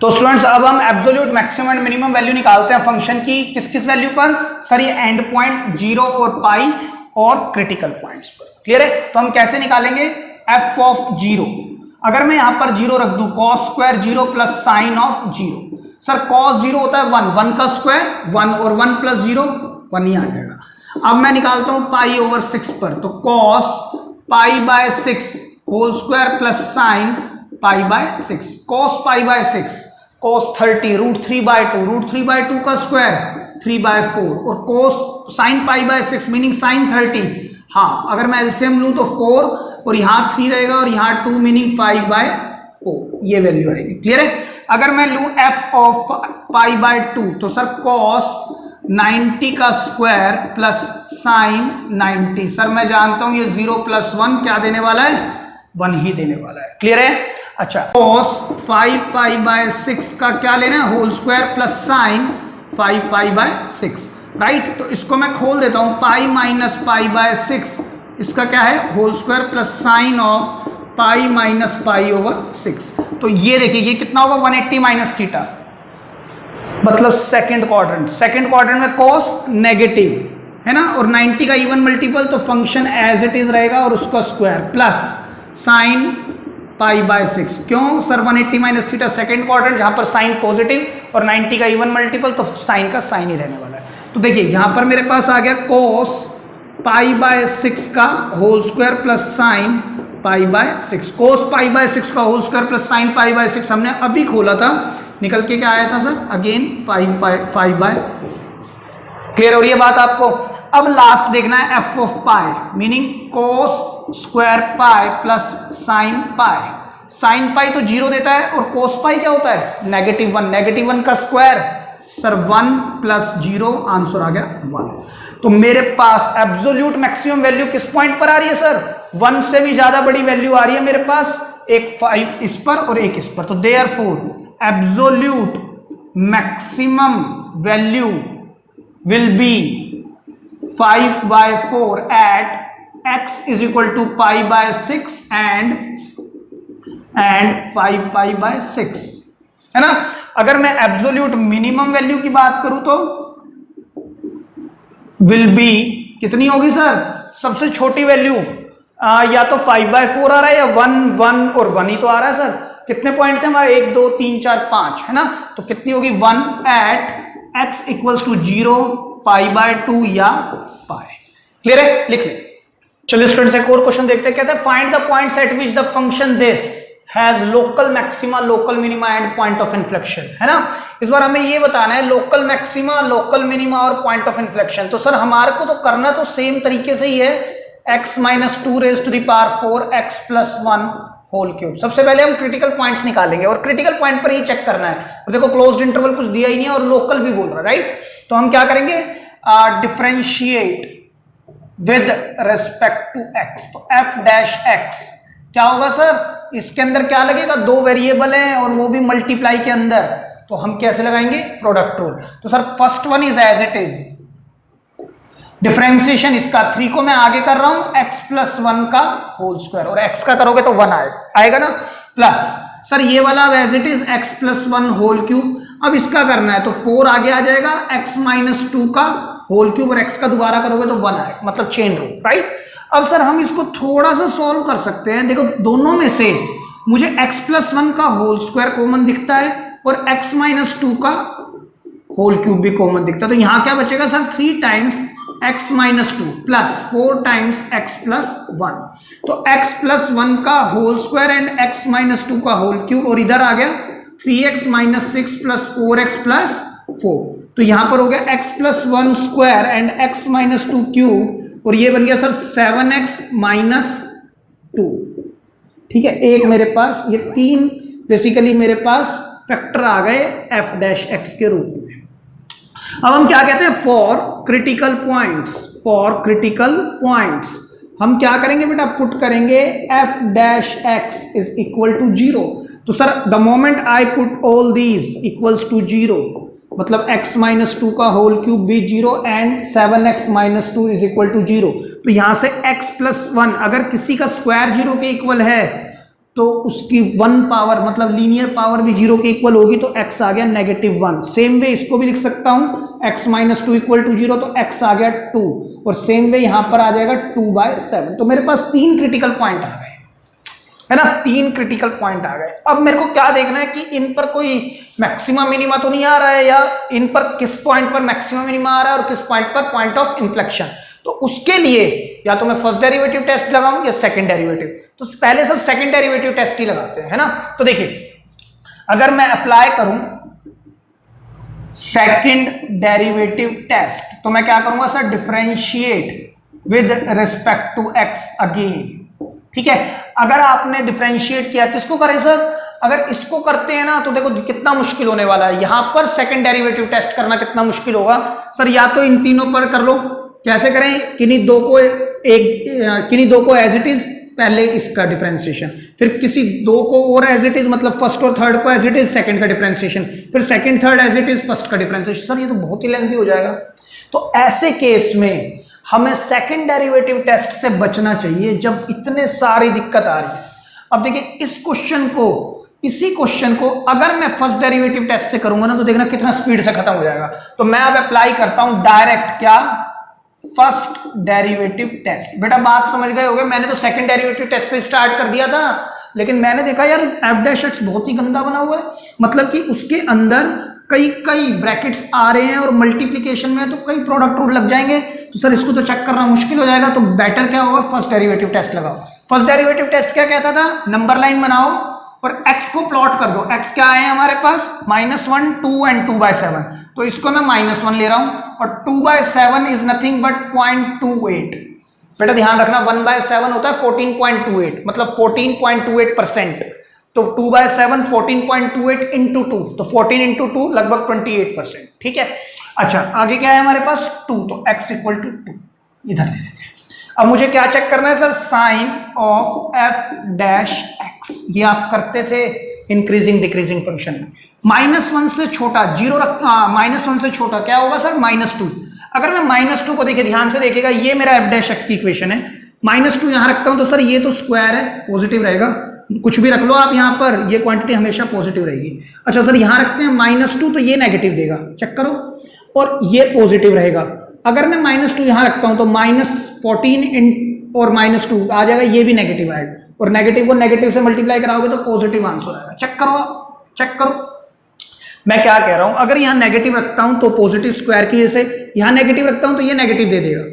तो स्टूडेंट्स अब हम absolute maximum and minimum value निकालते हैं फंक्शन की, किस किस वैल्यू पर सर, ये एंड पॉइंट 0 और पाई और क्रिटिकल पॉइंट्स पर। क्लियर है। तो हम कैसे निकालेंगे, एफ ऑफ जीरो, अगर मैं यहां पर जीरो रख दूं, cos square zero plus sine of zero. Sir cos zero होता है वन, वन का स्क्वायर वन, और वन प्लस जीरो वन ही आ जाएगा। अब मैं निकालता हूं पाई ओवर सिक्स पर, तो cos pi by six whole square plus sine pi by six, cos pi by six cos 30 root 3 by 2, root 3 by 2 का स्क्वायर 3 बाय 4, और cos sine pi by 6 meaning sine 30 half. अगर मैं LCM लूं तो 4 और यहाँ 3 रहेगा और यहाँ 2 मीनिंग 5 बाय 4, ये वैल्यू आएगी। क्लियर है? अगर मैं लूं एफ ऑफ पाई बाय 2, तो सर कॉस 90 का स्क्वायर प्लस साइन 90, सर मैं जानता हूं ये 0 प्लस 1 क्या देने वाला है, 1 ही देने वाला है। क्लियर है? अच्छा, cos 5 पाई बाय 6 का क्या लेना है, whole square plus sine 5 pi by 6, right. तो इसको मैं खोल देता हूं, पाई माइनस पाई बाय 6 इसका क्या है, whole square plus sine of pi minus pi over 6। तो ये देखिए ये कितना होगा, 180 माइनस थीटा, मतलब सेकंड क्वाड्रेंट। सेकंड क्वाड्रेंट में cos नेगेटिव है ना, और 90 का इवन मल्टीपल, तो फंक्शन एज इट इज रहेगा और उसका square plus sine pi by 6। क्यों sir 180 minus theta second quadrant, जहां पर साइन पॉजिटिव और 90 का इवन मल्टीपल, तो साइन का साइन ही रहने वाला है। तो देखिए यहां पर मेरे पास आ गया cos पाई बाय 6 का whole square plus sine pi by 6, cos pi by 6 का whole square plus sine pi by 6 हमने अभी खोला था, निकल के क्या आया था सर, अगेन 5 बाय 4। क्लियर हो रही है बात आपको? अब लास्ट देखना है F of pi, meaning cos square pi plus sine pi. Sine pi तो 0 देता है और cos पाई क्या होता है, नेगेटिव 1, नेगेटिव 1 का स्क्वायर सर 1 प्लस 0, आंसर आ गया 1। तो मेरे पास एब्सोल्यूट मैक्सिमम वैल्यू किस पॉइंट पर आ रही है सर, 1 से भी ज्यादा बड़ी वैल्यू आ रही है मेरे पास, एक 5 इस पर और एक इस पर। तो therefore absolute maximum value will B 5 by 4 at x is equal to pi by 6 and 5 pi by 6, है ना। अगर मैं एब्सोल्यूट मिनिमम वैल्यू की बात करूं तो विल बी कितनी होगी सर, सबसे छोटी वैल्यू या तो 5 by 4 आ रहा है या 1 1 और 1 ही तो आ रहा है सर। कितने पॉइंट थे हमारे, 1 2 3 4 5, है ना। तो कितनी होगी 1 at x equals to 0 pi by 2 या पाई। क्लियर है? लिख ले। चलिए स्टूडेंट्स एक और क्वेश्चन देखते हैं, कहते हैं find the points at which the function this has local maxima, local minima and point of inflection, है ना। इस बार हमें ये बताना है लोकल मैक्सिमा, लोकल मिनिमा और पॉइंट ऑफ इन्फ्लेक्शन। तो सर हमारे को तो करना तो सेम तरीके से ही है, x minus 2 raise to the power 4 x plus 1 whole cube. सबसे पहले हम क्रिटिकल पॉइंट्स निकालेंगे और क्रिटिकल पॉइंट पर ही चेक करना है। और देखो क्लोज्ड इंटरवल कुछ दिया ही नहीं है और लोकल भी बोल रहा है, राइट। तो हम क्या करेंगे, differentiate with respect to x। तो f डैश x क्या होगा सर, इसके अंदर क्या लगेगा, 2 वेरिएबल हैं और वो भी मल्टीप्लाई के अंदर, तो हम कैसे लगाएंगे, प्रोडक्ट रूल। तो sir first one is as it is, differentiation इसका 3 को मैं आगे कर रहा हूं x प्लस 1 का होल स्क्वायर, और x का करोगे तो 1 आएगा ना, प्लस सर ये वाला as it is x plus 1 whole cube. अब इसका करना है तो 4 आगे आ जाएगा, x माइनस 2 का होल क्यूब, और x का दोबारा करोगे तो 1 आएगा, मतलब चेन रूल, राइट। अब सर हम इसको थोड़ा सा सॉल्व कर सकते हैं। देखो दोनों में से मुझे x प्लस 1 का होल स्क्वायर कॉमन दिखता है और x माइनस 2 का होल क्यूब भी कॉमन दिखता है। तो यहां क्या बचेगा sir, 3 times x minus 2 plus 4 times x plus 1। तो x प्लस 1 का whole square and x minus 2 का होल क्यूब, और इधर आ गया 3x minus 6 plus 4x plus 4। तो यहां पर हो गया x plus 1 square and x minus 2 cube, और ये बन गया सर 7x माइनस 2। ठीक है, एक मेरे पास ये 3 बेसिकली मेरे पास फैक्टर आ गए f डैश x के रूप में। अब हम क्या कहते हैं, for critical points, for critical points हम क्या करेंगे बेटा, पुट करेंगे f dash x is equal to 0। तो sir the moment I put all these equals to 0, मतलब x माइनस 2 का होल क्यूब भी 0 and 7x minus 2 is equal to 0। तो यहां से x प्लस 1 अगर किसी का स्क्वायर 0 के इक्वल है तो उसकी 1 पावर मतलब लीनियर पावर भी 0 के इक्वल होगी, तो x आ गया -1। सेम वे इसको भी लिख सकता हूं, x माइनस 2 इक्वल टू 0, तो x आ गया 2, और सेम वे यहां पर आ जाएगा 2/7। तो मेरे पास 3 क्रिटिकल पॉइंट आ गए। है ना, 3 क्रिटिकल पॉइंट आ गए। अब मेरे को क्या देखना है कि इन पर कोई मैक्सिमम मिनिमा तो नहीं आ रहा है, या इन पर किस पॉइंट पर मैक्सिमम मिनिमा आ रहा है और किस पॉइंट पर पॉइंट ऑफ इन्फ्लेक्शन। तो उसके लिए या तो मैं फर्स्ट डेरिवेटिव टेस्ट लगाऊं या सेकंड डेरिवेटिव। तो पहले सर सेकंड डेरिवेटिव टेस्ट ही लगाते हैं, है ना। तो देखिए अगर मैं अप्लाई करूं सेकंड डेरिवेटिव टेस्ट तो मैं क्या करूंगा sir, differentiate with respect to x again. ठीक है, अगर आपने डिफरेंशिएट किया, किसको करें सर, अगर इसको करते हैं ना तो देखो कितना मुश्किल होने वाला है। यहां पर सेकंड डेरिवेटिव टेस्ट करना कितना मुश्किल होगा सर, या तो इन तीनों पर कर लो। कैसे करें, किन्हीं दो को एज इट इज पहले इसका डिफरेंशिएशन, फिर किसी दो को और एज इट इज, मतलब फर्स्ट और थर्ड को एज इट इज सेकंड का डिफरेंशिएशन, फिर second third as it is first का डिफरेंशिएशन। सर ये तो बहुत ही लेंथी हो जाएगा। तो ऐसे केस में हमें सेकंड डेरिवेटिव टेस्ट से बचना चाहिए जब इतने सारी दिक्कत आ रही है। अब देखिए इसी क्वेश्चन को अगर मैं फर्स्ट डेरिवेटिव टेस्ट से करूंगा ना तो देखना कितना स्पीड से खत्म हो जाएगा। तो मैं अब अप्लाई करता हूं डायरेक्ट क्या, फर्स्ट डेरिवेटिव टेस्ट। बेटा बात समझ गए होंगे, मैंने तो सेकंड डेरिवेटिव टेस्ट से स्टार्ट कर दिया था, लेकिन मैंने देखा यार एफ डैश एक्स बहुत ही गंदा बना हुआ है, मतलब कि उसके अंदर कई ब्रैकेट्स आ रहे हैं और मल्टीप्लिकेशन में तो कई प्रोडक्ट रूल लग जाएंगे। तो सर इसको तो चेक करना मुश्किल हो जाएगा। तो बेटर क्या होगा, फर्स्ट डेरिवेटिव टेस्ट लगाओ। फर्स्ट डेरिवेटिव टेस्ट क्या कहता था, नंबर लाइन बनाओ और x को प्लॉट कर दो। x क्या है हमारे पास, -1, 2 एंड 2/7। तो इसको मैं -1 ले रहा हूं और 2/7 इज नथिंग बट 0.28। बेटा ध्यान रखना 1/7 होता है 14.28, मतलब 14.28%। तो 2/7 14.28 इंटू 2, तो 14 इंटू 2 लगभग 28%। ठीक है, अच्छा आगे क्या है हमारे पास 2, तो x इक्वल टू 2 इधर ले लेते हैं। अब मुझे क्या चेक करना है sir, sign of f dash x. ये आप करते थे इंक्रीजिंग डिक्रीजिंग फंक्शन में। -1 से छोटा 0 -1 से छोटा क्या होगा सर, -2। अगर मैं -2 को देखिए, ध्यान से देखिएगा, ये मेरा एफ डैश एक्स की इक्वेशन है। -2 यहां रखता हूं तो सर ये तो स्क्वायर है, पॉजिटिव रहेगा, कुछ भी रख लो आप यहां पर, ये क्वांटिटी हमेशा पॉजिटिव रहेगी। अच्छा सर यहां रखते हैं -2 तो ये नेगेटिव देगा, चेक करो, और ये पॉजिटिव रहेगा। अगर मैं -2 यहां रखता हूं तो -14 और -2 आ जाएगा, ये भी नेगेटिव आएगा, और नेगेटिव को नेगेटिव से मल्टीप्लाई कराओगे तो पॉजिटिव आंसर आएगा। चेक करो आप, चेक करो मैं क्या कह रहा हूं। अगर यहां नेगेटिव रखता हूं तो पॉजिटिव स्क्वायर की वजह से, यहां नेगेटिव रखता हूं तो ये नेगेटिव दे देगा,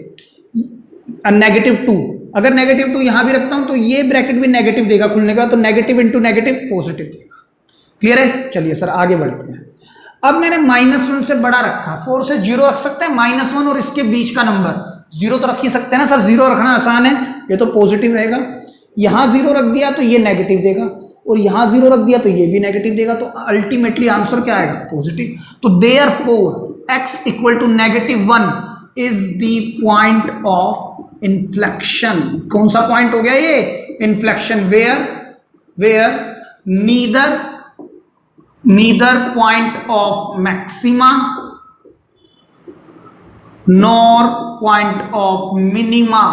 -2। अगर -2 यहां भी रखता हूं तो ये ब्रैकेट भी नेगेटिव देगा खुलने का, तो नेगेटिव इंटू नेगेटिव पॉजिटिव देगा। क्लियर है, चलिए सर आगे बढ़ते हैं। अब मैंने -1 से बड़ा रखा, 4 से 0 रख सकते हैं, -1 और इसके बीच का नंबर 0 तो रख ही सकते हैं ना सर, 0 रखना आसान है, ये तो पॉजिटिव रहेगा। यहां 0 रख दिया तो ये नेगेटिव देगा, और यहां 0 रख दिया तो ये भी नेगेटिव देगा, तो अल्टीमेटली आंसर क्या आएगा, पॉजिटिव। तो therefore x equal to -1 is the point of inflection. कौन सा पॉइंट हो गया ये, inflection, where neither point of maxima nor point of minima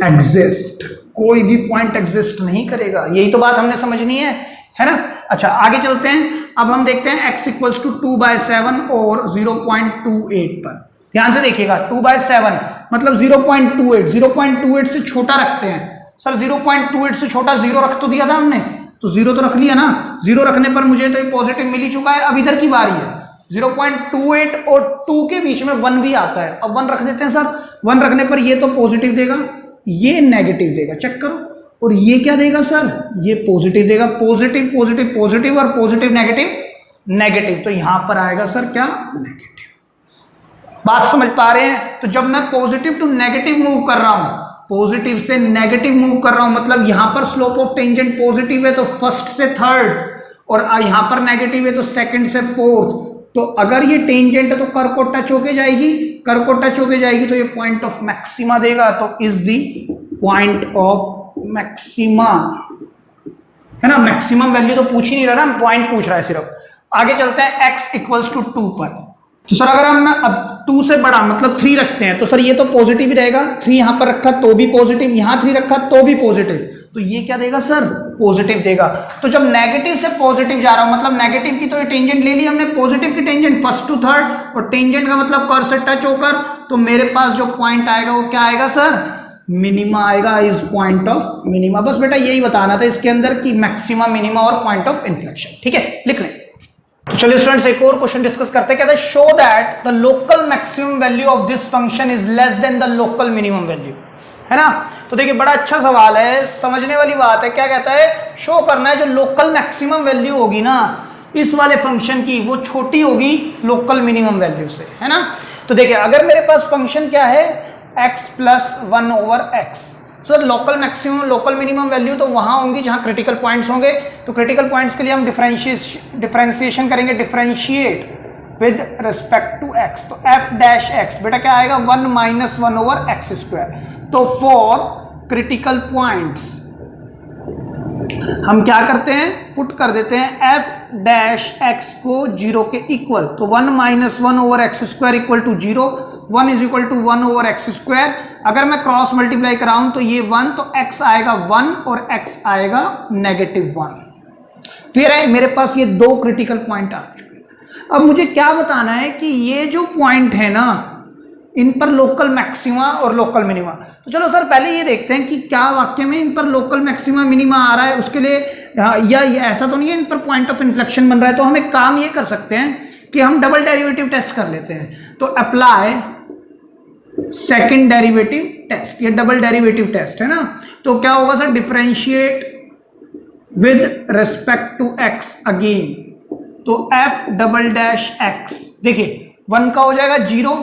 exist। कोई भी पॉइंट एग्जिस्ट नहीं करेगा, यही तो बात हमने समझनी है ना। अच्छा आगे चलते हैं, अब हम देखते हैं x इक्वल्स टू 2/7 और 0.28 पर। ध्यान से देखिएगा, 2/7 मतलब 0.28 से छोटा रखते हैं। सर 0.28 से छोटा 0 रख तो दिया था हमने, तो 0 तो रख लिया ना, 0 रखने पर मुझे तो पॉजिटिव मिल ही चुका है। अब इधर की बारी है, 0.28 और 2 के बीच में 1 भी आता है। अब 1 रख देते हैं सर, 1 रखने पर ये तो पॉजिटिव देगा, ये नेगेटिव देगा, चेक करो, और ये क्या देगा सर, ये पॉजिटिव देगा। पॉजिटिव पॉजिटिव पॉजिटिव और पॉजिटिव नेगेटिव नेगेटिव, तो यहां पर आएगा सर क्या, नेगेटिव। बात समझ पा रहे हैं। तो जब मैं पॉजिटिव टू नेगेटिव मूव कर रहा हूं, पॉजिटिव से नेगेटिव मूव कर रहा हूं, मतलब यहां पर स्लोप ऑफ टेंजेंट पॉजिटिव है तो फर्स्ट से थर्ड, और यहां पर नेगेटिव है तो सेकंड से फोर्थ। तो अगर ये टेंजेंट है तो कर्व को टच होके जाएगी, कर्व को टच होके जाएगी तो ये पॉइंट ऑफ मैक्सिमा देगा, तो is the point of maxima, है ना। मैक्सिमम वैल्यू तो पूछ ही नहीं रहा ना, पॉइंट पूछ रहा है सिर्फ। आगे चलते हैं x इक्वल्स टू 2 पर। तो सर अगर हम अब 2 से बड़ा मतलब 3 रखते हैं तो सर ये तो पॉजिटिव ही रहेगा, 3 यहां पर रखा तो भी पॉजिटिव, यहां 3 रखा तो भी पॉजिटिव, तो ये क्या देगा सर, पॉजिटिव देगा। तो जब नेगेटिव से पॉजिटिव जा रहा हूं, मतलब नेगेटिव की तो ये टेंजेंट ले ली हमने, पॉजिटिव की टेंजेंट फर्स्ट टू थर्ड, और टेंजेंट का मतलब कर्व से टच होकर, तो मेरे पास जो पॉइंट आएगा वो क्या आएगा सर, मिनिमा आएगा, इज पॉइंट ऑफ मिनिमा। बस बेटा यही बताना था इसके अंदर कि मैक्सिमा, मिनिमा और पॉइंट ऑफ इन्फ्लेक्शन। ठीक है, लिख लें। तो चलिए स्टूडेंट्स एक और क्वेश्चन डिस्कस करते हैं। कहते हैं show that the local maximum value of this function is less than the local minimum value, है ना। तो देखिए बड़ा अच्छा सवाल है, समझने वाली बात है। क्या कहता है, शो करना है जो लोकल मैक्सिमम वैल्यू होगी ना इस वाले फंक्शन की, वो छोटी होगी लोकल मिनिमम वैल्यू से, है ना। तो देखिए अगर मेरे पास फंक्शन क्या है, x plus 1 over x, sir local maximum local minimum value तो वहां होंगी जहां क्रिटिकल पॉइंट्स होंगे। तो क्रिटिकल पॉइंट्स के लिए हम डिफरेंशिएशन करेंगे, differentiate with respect to x। तो f डैश x बेटा क्या आएगा, 1 माइनस 1 ओवर एक्स स्क्वायर। तो फॉर क्रिटिकल पॉइंट्स हम क्या करते हैं, पुट कर देते हैं f डैश x को 0 के इक्वल। तो 1 minus 1 over x square equal to 0, 1 is equal to 1 over x square. अगर मैं क्रॉस मल्टीप्लाई कराऊं तो ये 1, तो x आएगा 1 और x आएगा -1। क्लियर है, मेरे पास ये दो क्रिटिकल पॉइंट आ चुके हैं। अब मुझे क्या बताना है कि ये जो पॉइंट है ना इन पर लोकल मैक्सिमा और लोकल मिनिमा। तो चलो सर पहले ये देखते हैं कि क्या वाक्य में इन पर लोकल मैक्सिमा मिनिमा आ रहा है, उसके लिए या ऐसा तो नहीं है इन पर पॉइंट ऑफ इन्फ्लेक्शन बन रहा है। तो हम एक काम ये कर सकते हैं कि हम डबल डेरिवेटिव टेस्ट कर लेते हैं। तो अप्लाई सेकंड डेरिवेटिव टेस्ट, ये डबल डेरिवेटिव टेस्ट है ना। तो क्या होगा sir, differentiate with respect to x again. तो एफ डबल डैश एक्स, देखिए 1 का हो जाएगा 0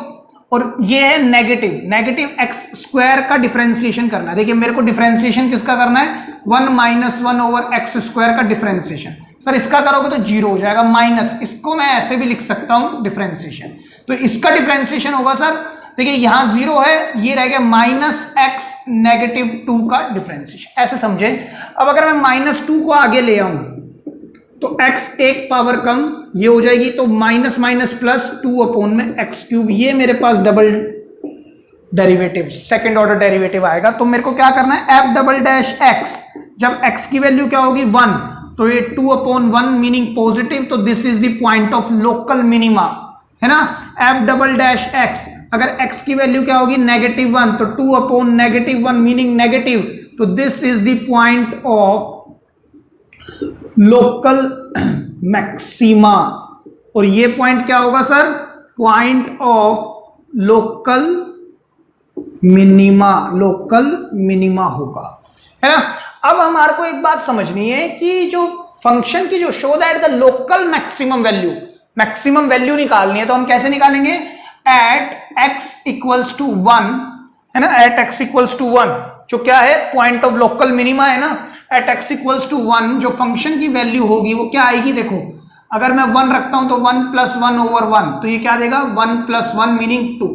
और ये है नेगेटिव एक्स स्क्वायर का डिफरेंशिएशन करना है। देखिए मेरे को डिफरेंशिएशन किसका करना है, 1 माइनस 1 ओवर एक्स स्क्वायर का डिफरेंशिएशन। सर इसका करोगे तो 0 हो जाएगा, माइनस, इसको मैं ऐसे भी लिख सकता हूं डिफरेंशिएशन। तो इसका डिफरेंशिएशन होगा सर, देखिए यहां 0 है, ये रह गया माइनस एक्स -2 का डिफरेंशिएशन, ऐसे समझे। अब अगर मैं -2 को आगे ले आऊं तो x एक पावर कम ये हो जाएगी, तो माइनस माइनस प्लस 2 अपॉन में एक्स क्यूब, ये मेरे पास double derivative second order derivative आएगा। तो मेरे को क्या करना है, f डबल डैश x, जब x की वैल्यू क्या होगी 1, तो ये 2 अपॉन 1 मीनिंग पॉजिटिव, तो this is the point of local minima, है ना। f डबल डैश x, अगर x की वैल्यू क्या होगी -1, तो 2 अपॉन -1 मीनिंग नेगेटिव, तो this is the point of local maxima. और ये पॉइंट क्या होगा sir, point of local minima, local minima होगा, है ना। अब हमारे को एक बात समझनी है कि जो फंक्शन की जो show that the local maximum value निकालनी है, तो हम कैसे निकालेंगे, एट x इक्वल्स टू 1, है ना, एट x इक्वल्स टू 1 जो क्या है पॉइंट ऑफ लोकल मिनिमा है ना। एट x इक्वल्स टू 1 जो फंक्शन की वैल्यू होगी वो क्या आएगी, देखो अगर मैं 1 रखता हूं तो 1 प्लस 1 ओवर 1, तो ये क्या देगा 1 प्लस 1 मीनिंग 2।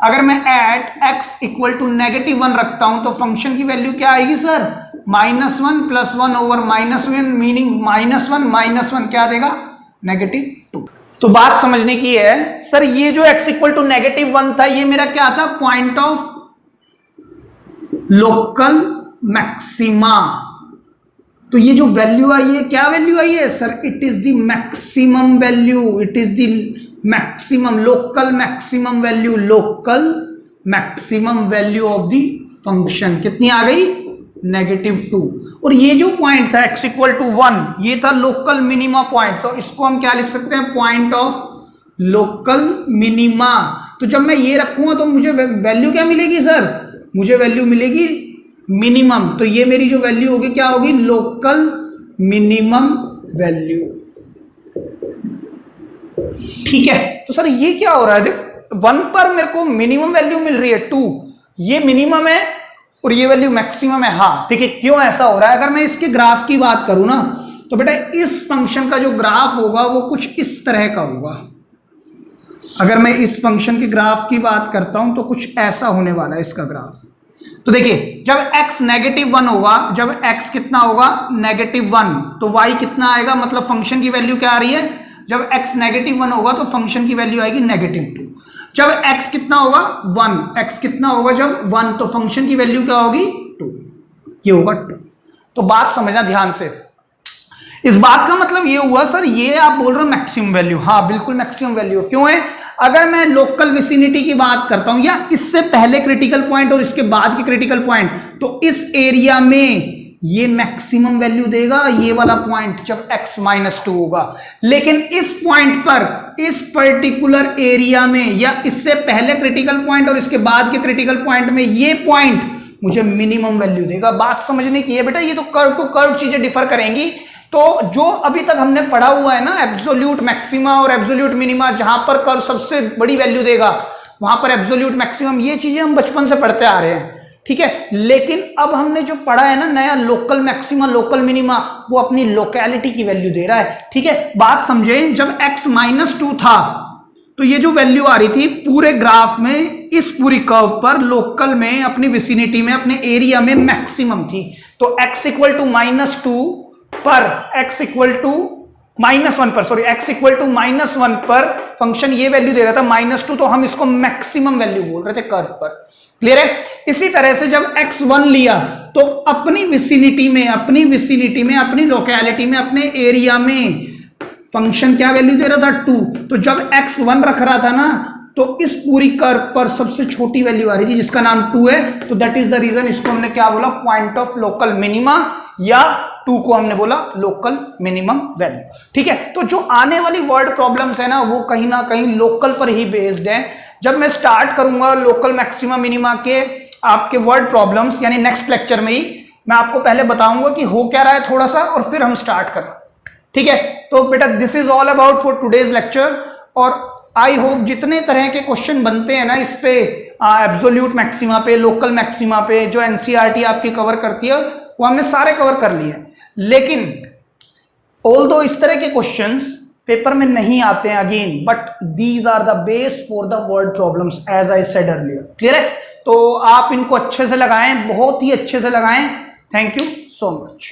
अगर मैं एट x इक्वल टू -1 रखता हूं तो फंक्शन की वैल्यू क्या आएगी सर, -1 प्लस 1 ओवर -1 मीनिंग -1 क्या देगा, -2। तो बात समझने की है सर, ये जो x इक्वल टू -1 था ये मेरा क्या था, पॉइंट ऑफ लोकल मैक्सिमा। तो ये जो वैल्यू आई है, क्या वैल्यू आई है sir, it is the maximum value, it is the maximum local maximum value, local maximum value of the function कितनी आ गई, -2। और ये जो पॉइंट था x इक्वल टू 1, ये था लोकल मिनिमा पॉइंट, तो इसको हम क्या लिख सकते हैं, पॉइंट ऑफ लोकल मिनिमा। तो जब मैं ये रखूंगा तो मुझे वैल्यू क्या मिलेगी सर, मुझे वैल्यू मिलेगी मिनिमम। तो ये मेरी जो वैल्यू होगी क्या होगी, लोकल मिनिमम वैल्यू। ठीक है, तो सर ये क्या हो रहा है, देख 1 पर मेरे को मिनिमम वैल्यू मिल रही है 2, ये मिनिमम है और ये वैल्यू मैक्सिमम है। हाँ देखिए क्यों ऐसा हो रहा है, अगर मैं इसके ग्राफ की बात करूं ना तो बेटा इस फंक्शन का जो ग्राफ होगा वो कुछ इस तरह का होगा। अगर मैं इस फंक्शन के ग्राफ की बात करता हूं तो कुछ ऐसा होने वाला है इसका ग्राफ। तो देखिए जब x -1 होगा, जब x कितना होगा -1, तो y कितना आएगा, मतलब फंक्शन की वैल्यू क्या आ रही है, जब x -1 होगा तो फंक्शन की वैल्यू आएगी -2। जब x कितना होगा 1, x कितना होगा जब 1, तो फंक्शन की वैल्यू क्या होगी 2, ये होगा 2। तो बात समझना ध्यान से, इस बात का मतलब ये हुआ सर, ये आप बोल रहे हो मैक्सिमम वैल्यू, हाँ बिल्कुल मैक्सिमम वैल्यू। क्यों है, अगर मैं लोकल विसिनिटी की बात करता हूं या इससे पहले क्रिटिकल पॉइंट और इसके बाद के क्रिटिकल पॉइंट, तो इस एरिया में ये मैक्सिमम वैल्यू देगा ये वाला पॉइंट जब x -2 होगा। लेकिन इस पॉइंट पर, इस पर्टिकुलर एरिया में या इससे पहले क्रिटिकल पॉइंट और इसके बाद के क्रिटिकल पॉइंट में ये पॉइंट मुझे मिनिमम वैल्यू देगा। बात समझने की है बेटा, ये तो कर्व टू कर्व चीजें डिफर करेंगी। तो जो अभी तक हमने पढ़ा हुआ है ना, एब्सोल्यूट मैक्सिमा और एब्सोल्यूट मिनिमा, जहां पर कर्व सबसे बड़ी वैल्यू देगा वहां पर एब्सोल्यूट मैक्सिमम, ये चीजें हम बचपन से पढ़ते आ रहे हैं, ठीक है। लेकिन अब हमने जो पढ़ा है ना नया, लोकल मैक्सिमा लोकल मिनिमा, वो अपनी लोकेलिटी की वैल्यू दे रहा है, ठीक है। बात समझे, जब x -2 था तो ये जो वैल्यू आ रही थी पूरे ग्राफ में, इस पूरी कर्व पर लोकल में, अपनी विसिनिटी में, अपने एरिया में मैक्सिमम थी। तो x -2 पर, x -1 पर, सॉरी x -1 पर फंक्शन ये वैल्यू दे रहा था -2, तो हम इसको मैक्सिमम वैल्यू बोल रहे थे कर्व पर। क्लियर है। इसी तरह से जब x1 लिया तो अपनी विसिनिटी में, अपनी लोकेलिटी में, अपने एरिया में फंक्शन क्या वैल्यू दे रहा था 2। तो जब x1 रख रहा था ना, तो इस पूरी कर्व पर सबसे छोटी वैल्यू आ रही थी जिसका नाम 2 है। तो दैट इज द रीजन इसको हमने क्या बोला, पॉइंट ऑफ लोकल मिनिमा, या 2 को हमने बोला लोकल मिनिमम वैल्यू, ठीक है। तो जो आने वाली वर्ड प्रॉब्लम्स है ना, वो कहीं ना कहीं लोकल पर ही बेस्ड है। जब मैं स्टार्ट करूंगा लोकल मैक्सिमा मिनिमा के आपके वर्ड प्रॉब्लम्स, यानी नेक्स्ट लेक्चर में ही मैं आपको पहले बताऊंगा कि हो क्या रहा है थोड़ा सा, और फिर हम स्टार्ट करें, ठीक है। तो बेटा this is all about for today's lecture. और आई होप जितने तरह के क्वेश्चन बनते हैं ना इस पे, एब्सोल्यूट मैक्सिमा पे, लोकल मैक्सिमा पे, जो एनसीईआरटी आपकी कवर करती है, वो हमने सारे कवर कर लिए। लेकिन ऑल्दो इस तरह के क्वेश्चंस पेपर में नहीं आते हैं again, but these are the base for the word problems as I said earlier. Clear है। तो आप इनको अच्छे से लगाएं, बहुत ही अच्छे से लगाएं। Thank you so much.